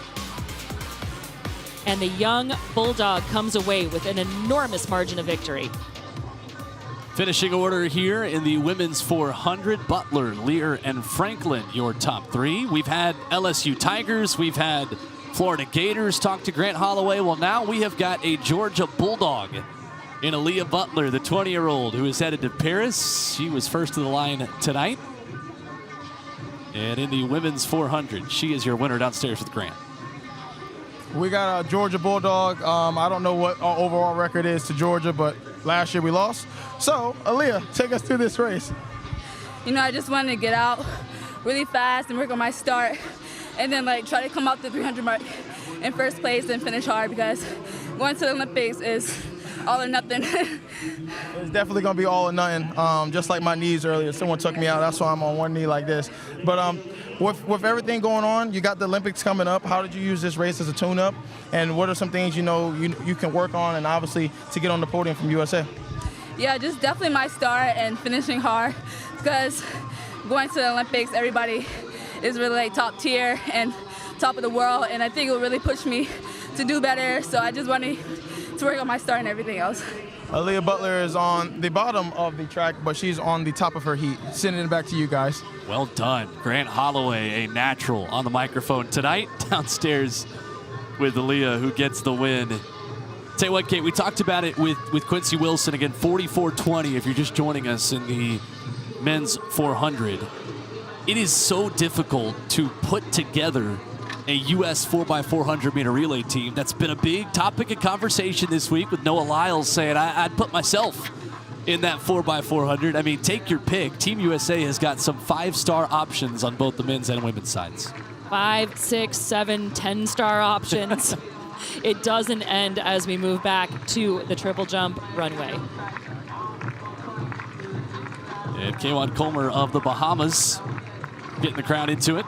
and the young Bulldog comes away with an enormous margin of victory. Finishing order here in the women's 400, Butler, Lear, and Franklin, your top three. We've had LSU Tigers, we've had Florida Gators talk to Grant Holloway. Well, now we have got a Georgia Bulldog in Aaliyah Butler, the 20-year-old who is headed to Paris. She was first to the line tonight. And in the women's 400, she is your winner downstairs with Grant. We got a Georgia Bulldog. I don't know what our overall record is to Georgia, but last year we lost. So, Aaliyah, take us through this race. You know, I just wanted to get out really fast and work on my start, and then try to come out the 300 mark in first place and finish hard, because going to the Olympics is all or nothing. It's definitely going to be all or nothing. Just like my knees earlier, someone took me out. That's why I'm on one knee like this. But with everything going on, you got the Olympics coming up. How did you use this race as a tune-up? And what are some things you can work on, and obviously to get on the podium from USA? Yeah, just definitely my start and finishing hard, because going to the Olympics, everybody is really top tier and top of the world, and I think it will really push me to do better. So I just wanted to work on my start and everything else. Aaliyah Butler is on the bottom of the track, but she's on the top of her heat. Sending it back to you guys. Well done. Grant Holloway, a natural on the microphone tonight, downstairs with Aaliyah, who gets the win. Tell you what, Kate, we talked about it with Quincy Wilson. Again, 44-20 if you're just joining us in the men's 400. It is so difficult to put together a U.S. 4x400 meter relay team. That's been a big topic of conversation this week, with Noah Lyles saying, I'd put myself in that 4x400. I mean, take your pick. Team USA has got some 5-star options on both the men's and women's sides. 5, 6, 7, 10-star options. It doesn't end as we move back to the triple jump runway. And Kaywan Comer of the Bahamas getting the crowd into it.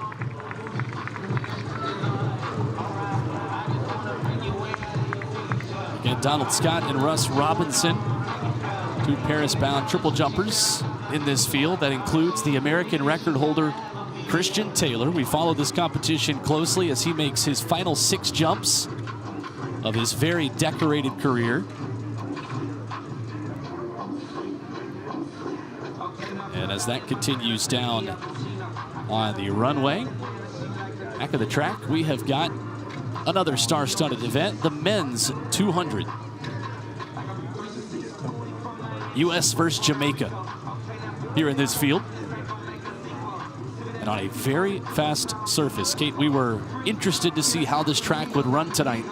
Again, Donald Scott and Russ Robinson, two Paris-bound triple jumpers in this field. That includes the American record holder, Christian Taylor. We follow this competition closely as he makes his final 6 jumps of his very decorated career. And as that continues down on the runway, back of the track, we have got another star-studded event, the men's 200. U.S. versus Jamaica here in this field. And on a very fast surface. Kate, we were interested to see how this track would run tonight.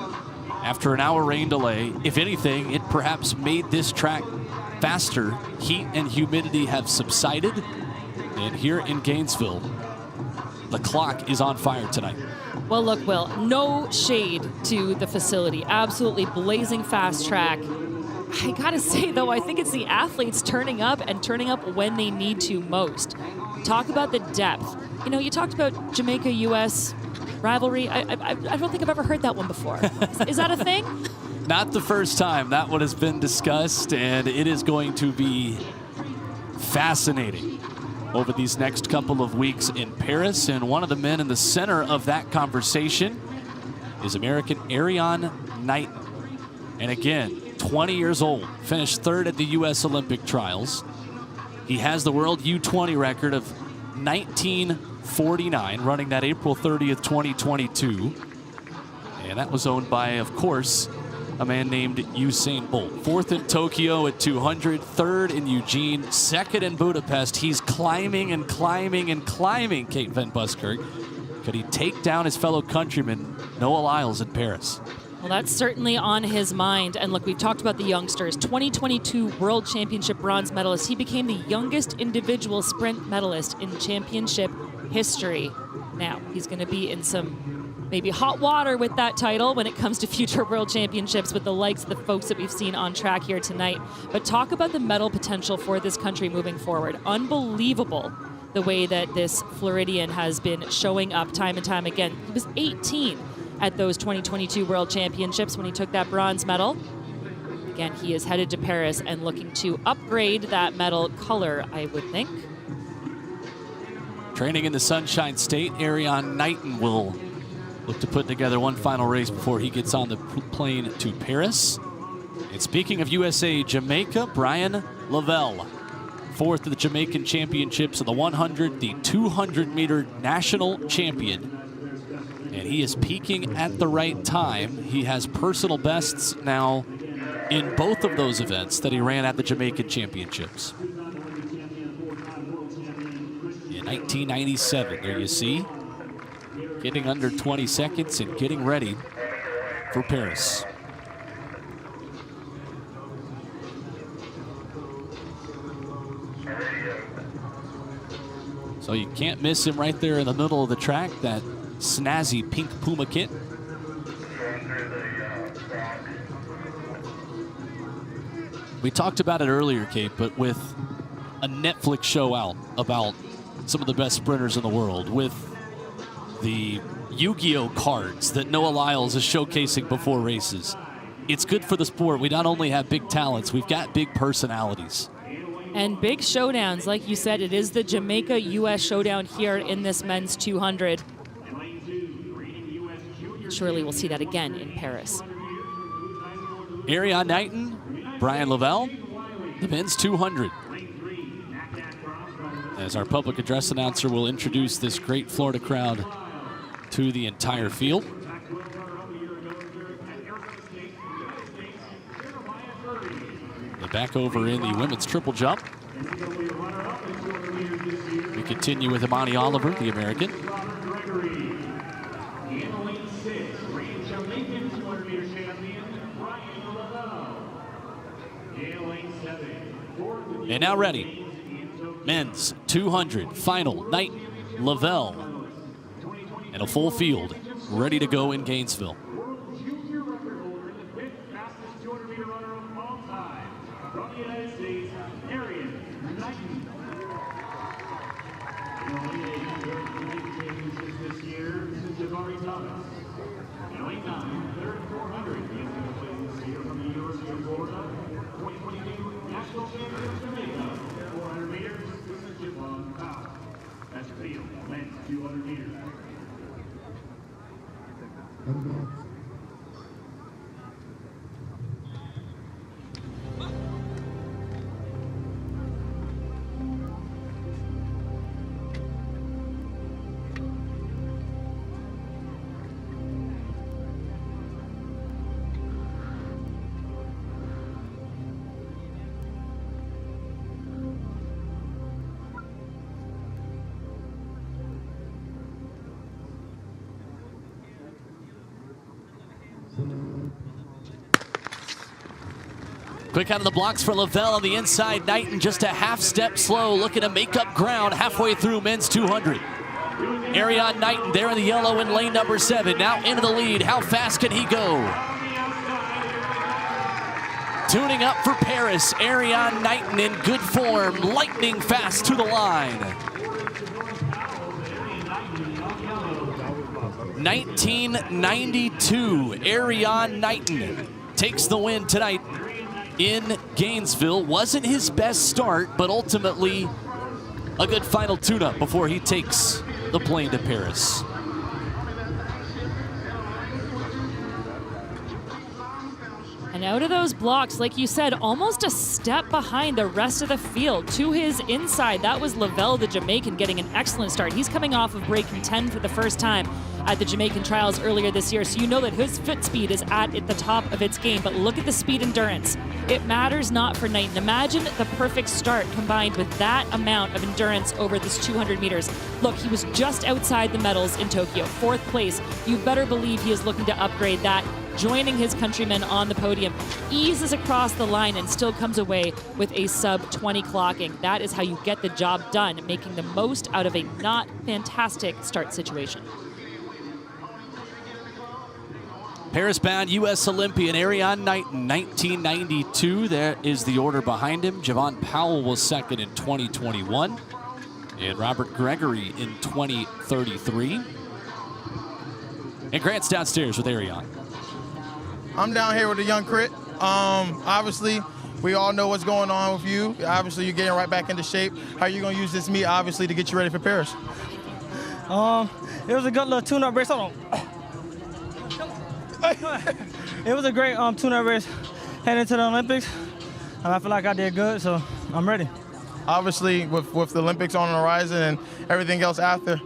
After an hour rain delay, if anything, it perhaps made this track faster. Heat and humidity have subsided. And here in Gainesville, the clock is on fire tonight. Well, look, Will, no shade to the facility. Absolutely blazing fast track. I gotta say, though, I think it's the athletes turning up and turning up when they need to most. Talk about the depth. You know, you talked about Jamaica-U.S. rivalry. I don't think I've ever heard that one before. Is that a thing? Not the first time that one has been discussed, and it is going to be fascinating over these next couple of weeks in Paris. And one of the men in the center of that conversation is American Arion Knight. And again, 20 years old, finished 3rd at the U.S. Olympic trials. He has the world U20 record of 1949, running that April 30th, 2022. And that was owned by, of course, a man named Usain Bolt. 4th in Tokyo at 200, 3rd in Eugene, 2nd in Budapest. He's climbing and climbing and climbing, Kate Van Buskirk. Could he take down his fellow countryman, Noah Lyles, in Paris? Well, that's certainly on his mind. And look, we've talked about the youngsters. 2022 World Championship bronze medalist. He became the youngest individual sprint medalist in championship history. Now, he's going to be in some maybe hot water with that title when it comes to future World Championships with the likes of the folks that we've seen on track here tonight. But talk about the medal potential for this country moving forward. Unbelievable the way that this Floridian has been showing up time and time again. He was 18 at those 2022 World Championships when he took that bronze medal. Again, he is headed to Paris and looking to upgrade that medal color, I would think. Training in the Sunshine State, Arion Knighton will look to put together one final race before he gets on the plane to Paris. And speaking of USA, Jamaica, Brian Lavelle, fourth of the Jamaican Championships in the 100, the 200-meter national champion. And he is peaking at the right time. He has personal bests now in both of those events that he ran at the Jamaican Championships. In 1997, there you see, getting under 20 seconds and getting ready for Paris. So you can't miss him right there in the middle of the track, that snazzy pink Puma kit. We talked about it earlier, Kate, but with a Netflix show out about some of the best sprinters in the world, with the Yu-Gi-Oh cards that Noah Lyles is showcasing before races, it's good for the sport. We not only have big talents, we've got big personalities. And big showdowns. Like you said, it is the Jamaica-U.S. showdown here in this men's 200. Surely we'll see that again in Paris. Arion Knighton, Brian Lavelle, the men's 200. As our public address announcer will introduce this great Florida crowd to the entire field. Back over in the women's triple jump. We continue with Imani Oliver, the American. And now ready. Men's 200 final night. Lavelle. And a full field ready to go in Gainesville. Quick out of the blocks for Lavelle on the inside. Knighton just a half step slow, looking to make up ground halfway through men's 200. Arion Knighton there in the yellow in lane number 7. Now into the lead. How fast can he go? Tuning up for Paris. Arion Knighton in good form, lightning fast to the line. 1992, Arion Knighton takes the win tonight in Gainesville. Wasn't his best start, but ultimately a good final tune-up before he takes the plane to Paris. And out of those blocks, like you said, almost a step behind the rest of the field. To his inside, that was Lavelle, the Jamaican, getting an excellent start. He's coming off of breaking 10 for the first time at the Jamaican trials earlier this year, so you know that his foot speed is at the top of its game. But look at the speed endurance. It matters not for Knighton. Imagine the perfect start combined with that amount of endurance over this 200 meters. Look, he was just outside the medals in Tokyo, 4th place. You better believe he is looking to upgrade that, joining his countrymen on the podium, eases across the line and still comes away with a sub-20 clocking. That is how you get the job done, making the most out of a not fantastic start situation. Paris-bound U.S. Olympian Arion Knighton, 1992. There is the order behind him. Javon Powell was second in 2021. And Robert Gregory in 2033. And Grant's downstairs with Arion. I'm down here with the young Crit. Obviously, we all know what's going on with you. Obviously, you're getting right back into shape. How are you going to use this meet, obviously, to get you ready for Paris? It was a good little tune-up race. Hold on. It was a great tune-up race heading to the Olympics. And I feel like I did good, so I'm ready. Obviously, with the Olympics on the horizon and everything else after,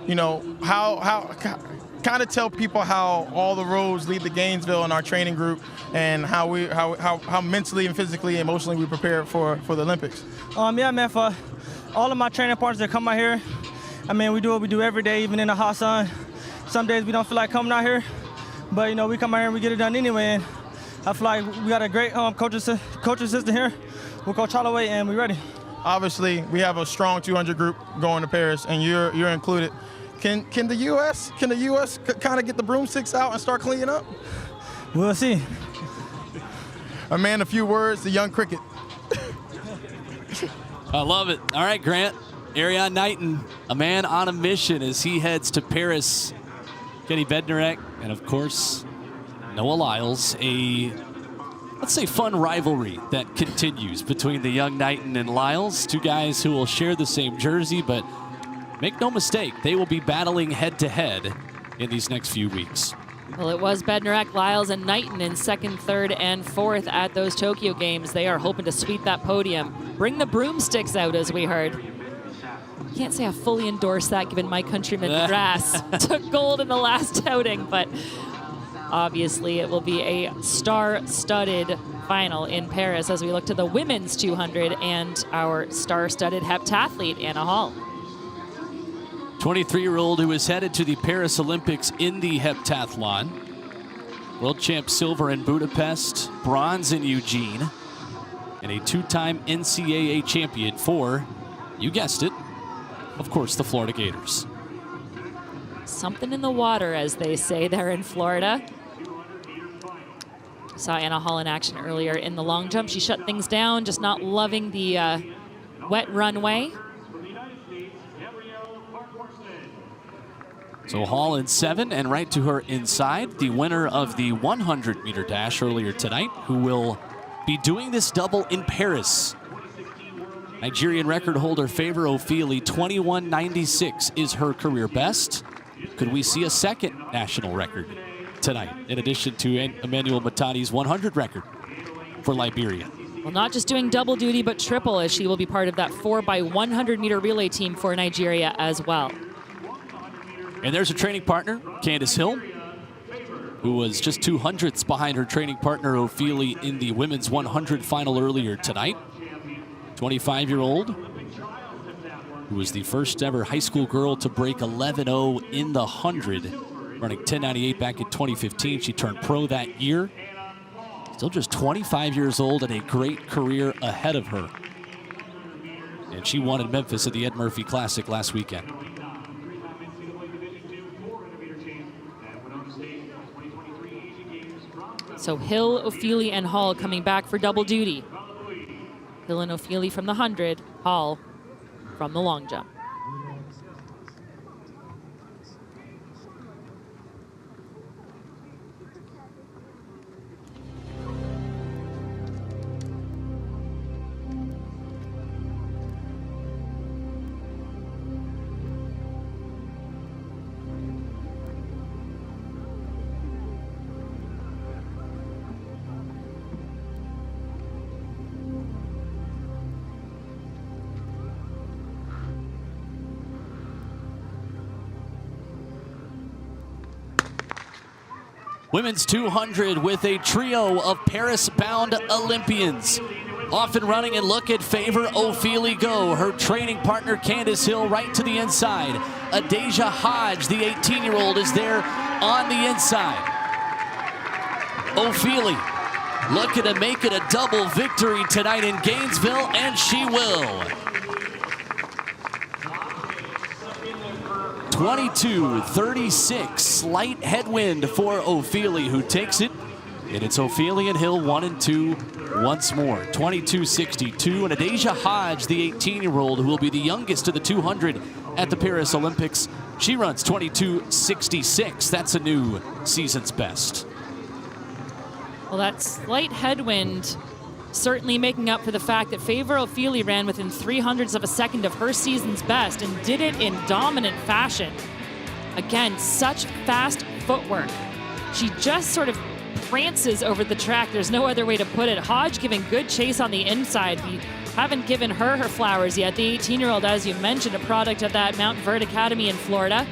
you know, how kind of tell people how all the roads lead to Gainesville in our training group, and how mentally and physically, emotionally we prepare for the Olympics. Yeah, man, for all of my training partners that come out here, I mean, we do what we do every day, even in the hot sun. Some days we don't feel like coming out here, but, you know, we come out here and we get it done anyway. And I feel like we got a great coaching assistant here with Coach Holloway, and we're ready. Obviously, we have a strong 200 group going to Paris, and you're included. Can the U.S. kind of get the broomsticks out and start cleaning up? We'll see. A man, a few words, the young cricket. I love it. All right, Grant. Ariane Knighton, a man on a mission as he heads to Paris. Kenny Bednarek, and of course, Noah Lyles, let's say fun rivalry that continues between the young Knighton and Lyles, two guys who will share the same jersey, but make no mistake, they will be battling head-to-head in these next few weeks. Well, it was Bednarek, Lyles, and Knighton in second, third, and fourth at those Tokyo Games. They are hoping to sweep that podium. Bring the broomsticks out, as we heard. Can't say I fully endorse that, given my countryman Grass took gold in the last outing, but obviously it will be a star-studded final in Paris as we look to the women's 200 and our star-studded heptathlete, Anna Hall. 23-year-old who is headed to the Paris Olympics in the heptathlon. World champ silver in Budapest, bronze in Eugene, and a two-time NCAA champion for, you guessed it, of course, the Florida Gators. Something in the water, as they say there in Florida. Saw Anna Hall in action earlier in the long jump. She shut things down, just not loving the wet runway. So Hall in 7, and right to her inside, the winner of the 100-meter dash earlier tonight, who will be doing this double in Paris. Nigerian record holder Favor Ofili, 21.96 is her career best. Could we see a second national record tonight, in addition to Emmanuel Matadi's 100 record for Liberia? Well, not just doing double duty, but triple, as she will be part of that 4x100-meter relay team for Nigeria as well. And there's a training partner, Candace Hill, who was just 200ths behind her training partner Ofili in the women's 100 final earlier tonight. 25-year-old, who was the first ever high school girl to break 11.0 in the 100, running 10.98 back in 2015. She turned pro that year. Still just 25 years old and a great career ahead of her. And she won in Memphis at the Ed Murphy Classic last weekend. So Hill, Ofili, and Hall coming back for double duty. Hill and Ofili from the 100, Hall from the long jump. Women's 200 with a trio of Paris-bound Olympians. Off and running, and look at Favor Ofili go. Her training partner, Candace Hill, right to the inside. Adeja Hodge, the 18-year-old, is there on the inside. Ofili looking to make it a double victory tonight in Gainesville, and she will. 22-36, slight headwind for Ofili, who takes it. And it's Ofili and Hill 1 and 2 once more. 22-62, and Adeja Hodge, the 18-year-old, who will be the youngest of the 200 at the Paris Olympics. She runs 22-66. That's a new season's best. Well, that slight headwind certainly making up for the fact that Favor Ofili ran within 0.03 of a second of her season's best and did it in dominant fashion. Again, such fast footwork. She just sort of prances over the track. There's no other way to put it. Hodge giving good chase on the inside. The haven't given her flowers yet. The 18-year-old, as you mentioned, a product of that Mount Verde Academy in Florida.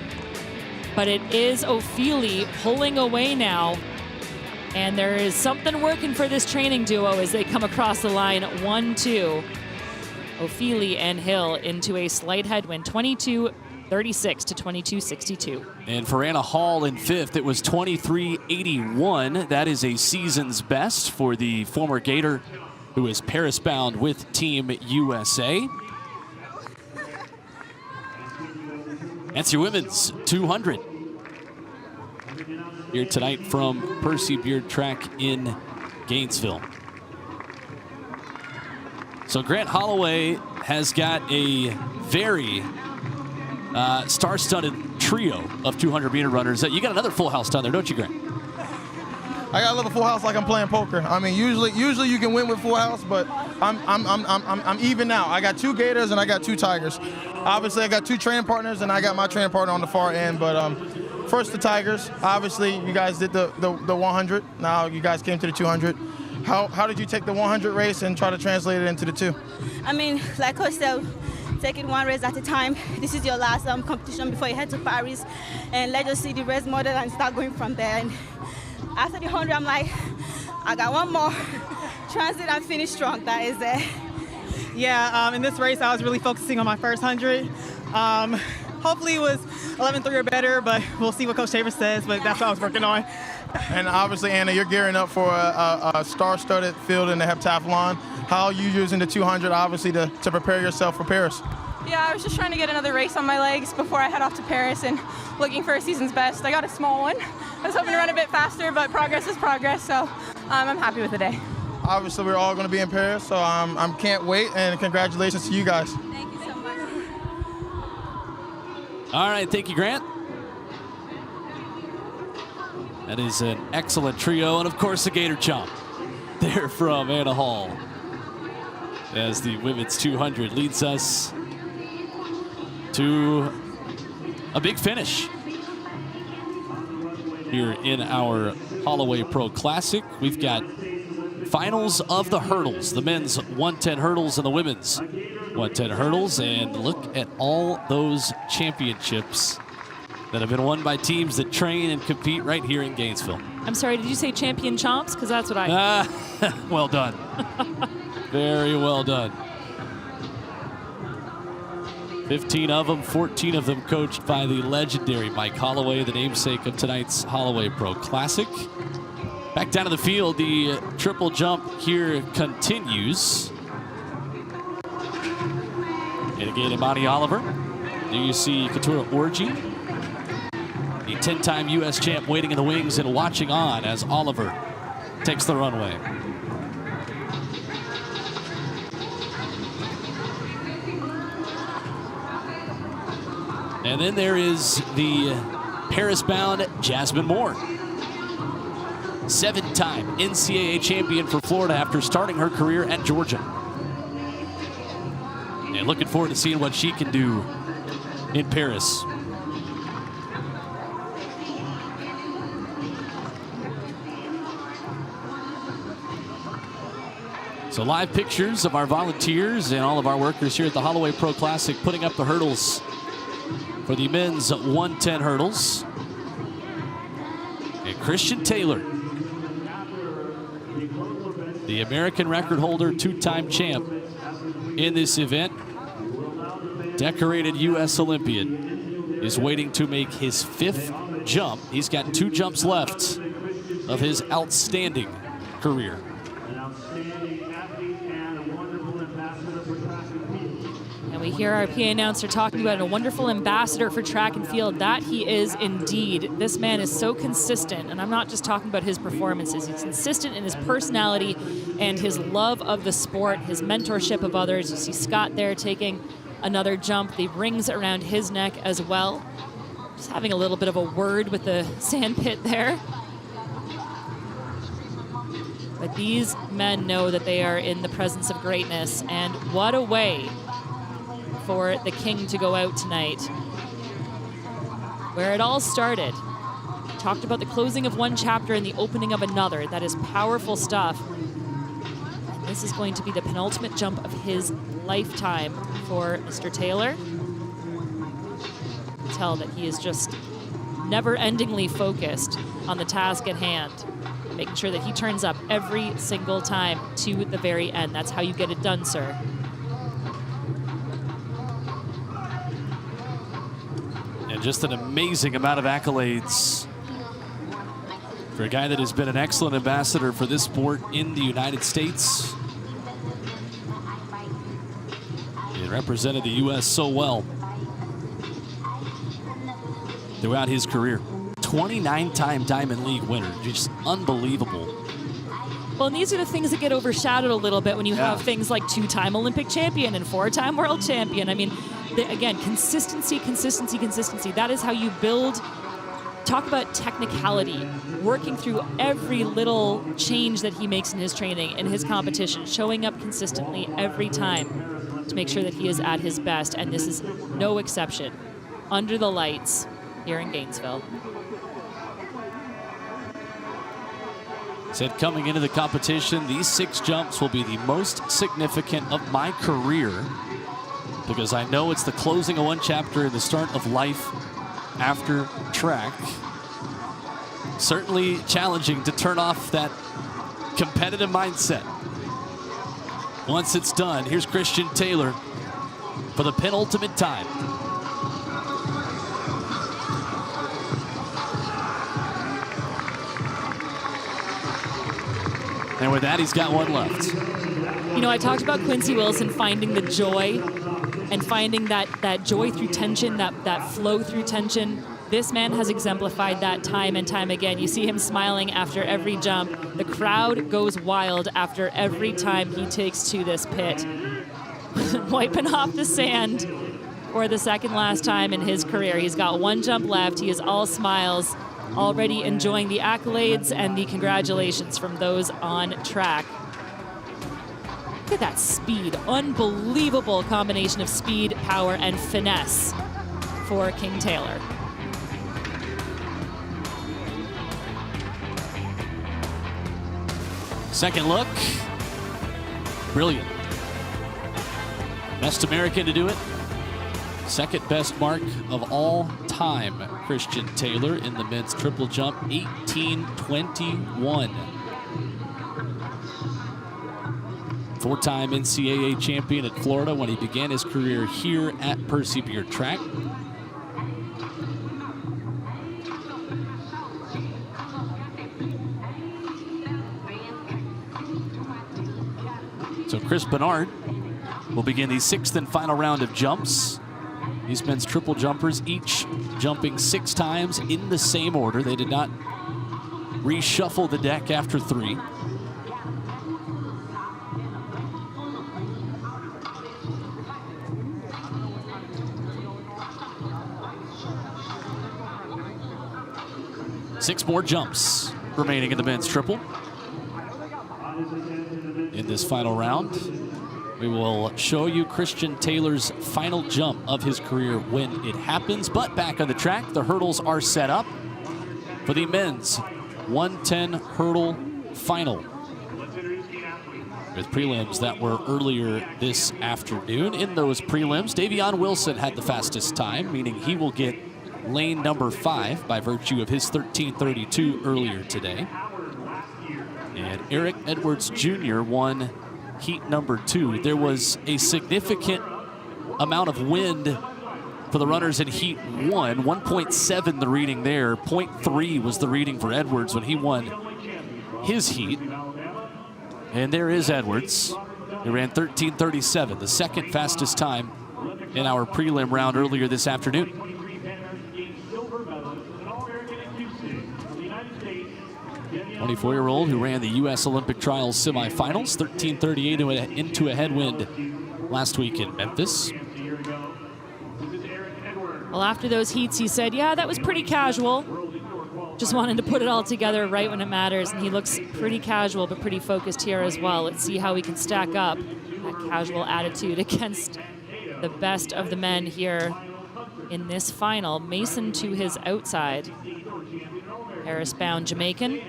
But it is Ophelia pulling away now. And there is something working for this training duo as they come across the line 1-2. Ophelia and Hill into a slight headwind, 22-36 to 22-62. And for Anna Hall in fifth, it was 23-81. That is a season's best for the former Gator who is Paris-bound with Team USA. That's your women's 200. Here tonight from Percy Beard Track in Gainesville. So Grant Holloway has got a very star-studded trio of 200-meter runners. You got another full house down there, don't you, Grant? I got a little full house like I'm playing poker. I mean, usually you can win with full house, but I'm even now. I got 2 Gators and I got 2 Tigers. Obviously, I got 2 training partners and I got my training partner on the far end. But first the Tigers. Obviously, you guys did the 100. Now you guys came to the 200. How did you take the 100 race and try to translate it into the 2? I mean, like Coach said, take it one race at a time. This is your last competition before you head to Paris, and let's just see the race model and start going from there. And after the 100, I'm like, I got one more. Transit and finish strong. That is it. Yeah, in this race, I was really focusing on my first 100. Hopefully it was 11.3 or better, but we'll see what Coach Tabor says, but that's what I was working on. And obviously, Anna, you're gearing up for a star-studded field in the heptathlon. How are you using the 200, obviously, to prepare yourself for Paris? Yeah, I was just trying to get another race on my legs before I head off to Paris and looking for a season's best. I got a small one. I was hoping to run a bit faster, but progress is progress, so I'm happy with the day. Obviously, we're all going to be in Paris, so I can't wait, and congratulations to you guys. Thank you so much. All right, thank you, Grant. That is an excellent trio, and of course the Gator Chomp there from Anna Hall as the women's 200 leads us to a big finish here in our Holloway Pro Classic. We've got finals of the hurdles, the men's 110 hurdles and the women's 110 hurdles, and look at all those championships that have been won by teams that train and compete right here in Gainesville. I'm sorry, did you say champion chomps? Because that's what I... Well done. Very well done. 15 of them, 14 of them coached by the legendary Mike Holloway, the namesake of tonight's Holloway Pro Classic. Back down to the field, the triple jump here continues. And again, Imani Oliver. There you see Katura Orji, the 10-time U.S. champ, waiting in the wings and watching on as Oliver takes the runway. And then there is the Paris-bound Jasmine Moore. 7-time NCAA champion for Florida after starting her career at Georgia. And looking forward to seeing what she can do in Paris. So live pictures of our volunteers and all of our workers here at the Holloway Pro Classic putting up the hurdles for the men's 110 hurdles. And Christian Taylor, the American record holder, 2-time champ in this event, decorated U.S. Olympian, is waiting to make his 5th jump. He's got 2 jumps left of his outstanding career. And we hear our PA announcer talking about a wonderful ambassador for track and field. That he is indeed. This man is so consistent, and I'm not just talking about his performances. He's consistent in his personality and his love of the sport, his mentorship of others. You see Scott there taking another jump, the rings around his neck as well. Just having a little bit of a word with the sand pit there. But these men know that they are in the presence of greatness, and what a way for the King to go out tonight. Where it all started. Talked about the closing of one chapter and the opening of another. That is powerful stuff. And this is going to be the penultimate jump of his lifetime for Mr. Taylor. Tell that he is just never-endingly focused on the task at hand, making sure that he turns up every single time to the very end. That's how you get it done, sir. And just an amazing amount of accolades for a guy that has been an excellent ambassador for this sport in the United States. He represented the U.S. so well throughout his career. 29-time Diamond League winner, just unbelievable. Well, and these are the things that get overshadowed a little bit when you have things like 2-time Olympic champion and 4-time world champion. I mean, again, consistency, consistency, consistency. That is how you build. Talk about technicality, working through every little change that he makes in his training, in his competition, showing up consistently every time to make sure that he is at his best, and this is no exception. Under the lights here in Gainesville. Said coming into the competition, these 6 jumps will be the most significant of my career because I know it's the closing of one chapter and the start of life after track. Certainly challenging to turn off that competitive mindset. Once it's done, here's Christian Taylor for the penultimate time. And with that, he's got one left. You know, I talked about Quincy Wilson finding the joy and finding that joy through tension, that flow through tension. This man has exemplified that time and time again. You see him smiling after every jump. The crowd goes wild after every time he takes to this pit. Wiping off the sand for the second last time in his career. He's got one jump left. He is all smiles, already enjoying the accolades and the congratulations from those on track. Look at that speed. Unbelievable combination of speed, power, and finesse for King Taylor. Second look. Brilliant. Best American to do it. Second best mark of all time, Christian Taylor in the men's triple jump, 18:21. 4-time NCAA champion at Florida when he began his career here at Percy Beer Track. So Chris Bernard will begin the 6th and final round of jumps. These men's triple jumpers, each jumping 6 times in the same order. They did not reshuffle the deck after 3. Six more jumps remaining in the men's triple. In this final round, we will show you Christian Taylor's final jump of his career when it happens. But back on the track, the hurdles are set up for the men's 110 hurdle final, with prelims that were earlier this afternoon. In those prelims, Davion Wilson had the fastest time, meaning he will get lane number 5 by virtue of his 13:32 earlier today. And Eric Edwards Jr. won heat number 2. There was a significant amount of wind for the runners in heat 1. 1.7 the reading there. 0.3 was the reading for Edwards when he won his heat. And there is Edwards. He ran 13:37, the second fastest time in our prelim round earlier this afternoon. 24-year-old who ran the U.S. Olympic Trials semifinals, 13:38 into a headwind last week in Memphis. Well, after those heats, he said, yeah, that was pretty casual. Just wanted to put it all together right when it matters, and he looks pretty casual but pretty focused here as well. Let's see how we can stack up that casual attitude against the best of the men here in this final. Mason to his outside. Paris-bound Jamaican.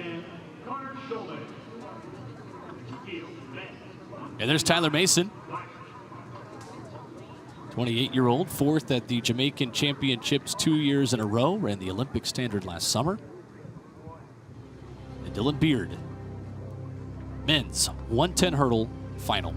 And there's Tyler Mason, 28-year-old, fourth at the Jamaican Championships 2 years in a row, ran the Olympic standard last summer. And Dylan Beard, men's 110 hurdle final.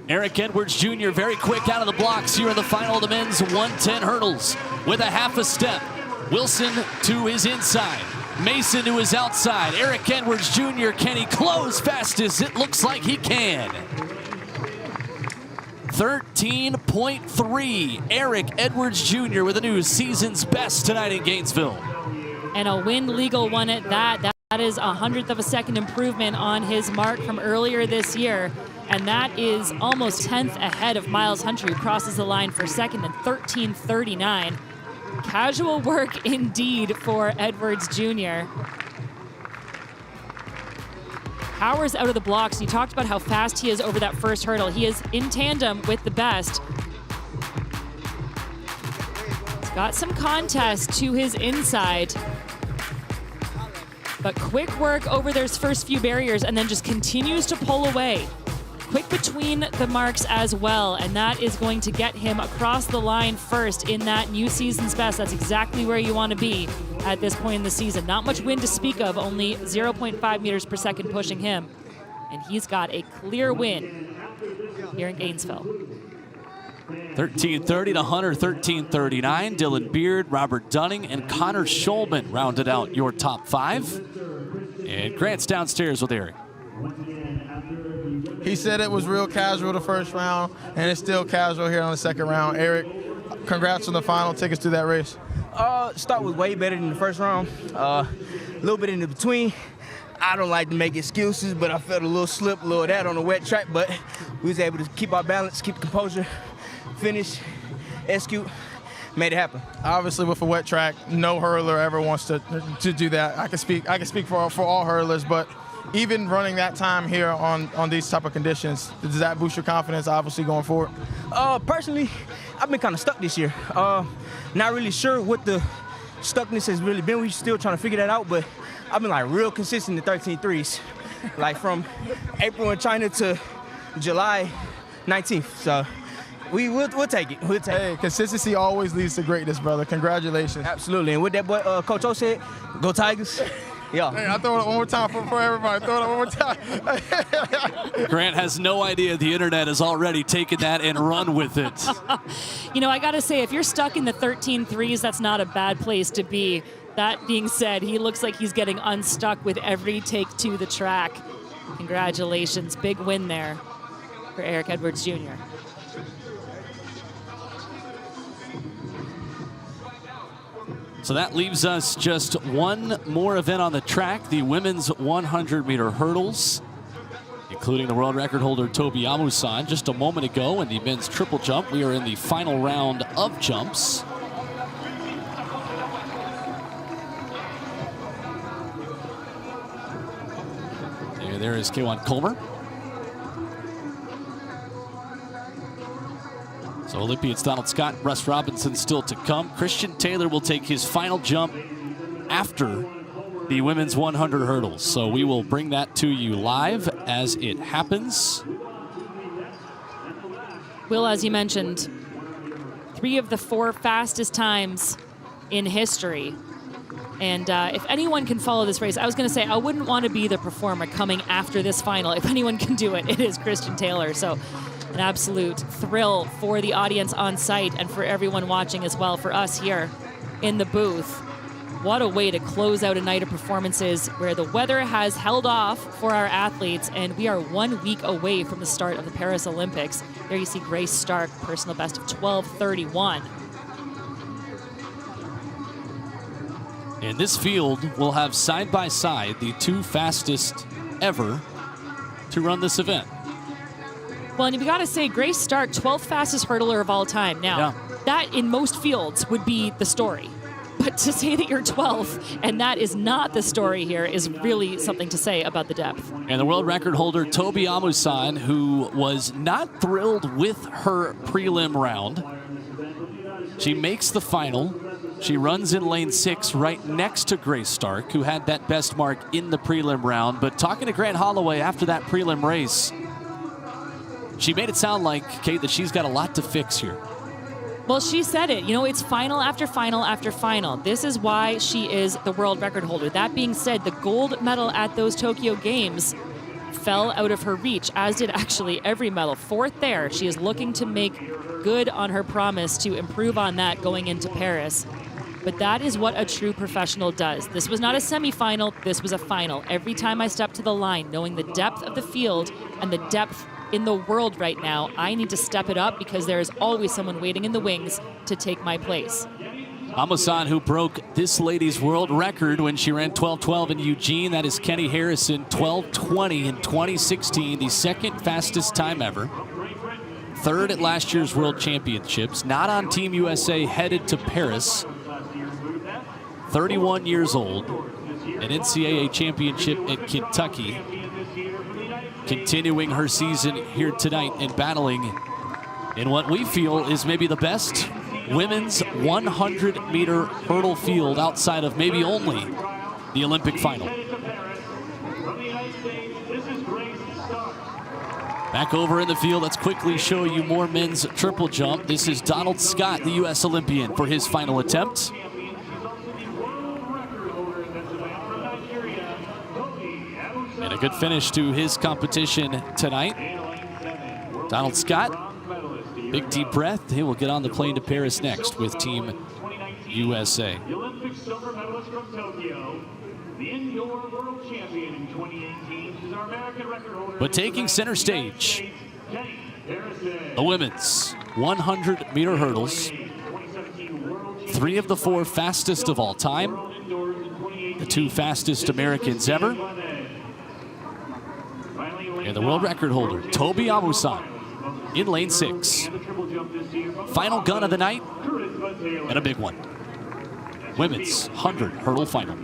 Eric Edwards Jr. very quick out of the blocks here in the final of the men's 110 hurdles with a half a step. Wilson to his inside. Mason to his outside. Eric Edwards Jr. Can he close fast as it looks like he can? 13.3. Eric Edwards Jr. with a new season's best tonight in Gainesville. And a win legal one at that. That is a 100th of a second improvement on his mark from earlier this year. And that is almost 10th ahead of Miles Hunter, who crosses the line for second in 13:39. Casual work indeed for Edwards Jr. Powers out of the blocks. You talked about how fast he is over that first hurdle. He is in tandem with the best. He's got some contest to his inside. But quick work over those first few barriers and then just continues to pull away. Quick between the marks as well, and that is going to get him across the line first in that new season's best. That's exactly where you want to be at this point in the season. Not much wind to speak of, only 0.5 meters per second pushing him. And he's got a clear win here in Gainesville. 13:30 to Hunter, 13:39. Dylan Beard, Robert Dunning, and Connor Schulman rounded out your top five. And Grant's downstairs with Eric. He said it was real casual the first round, and it's still casual here on the second round. Eric, congrats on the final. Take us through that race. Start was way better than the first round. A little bit in the between. I don't like to make excuses, but I felt a little slip, a little of that on the wet track, but we was able to keep our balance, keep composure, finish, execute, made it happen. Obviously, with a wet track, no hurler ever wants to do that. I can speak for all hurlers, but even running that time here on these type of conditions, does that boost your confidence, obviously, going forward? Personally, I've been kind of stuck this year. Not really sure what the stuckness has really been. We're still trying to figure that out, but I've been like real consistent in 13.3s, like from April in China to July 19th. So we'll take it. We'll take it. Consistency always leads to greatness, brother. Congratulations. Absolutely. And with that, boy, Coach O said, go Tigers. Yeah. Hey, I'll throw it up one more time for everybody. Throw it up one more time. Grant has no idea the internet has already taken that and run with it. You know, I got to say, if you're stuck in the 13.3s, that's not a bad place to be. That being said, he looks like he's getting unstuck with every take to the track. Congratulations. Big win there for Eric Edwards Jr. So that leaves us just one more event on the track, the women's 100-meter hurdles, including the world record holder Toby Amusan. Just a moment ago in the men's triple jump, we are in the final round of jumps. There is Kewan Colmer. So Olympians Donald Scott, Russ Robinson still to come. Christian Taylor will take his final jump after the women's 100 hurdles. So we will bring that to you live as it happens. Will, as you mentioned, 3 of the 4 fastest times in history. And if anyone can follow this race, I was going to say I wouldn't want to be the performer coming after this final. If anyone can do it, it is Christian Taylor. So an absolute thrill for the audience on site and for everyone watching as well, for us here in the booth. What a way to close out a night of performances where the weather has held off for our athletes, and we are 1 week away from the start of the Paris Olympics. There you see Grace Stark, personal best of 12:31. In this field, we'll have side by side the 2 fastest ever to run this event. Well, and you've got to say, Grace Stark, 12th fastest hurdler of all time. Now, that in most fields would be the story. But to say that you're 12th and that is not the story here is really something to say about the depth. And the world record holder, Toby Amusan, who was not thrilled with her prelim round. She makes the final. She runs in lane 6 right next to Grace Stark, who had that best mark in the prelim round. But talking to Grant Holloway after that prelim race, she made it sound like, Kate, that she's got a lot to fix here. Well, she said it. You know, it's final after final after final. This is why she is the world record holder. That being said, the gold medal at those Tokyo Games fell out of her reach, as did actually every medal. 4th there. She is looking to make good on her promise to improve on that going into Paris. But that is what a true professional does. This was not a semifinal. This was a final. Every time I step to the line, knowing the depth of the field and the depth in the world right now, I need to step it up because there is always someone waiting in the wings to take my place. Amusan, who broke this lady's world record when she ran 12:12 in Eugene. That is Kenny Harrison, 12:20 in 2016, the 2nd fastest time ever. 3rd at last year's World Championships. Not on Team USA, headed to Paris. 31 years old, an NCAA championship at Kentucky. Continuing her season here tonight and battling in what we feel is maybe the best women's 100-meter hurdle field outside of maybe only the Olympic final. Back over in the field, let's quickly show you more men's triple jump. This is Donald Scott, the U.S. Olympian, for his final attempt. And a good finish to his competition tonight. Donald Scott, big deep breath. He will get on the plane to Paris next with Team USA. The Olympic silver medalist from Tokyo, the indoor world champion in 2018, is our American record holder. But taking center stage, the women's 100-meter hurdles. 3 of the 4 fastest of all time. The 2 fastest Americans ever. And the world record holder, Toby Amusan, in lane 6. Final gun of the night, and a big one. Women's 100 hurdle final.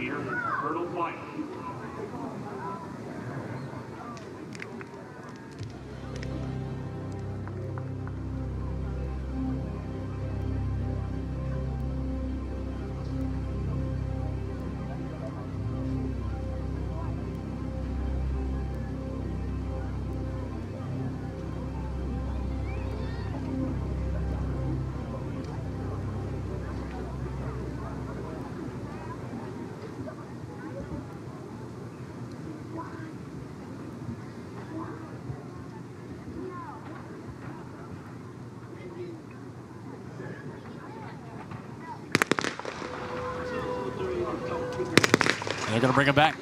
They're going to bring him back.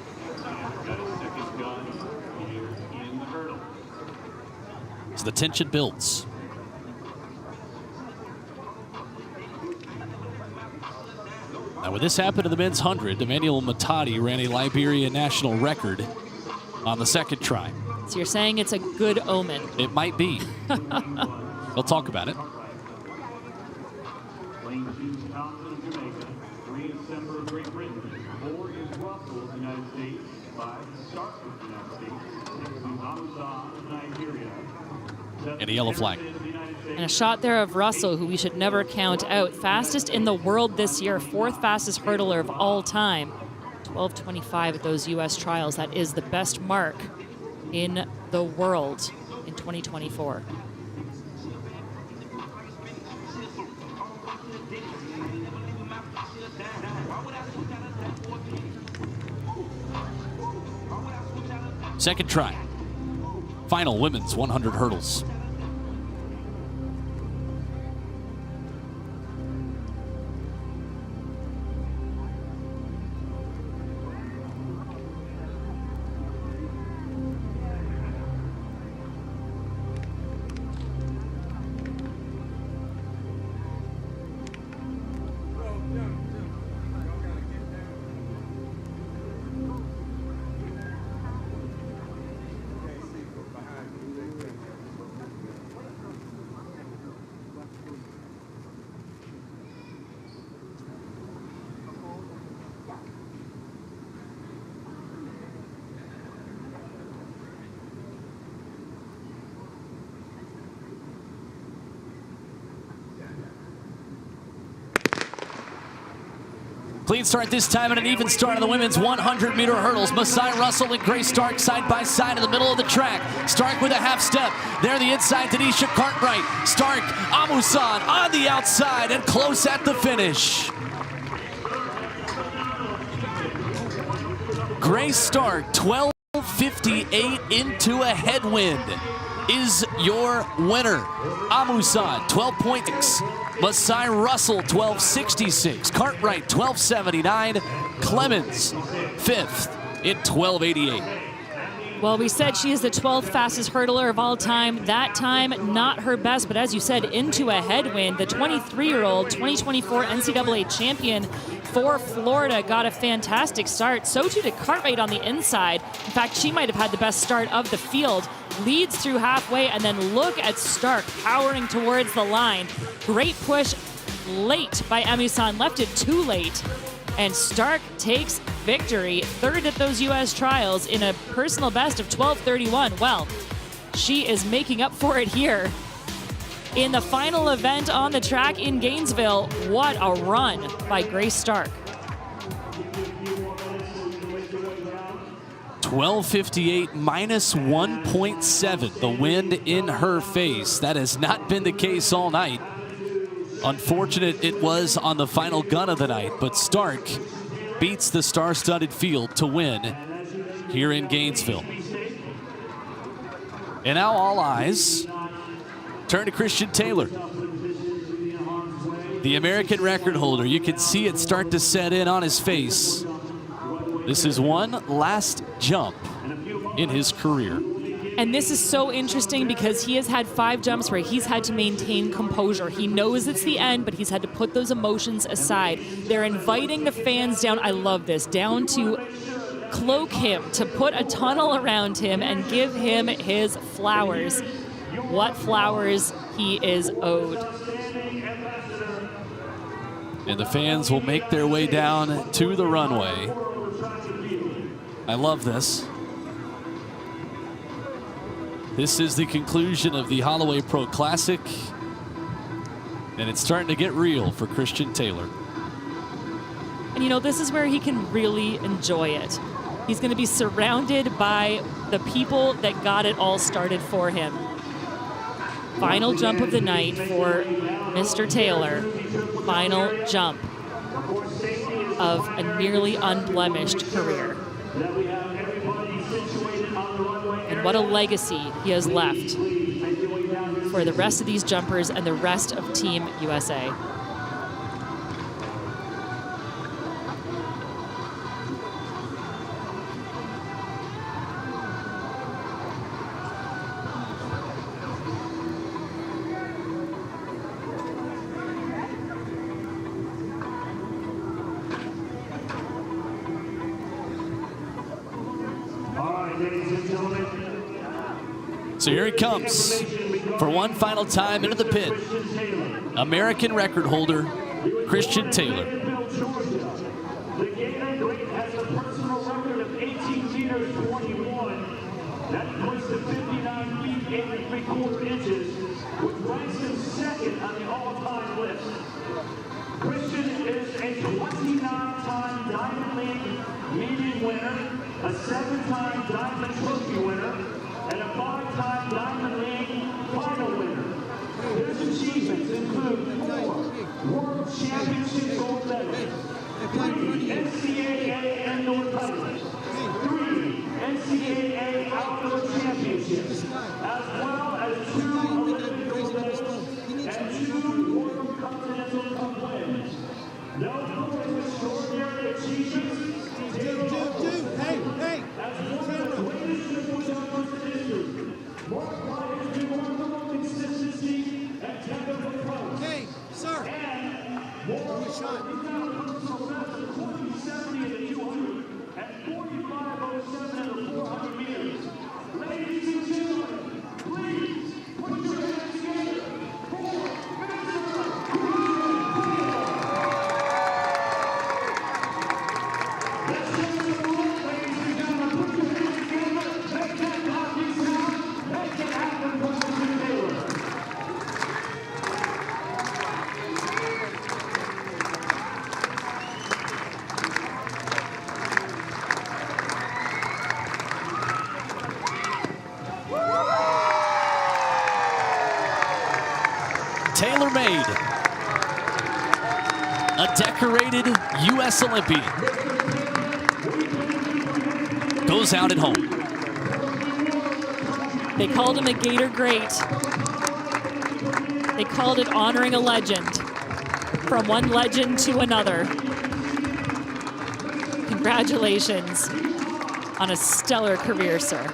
As the tension builds. Now, when this happened to the men's 100, Emmanuel Matadi ran a Liberia national record on the 2nd try. So you're saying it's a good omen? It might be. We'll talk about it. And a yellow flag. And a shot there of Russell, who we should never count out. Fastest in the world this year, 4th fastest hurdler of all time. 12:25 at those U.S. trials. That is the best mark in the world in 2024. Second try. Final women's 100 hurdles. Clean start this time and an even start on the women's 100-meter hurdles. Masai Russell and Grace Stark side by side in the middle of the track. Stark with a half step. There the inside, Tanisha Cartwright. Stark, Amusan on the outside and close at the finish. Grace Stark, 12:58 into a headwind, is your winner. Amusan, 12.6. Masai Russell, 12:66. Cartwright, 12:79. Clemens, 5th at 12:88. Well, we said she is the 12th fastest hurdler of all time. That time, not her best, but as you said, into a headwind. The 23-year-old 2024 NCAA champion for Florida got a fantastic start. So too did Cartwright on the inside. In fact, she might have had the best start of the field. Leads through halfway, and then look at Stark powering towards the line. Great push late by Amusan, left it too late. And Stark takes victory, 3rd at those U.S. trials in a personal best of 12:31. Well, she is making up for it here in the final event on the track in Gainesville. What a run by Grace Stark. 12:58 minus 1.7. The wind in her face. That has not been the case all night. Unfortunate it was on the final gun of the night, but Stark beats the star-studded field to win here in Gainesville. And now all eyes turn to Christian Taylor, the American record holder. You can see it start to set in on his face. This is one last jump in his career. And this is so interesting because he has had 5 jumps where he's had to maintain composure. He knows it's the end, but he's had to put those emotions aside. They're inviting the fans down, I love this, down to cloak him, to put a tunnel around him and give him his flowers. What flowers he is owed. And the fans will make their way down to the runway. I love this. This is the conclusion of the Holloway Pro Classic, and it's starting to get real for Christian Taylor. And you know, this is where he can really enjoy it. He's going to be surrounded by the people that got it all started for him. Final jump of the night for Mr. Taylor. Final jump of a nearly unblemished career. And what a legacy he has left for the rest of these jumpers and the rest of Team USA. So here he comes for one final time into the pit. American record holder, Christian Taylor. The Gator Great has a personal record of 18 meters 21. That equates to 59 feet 8 3/4 inches, which ranks him second on the all-time list. Christian is a 29-time Diamond League meeting winner, a 7-time Diamond Trophy winner, and a 5-time Diamond League final winner. His achievements include 4 World Championship gold medals, 3 NCAA indoor titles, 3 NCAA outdoor championships, as well as 2 Olympic gold medals and 2 World Continental Cup wins. Known for his extraordinary achievements, Taylor as one of the greatest jumpers in history, marked by his remarkable consistency and technical approach. Hey, sir. And more personal best of 2070 in the 200 and 4507 in the 400 meters. Ladies and gentlemen, please put your hands together for made. A decorated U.S. Olympian goes out at home. They called him a Gator great. They called it honoring a legend. From one legend to another. Congratulations on a stellar career, sir.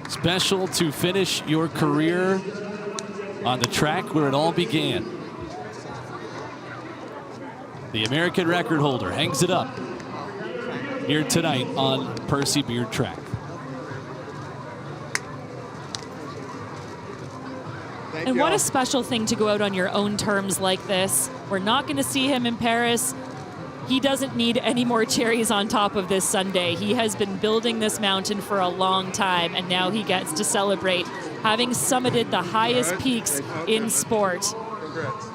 Special to finish your career on the track where it all began. The American record holder hangs it up here tonight on Percy Beard Track. And what a special thing to go out on your own terms like this. We're not going to see him in Paris. He doesn't need any more cherries on top of this Sunday. He has been building this mountain for a long time, and now he gets to celebrate having summited the highest peaks in sport. Congrats.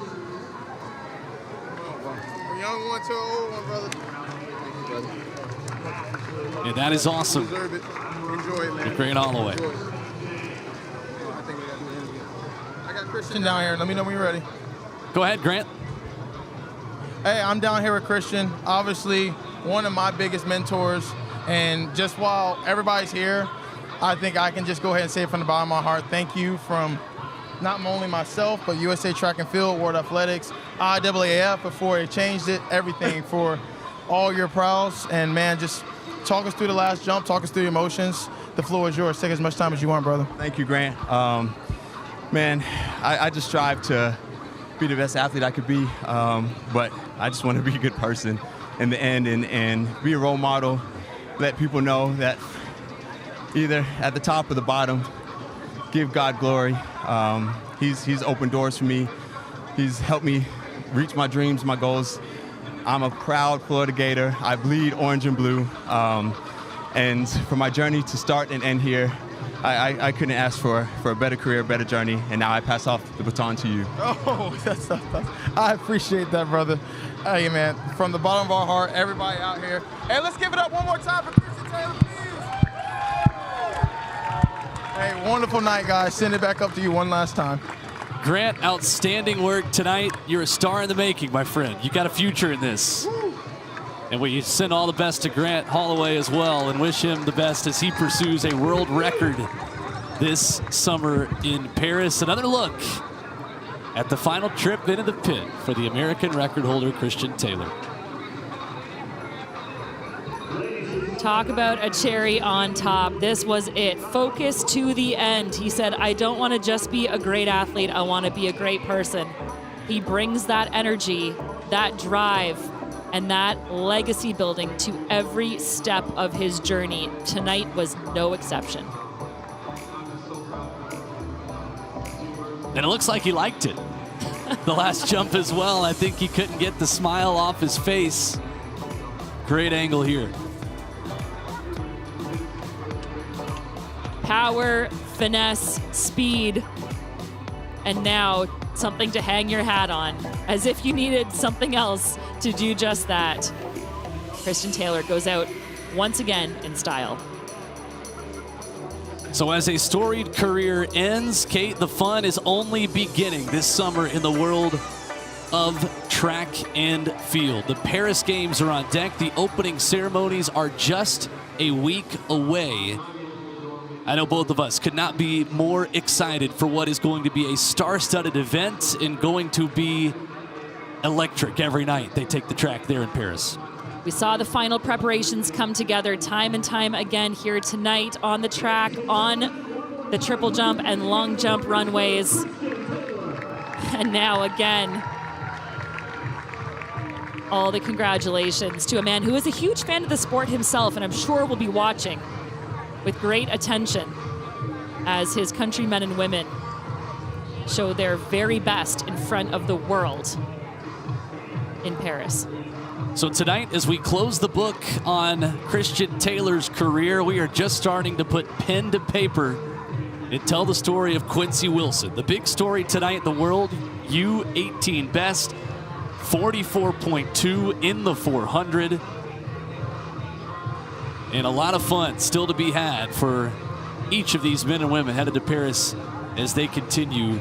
Young one to an old one, brother. Yeah, that is awesome. You deserve it. Enjoy it, man. Grant Holloway. Enjoy it. I got Christian down here. Let me know when you're ready. Go ahead, Grant. Hey, I'm down here with Christian, obviously one of my biggest mentors. And just while everybody's here, I think I can just go ahead and say from the bottom of my heart, thank you from not only myself, but USA Track and Field, World Athletics, IAAF before they changed it, everything for all your prowess. And man, just talk us through the last jump, talk us through your emotions. The floor is yours. Take as much time as you want, brother. Thank you, Grant. Man, I just strive to be the best athlete I could be, but I just want to be a good person in the end and be a role model, let people know that either at the top or the bottom, give God glory. He's opened doors for me. He's helped me reach my dreams, my goals. I'm a proud Florida Gator. I bleed orange and blue. And for my journey to start and end here, I couldn't ask for a better career, better journey, and now I pass off the baton to you. Oh, that's I appreciate that, brother. Hey, man, from the bottom of our heart, everybody out here. Hey, let's give it up one more time for Christian Taylor, please. Hey, wonderful night, guys. Send it back up to you one last time. Grant, outstanding work tonight. You're a star in the making, my friend. You got a future in this. Woo. And we send all the best to Grant Holloway as well and wish him the best as he pursues a world record this summer in Paris. Another look at the final trip into the pit for the American record holder, Christian Taylor. Talk about a cherry on top. This was it. Focus to the end. He said, I don't want to just be a great athlete. I want to be a great person. He brings that energy, that drive, and that legacy building to every step of his journey. Tonight was no exception. And it looks like he liked it. The last jump as well. I think he couldn't get the smile off his face. Great angle here. Power, finesse, speed, and now something to hang your hat on, as if you needed something else to do just that. Christian Taylor goes out once again in style. So as a storied career ends, Kate, the fun is only beginning this summer in the world of track and field. The Paris Games are on deck. The opening ceremonies are just a week away. I know both of us could not be more excited for what is going to be a star-studded event and going to be electric every night they take the track there in Paris. We saw the final preparations come together time and time again here tonight on the track, on the triple jump and long jump runways. And now again, all the congratulations to a man who is a huge fan of the sport himself, and I'm sure will be watching with great attention as his countrymen and women show their very best in front of the world in Paris. So tonight, as we close the book on Christian Taylor's career, we are just starting to put pen to paper and tell the story of Quincy Wilson. The big story tonight, the world U18 best, 44.2 in the 400. And a lot of fun still to be had for each of these men and women headed to Paris as they continue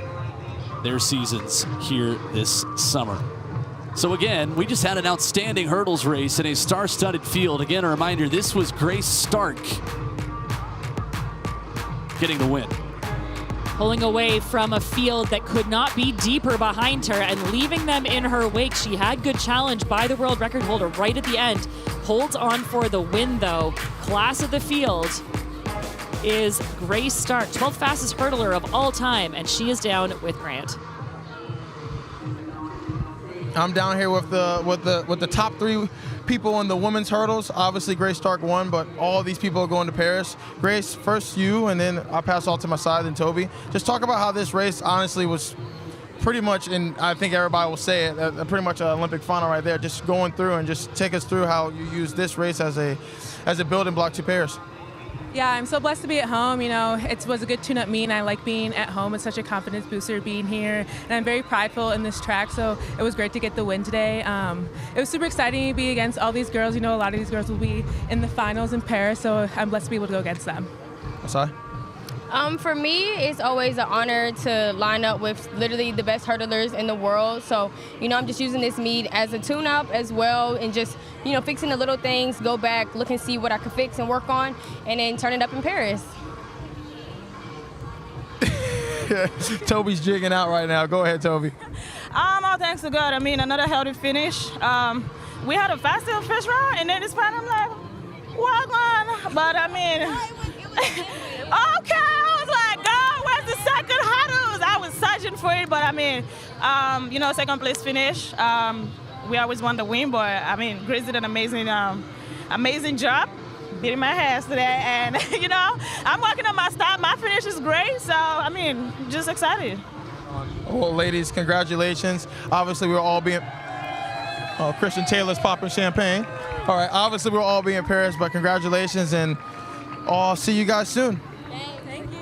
their seasons here this summer. So again, we just had an outstanding hurdles race in a star-studded field. Again, a reminder, this was Grace Stark getting the win. Pulling away from a field that could not be deeper behind her and leaving them in her wake. She had good challenge by the world record holder right at the end. Holds on for the win, though. Class of the field is Grace Stark, 12th fastest hurdler of all time, and she is down with Grant. I'm down here with the top 3 people in the women's hurdles. Obviously, Grace Stark won, but all these people are going to Paris. Grace, first you, and then I'll pass all to my side, and Toby. Just talk about how this race honestly was pretty much, and I think everybody will say it, pretty much an Olympic final right there. Just going through and just take us through how you use this race as a building block to Paris. Yeah, I'm so blessed to be at home. You know, it was a good tune-up meet, and I like being at home. It's such a confidence booster being here, and I'm very prideful in this track, so it was great to get the win today. It was super exciting to be against all these girls. You know, a lot of these girls will be in the finals in Paris, so I'm blessed to be able to go against them. Asai? For me, it's always an honor to line up with literally the best hurdlers in the world. So, you know, I'm just using this meet as a tune-up as well, and just, you know, fixing the little things, go back, look and see what I could fix and work on, and then turn it up in Paris. Toby's jigging out right now. Go ahead, Toby. All thanks to God. I mean, another healthy finish. We had a fast first round, and then this part I'm like, what on? But I mean, okay, I was like, God, where's the second hurdles? I was searching for it, but I mean, you know, second place finish. We always want to win, but I mean, Grace did an amazing job beating my ass today, and you know, I'm working on my style. My finish is great, so I mean, just excited. Well, ladies, congratulations. Obviously, we're all being. Oh, Christian Taylor's popping champagne. All right, obviously, we'll all be in Paris, but congratulations, and I'll see you guys soon. Thank you.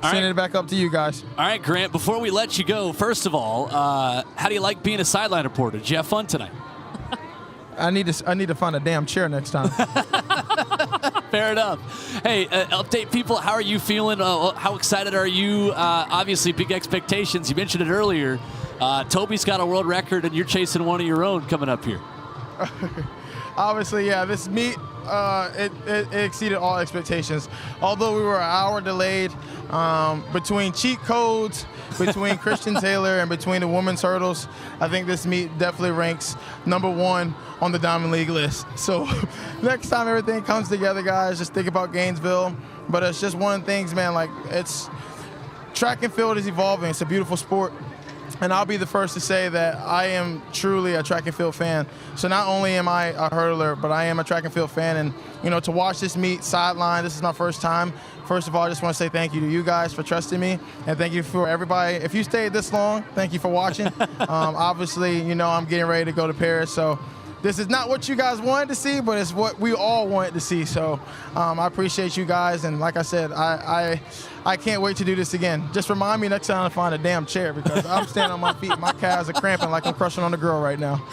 Sending it back up to you guys. All right, Grant, before we let you go, first of all, how do you like being a sideline reporter? Did you have fun tonight? I need to find a damn chair next time. Fair enough. Hey, update people. How are you feeling? How excited are you? Obviously, big expectations. You mentioned it earlier. Toby's got a world record, and you're chasing one of your own coming up here. Obviously, yeah, this meet, it exceeded all expectations. Although we were an hour delayed, between cheat codes, between Christian Taylor, and between the women's hurdles, I think this meet definitely ranks #1 on the Diamond League list. So next time everything comes together, guys, just think about Gainesville. But it's just one of the things, man, like, it's track and field is evolving. It's a beautiful sport. And I'll be the first to say that I am truly a track and field fan. So not only am I a hurdler, but I am a track and field fan. And, you know, to watch this meet sideline, this is my first time. First of all, I just want to say thank you to you guys for trusting me. And thank you for everybody. If you stayed this long, thank you for watching. Obviously, you know, I'm getting ready to go to Paris. So this is not what you guys wanted to see, but it's what we all wanted to see. So I appreciate you guys. And like I said, I can't wait to do this again. Just remind me next time to find a damn chair, because I'm standing on my feet. My calves are cramping like I'm crushing on a girl right now.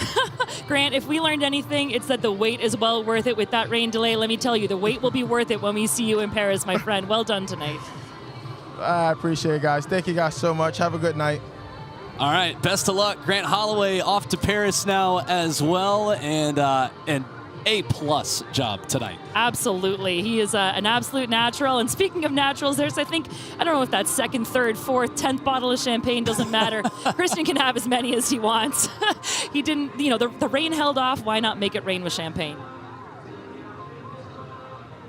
Grant, if we learned anything, it's that the wait is well worth it with that rain delay. Let me tell you, the wait will be worth it when we see you in Paris, my friend. Well done tonight. I appreciate it, guys. Thank you guys so much. Have a good night. All right, best of luck. Grant Holloway off to Paris now as well, and an A+ job tonight. Absolutely. He is an absolute natural. And speaking of naturals, there's, I don't know if that's second, third, fourth, 10th bottle of champagne, doesn't matter. Christian can have as many as he wants. He didn't, you know, the rain held off. Why not make it rain with champagne?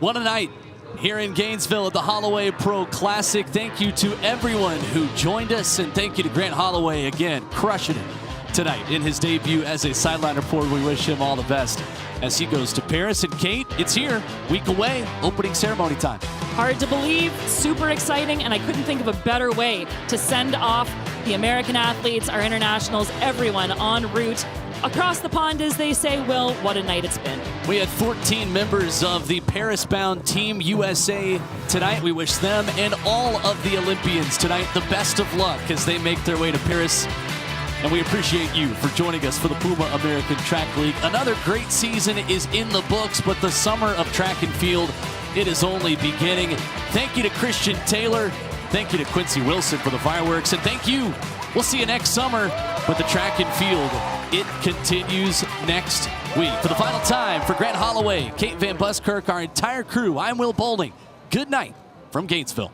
What a night here in Gainesville at the Holloway Pro Classic. Thank you to everyone who joined us, and thank you to Grant Holloway again, crushing it tonight in his debut as a sideline reporter. We wish him all the best as he goes to Paris. And Kate, it's here, week away, opening ceremony time. Hard to believe, super exciting, and I couldn't think of a better way to send off the American athletes, our internationals, everyone en route across the pond, as they say. Will, what a night it's been. We had 14 members of the Paris-bound Team USA tonight. We wish them and all of the Olympians tonight the best of luck as they make their way to Paris And we appreciate you for joining us for the Puma American Track League. Another great season is in the books, but the summer of track and field, it is only beginning. Thank you to Christian Taylor. Thank you to Quincy Wilson for the fireworks. And thank you. We'll see you next summer. But the track and field, it continues next week. For the final time, for Grant Holloway, Kate Van Buskirk, our entire crew, I'm Will Boling. Good night from Gainesville.